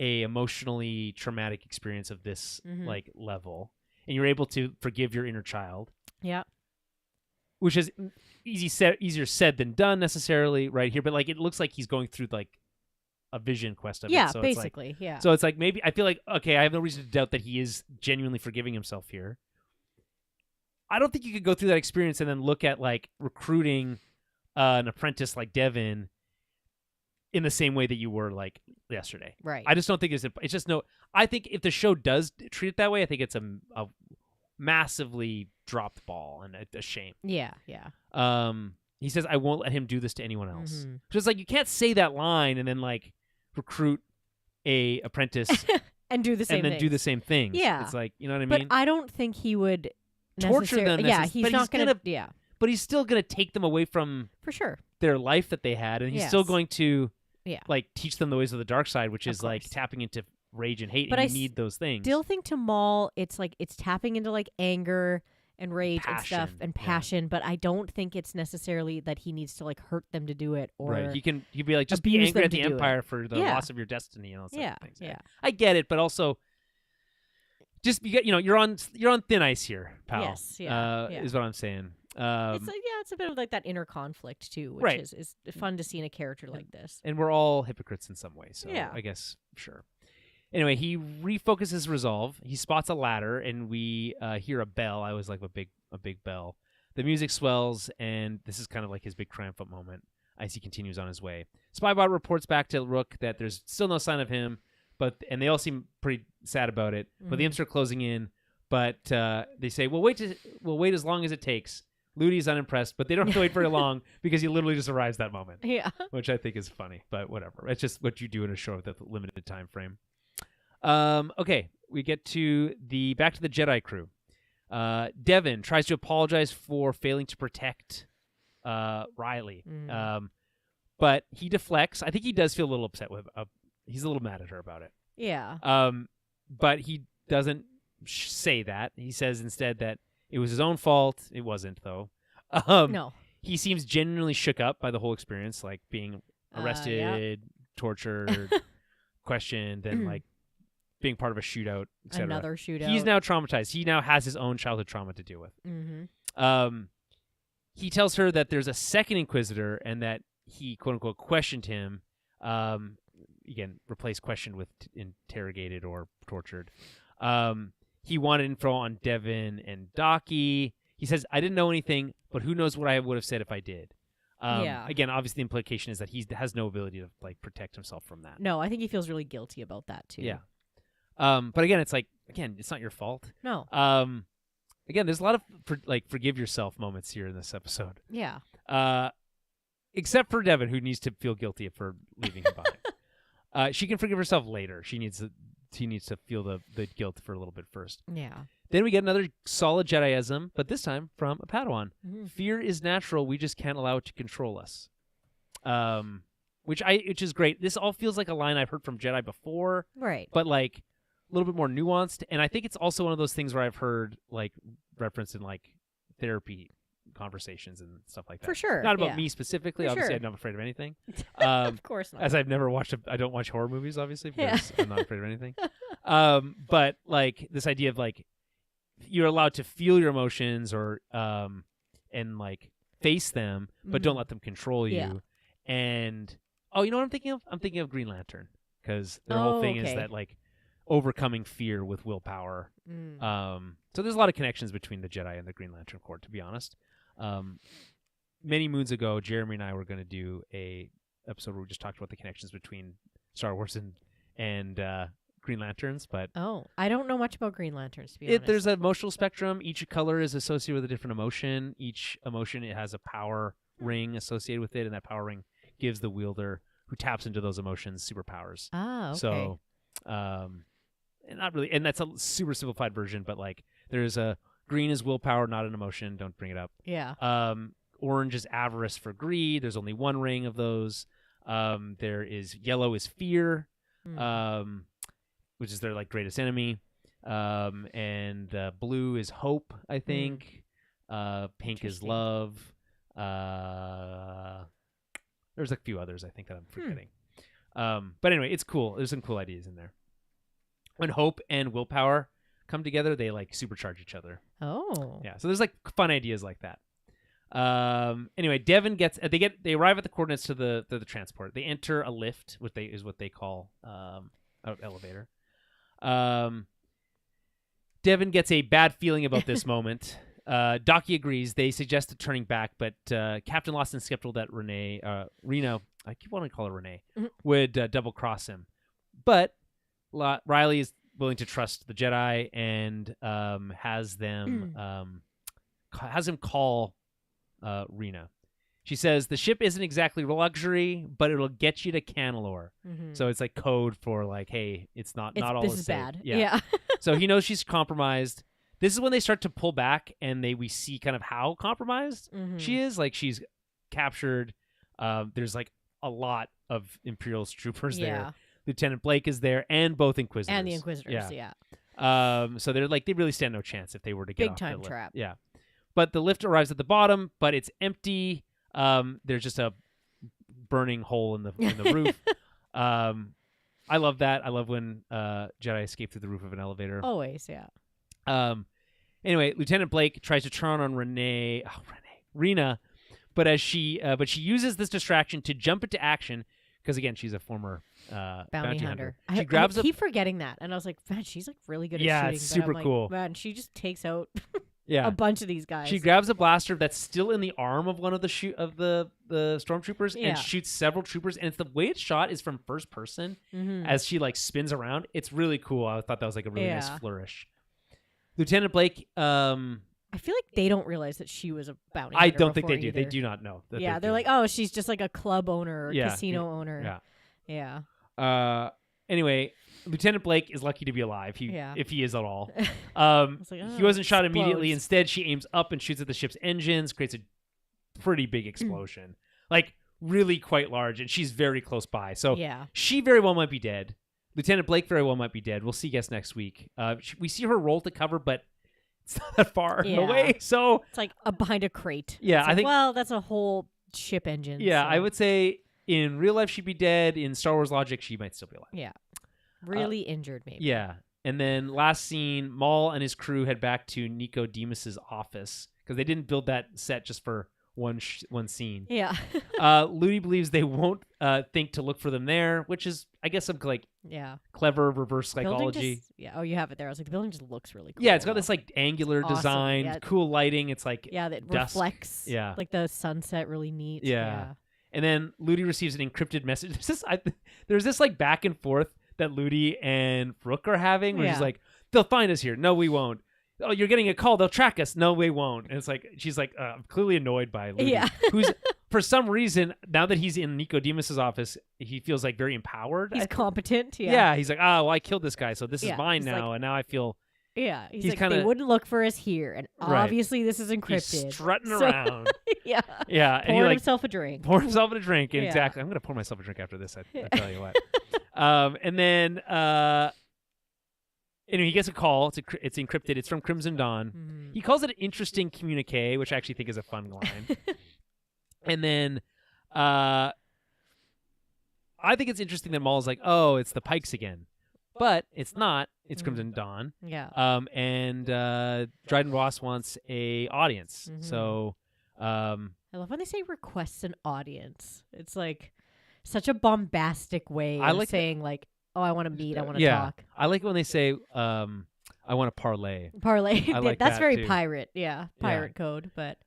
a emotionally traumatic experience of this like level, and you're able to forgive your inner child. Yeah. Which is easier said than done necessarily right here, but like it looks like he's going through like a vision quest of it. So basically, it's like, So it's like maybe I feel like, okay, I have no reason to doubt that he is genuinely forgiving himself here. I don't think you could go through that experience and then look at like recruiting an apprentice like Devin in the same way that you were like yesterday. Right. I just don't think it's just no. I think if the show does treat it that way, I think it's a massively dropped ball and a shame. Yeah. He says, "I won't let him do this to anyone else." Mm-hmm. So it's like you can't say that line and then like recruit a apprentice and do the same and then things. do the same things. Yeah. It's like, you know what I But mean? I don't think he would torture them. Yeah, he's not going to. Yeah. But he's still going to take them away from For sure. their life that they had, and he's still going to like teach them the ways of the dark side, which is like tapping into rage and hate, but and you need those things. Still think to Maul, it's like it's tapping into like anger and rage and stuff and passion, but I don't think it's necessarily that he needs to like hurt them to do it or right. He'd be like, just be angry at the Empire for the loss of your destiny and all that things. Yeah. I get it, but also just you're on thin ice here, pal. Yes, is what I'm saying. It's a bit of like that inner conflict too, which is fun to see in a character like this. And we're all hypocrites in some way, so I guess sure. Anyway, he refocuses his resolve. He spots a ladder, and we hear a bell. I always like a big bell. The music swells, and this is kind of like his big triumphant moment as he continues on his way. Spybot reports back to Rook that there's still no sign of him, and they all seem pretty sad about it. But the imps are closing in. But they say, "We'll wait as long as it takes." Ludi's unimpressed, but they don't have to wait very long because he literally just arrives that moment. Yeah, which I think is funny, but whatever. It's just what you do in a show with a limited time frame. Okay, we get to back to the Jedi crew. Devin tries to apologize for failing to protect Riley, but he deflects. I think he does feel a little upset with. He's a little mad at her about it. Yeah. But he doesn't say that. He says instead that it was his own fault. It wasn't, though. No. He seems genuinely shook up by the whole experience, like being arrested, tortured, questioned, and like being part of a shootout, etc. Another shootout. He's now traumatized. He now has his own childhood trauma to deal with. Mm-hmm. He tells her that there's a second Inquisitor and that he, quote unquote, questioned him. Again, replace questioned with interrogated or tortured. He wanted info on Devin and Daki. He says, "I didn't know anything, but who knows what I would have said if I did." Again, obviously, the implication is that he has no ability to like protect himself from that. No, I think he feels really guilty about that too. Yeah. But again, it's like it's not your fault. No. Again, there's a lot of forgive yourself moments here in this episode. Yeah. Except for Devin, who needs to feel guilty for leaving him behind. She can forgive herself later. She needs to feel the guilt for a little bit first. Yeah. Then we get another solid Jediism, but this time from a Padawan. Mm-hmm. Fear is natural. We just can't allow it to control us. Which is great. This all feels like a line I've heard from Jedi before. Right. But like a little bit more nuanced. And I think it's also one of those things where I've heard like referenced in like therapy conversations and stuff like that. For sure. Not about me specifically. For obviously, sure. I'm not afraid of anything. Of course not. As I've never watched I don't watch horror movies, obviously, because I'm not afraid of anything. But like this idea of like you're allowed to feel your emotions or and like face them, but don't let them control you. Yeah. And you know what I'm thinking of? I'm thinking of Green Lantern, because their whole thing is that like overcoming fear with willpower. So there's a lot of connections between the Jedi and the Green Lantern Corps, to be honest. Many moons ago, Jeremy and I were going to do a episode where we just talked about the connections between Star Wars and Green Lanterns, but I don't know much about Green Lanterns, to be honest. There's an emotional spectrum. Each color is associated with a different emotion. Each emotion, it has a power ring associated with it, and that power ring gives the wielder who taps into those emotions superpowers. Okay. So, and not really, and that's a super simplified version, but like there's a green is willpower, not an emotion. Don't bring it up. Yeah. Orange is avarice for greed. There's only one ring of those. There is yellow is fear, which is their like greatest enemy. And blue is hope, I think. Pink is love. There's a few others I think that I'm forgetting. But anyway, it's cool. There's some cool ideas in there. When hope and willpower come together, they like supercharge each other. Oh. Yeah. So there's like fun ideas like that. Anyway, Devin gets they arrive at the coordinates to the transport. They enter a lift, which is what they call an elevator. Devin gets a bad feeling about this moment. Docky agrees. They suggested turning back, but Captain Lawson is skeptical that Rena, I keep wanting to call her Renee, would double cross him. But Riley is willing to trust the Jedi and has him call Rena. She says the ship isn't exactly luxury, but it'll get you to Canalore. Mm-hmm. So it's like code for like, hey, it's not all this is is safe. bad. Yeah. So he knows she's compromised. This is when they start to pull back, and we see kind of how compromised she is. Like she's captured. There's like a lot of Imperial troopers there. Lieutenant Blake is there, and both Inquisitors. And the Inquisitors, yeah. So they're like they really stand no chance if they were to get big off time the lift. trap. Yeah. But the lift arrives at the bottom, but it's empty. There's just a burning hole in the roof. I love that. I love when Jedi escape through the roof of an elevator. Always, yeah. Anyway, Lieutenant Blake tries to turn on Rena, but she uses this distraction to jump into action because again she's a former bounty hunter. She grabs I keep forgetting that, and I was like, man, she's like really good at shooting. Yeah, it's super cool. Man, she just takes out Yeah. a bunch of these guys. She grabs a blaster that's still in the arm of one of the stormtroopers and shoots several troopers. And it's the way it's shot is from first person as she like spins around. It's really cool. I thought that was like a really nice flourish. Lieutenant Blake. I feel like they don't realize that she was a bounty hunter. I don't think they do. Either. They do not know. They're like, oh, she's just like a club owner or casino owner. Yeah. Anyway, Lieutenant Blake is lucky to be alive, if he is at all. He wasn't shot immediately. Instead, she aims up and shoots at the ship's engines, creates a pretty big explosion. Like, really quite large, and she's very close by. So she very well might be dead. Lieutenant Blake very well might be dead. We'll see, guess, next week. We see her roll to cover, but it's not that far away. So it's like behind a crate. Yeah, I think. Well, that's a whole ship engine. Yeah, so. I would say in real life she'd be dead. In Star Wars logic, she might still be alive. Yeah, really injured maybe. Yeah, and then last scene, Maul and his crew head back to Nico Demus's office because they didn't build that set just for one scene. Yeah. Ludi believes they won't think to look for them there, which is, I guess, some like clever reverse psychology. Oh, you have it there. I was like, the building just looks really cool. Yeah, it's got this like angular design, cool lighting. It's like that dusk. Reflects. Yeah, like the sunset, really neat. Yeah. And then Ludi receives an encrypted message. There's this like back and forth that Ludi and Brooke are having, where she's like, "They'll find us here. No, we won't. Oh, you're getting a call. They'll track us. No, we won't." And it's like she's like clearly annoyed by Ludi, who's for some reason now that he's in Nico Demus's office, he feels like very empowered. He's competent. Yeah, he's like, oh, well, I killed this guy, so this is mine now, and now I feel. Yeah, he's like, kinda, they wouldn't look for us here, and obviously this is encrypted. He's strutting around. Yeah, and pouring himself a drink. Exactly. I'm gonna pour myself a drink after this. I tell you what. And then. Anyway, he gets a call. It's encrypted. It's from Crimson Dawn. Mm-hmm. He calls it an interesting communique, which I actually think is a fun line. And then I think it's interesting that Maul's like, oh, it's the Pikes again. But it's not. It's Crimson Dawn. Yeah. And Dryden Ross wants a audience. Mm-hmm. So I love when they say requests an audience. It's like such a bombastic way of saying like, oh, I want to meet. I want to talk. I like when they say, I want to parlay. Parlay. I like That's that very too. pirate. Yeah. Pirate code. But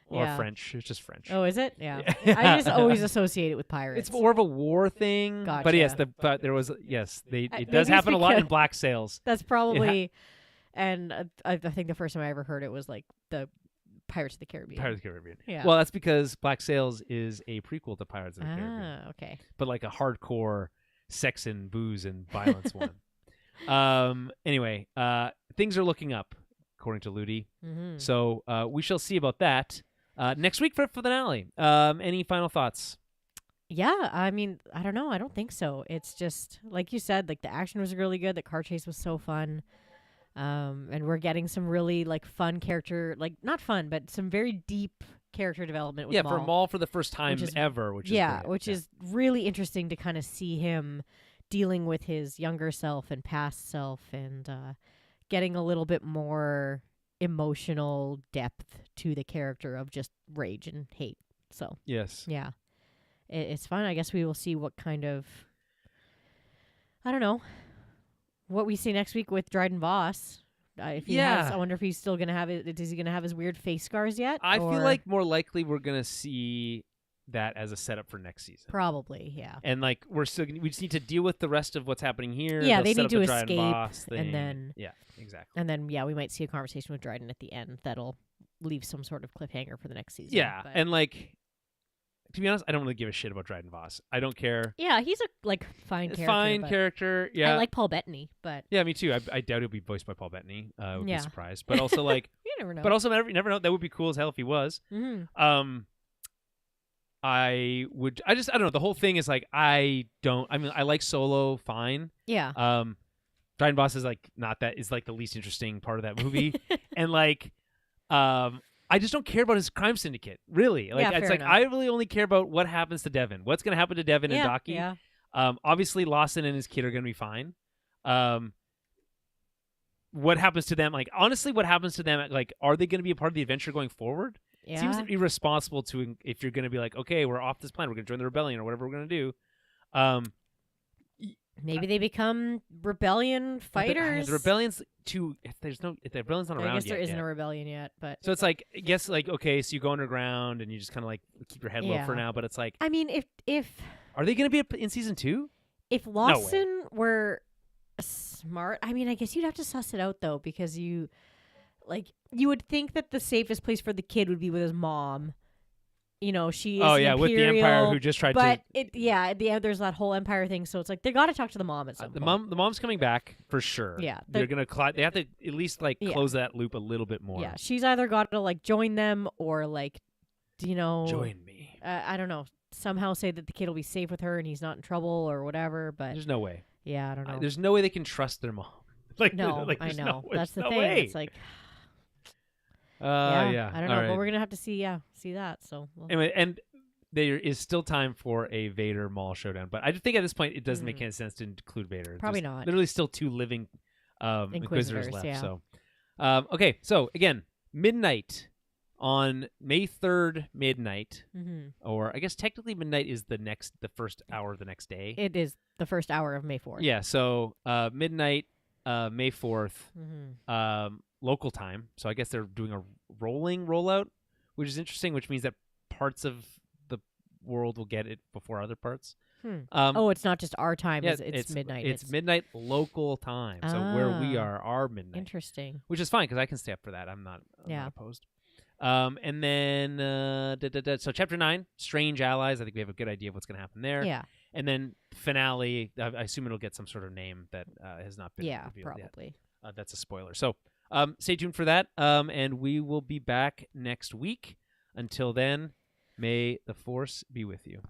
or French. It's just French. Oh, is it? Yeah. I just always associate it with pirates. It's more of a war thing. Gotcha. But yes, there was it does happen a lot in Black Sails. That's probably, and I think the first time I ever heard it was like the Pirates of the Caribbean. Pirates of the Caribbean. Yeah. Well, that's because Black Sails is a prequel to Pirates of the Caribbean. Ah, okay. But like a hardcore sex and booze and violence one. Anyway, things are looking up, according to Ludi. Mm-hmm. So we shall see about that next week for the finale. Any final thoughts? Yeah, I mean, I don't know. I don't think so. It's just, like you said, like the action was really good. The car chase was so fun. And we're getting some really like fun character, like not fun, but some very deep character development with Maul. For Maul for the first time ever, which is really interesting to kind of see him dealing with his younger self and past self and getting a little bit more emotional depth to the character of just rage and hate. So Yes. yeah, it's fun. I guess we will see what kind of, I don't know, what we see next week with Dryden Voss. If he has, I wonder if he's still gonna have it. Is he gonna have his weird face scars yet? I feel like more likely we're gonna see that as a setup for next season. Probably, yeah. And like we just need to deal with the rest of what's happening here. Yeah, They'll they need set to up the Dryden escape, Voss thing. and then exactly. And then we might see a conversation with Dryden at the end that'll leave some sort of cliffhanger for the next season. Yeah, but. and like, to be honest, I don't really give a shit about Dryden Voss. I don't care. Yeah, he's a fine character. Yeah, I like Paul Bettany, but yeah, me too. I doubt he'll be voiced by Paul Bettany. I would be Yeah. surprised, but also like, you never know. but also you never know. That would be cool as hell if he was. Mm-hmm. I don't know. The whole thing is like, I like Solo fine. Yeah. Dryden Voss is like is like the least interesting part of that movie. And like, I just don't care about his crime syndicate, really. Like, Yeah, it's fair like, enough. I really only care about what happens to Devin. What's going to happen to Devin and Docky? Yeah. Obviously Lawson and his kid are going to be fine. What happens to them? Like, honestly, what happens to them? Like, are they going to be a part of the adventure going forward? Yeah. Seems irresponsible to, if you're going to be like, okay, we're off this planet, we're going to join the rebellion or whatever we're going to do. Maybe they become rebellion fighters. The rebellion's the rebellion's not I around guess there yet. isn't a rebellion yet, but So it's like, I guess, like, okay, so you go underground and you just kind of like keep your head low Yeah. for now. But it's like, I mean, if are they going to be in season 2? if Lawson were smart, I mean, I guess you'd have to suss it out though, because you would think that the safest place for the kid would be with his mom. You know, she is with the Empire who just tried but to. at the end, there's that whole Empire thing. So it's like they got to talk to the mom at some point. The mom's coming back for sure. Yeah, they're gonna. They have to at least close that loop a little bit more. Yeah, she's either got to join them or join me. I don't know. Somehow say that the kid will be safe with her and he's not in trouble or whatever. But There's no way. Yeah, I don't know. There's no way they can trust their mom. No, I know. That's the thing. Way. It's like. Yeah. I don't All know, right. but we're gonna have to see that. So anyway, and there is still time for a Vader Maul showdown, but I just think at this point it doesn't make any sense to include Vader. Probably There's not. Literally, still 2 living Inquisitors left. Yeah. So, okay. So again, midnight on May 3rd, midnight, or I guess technically midnight is the first hour of the next day. It is the first hour of May 4th. Yeah. So midnight, May 4th, local time. So I guess they're doing a rolling rollout, which is interesting, which means that parts of the world will get it before other parts. It's not just our time. Yeah, it's midnight. It's midnight local time. So where we are, our midnight. Interesting. Which is fine because I can stay up for that. I'm not opposed. And then so chapter 9, Strange Allies. I think we have a good idea of what's going to happen there. Yeah. And then finale. I assume it'll get some sort of name that has not been revealed probably. yet. That's a spoiler. So stay tuned for that. And we will be back next week. Until then, may the Force be with you.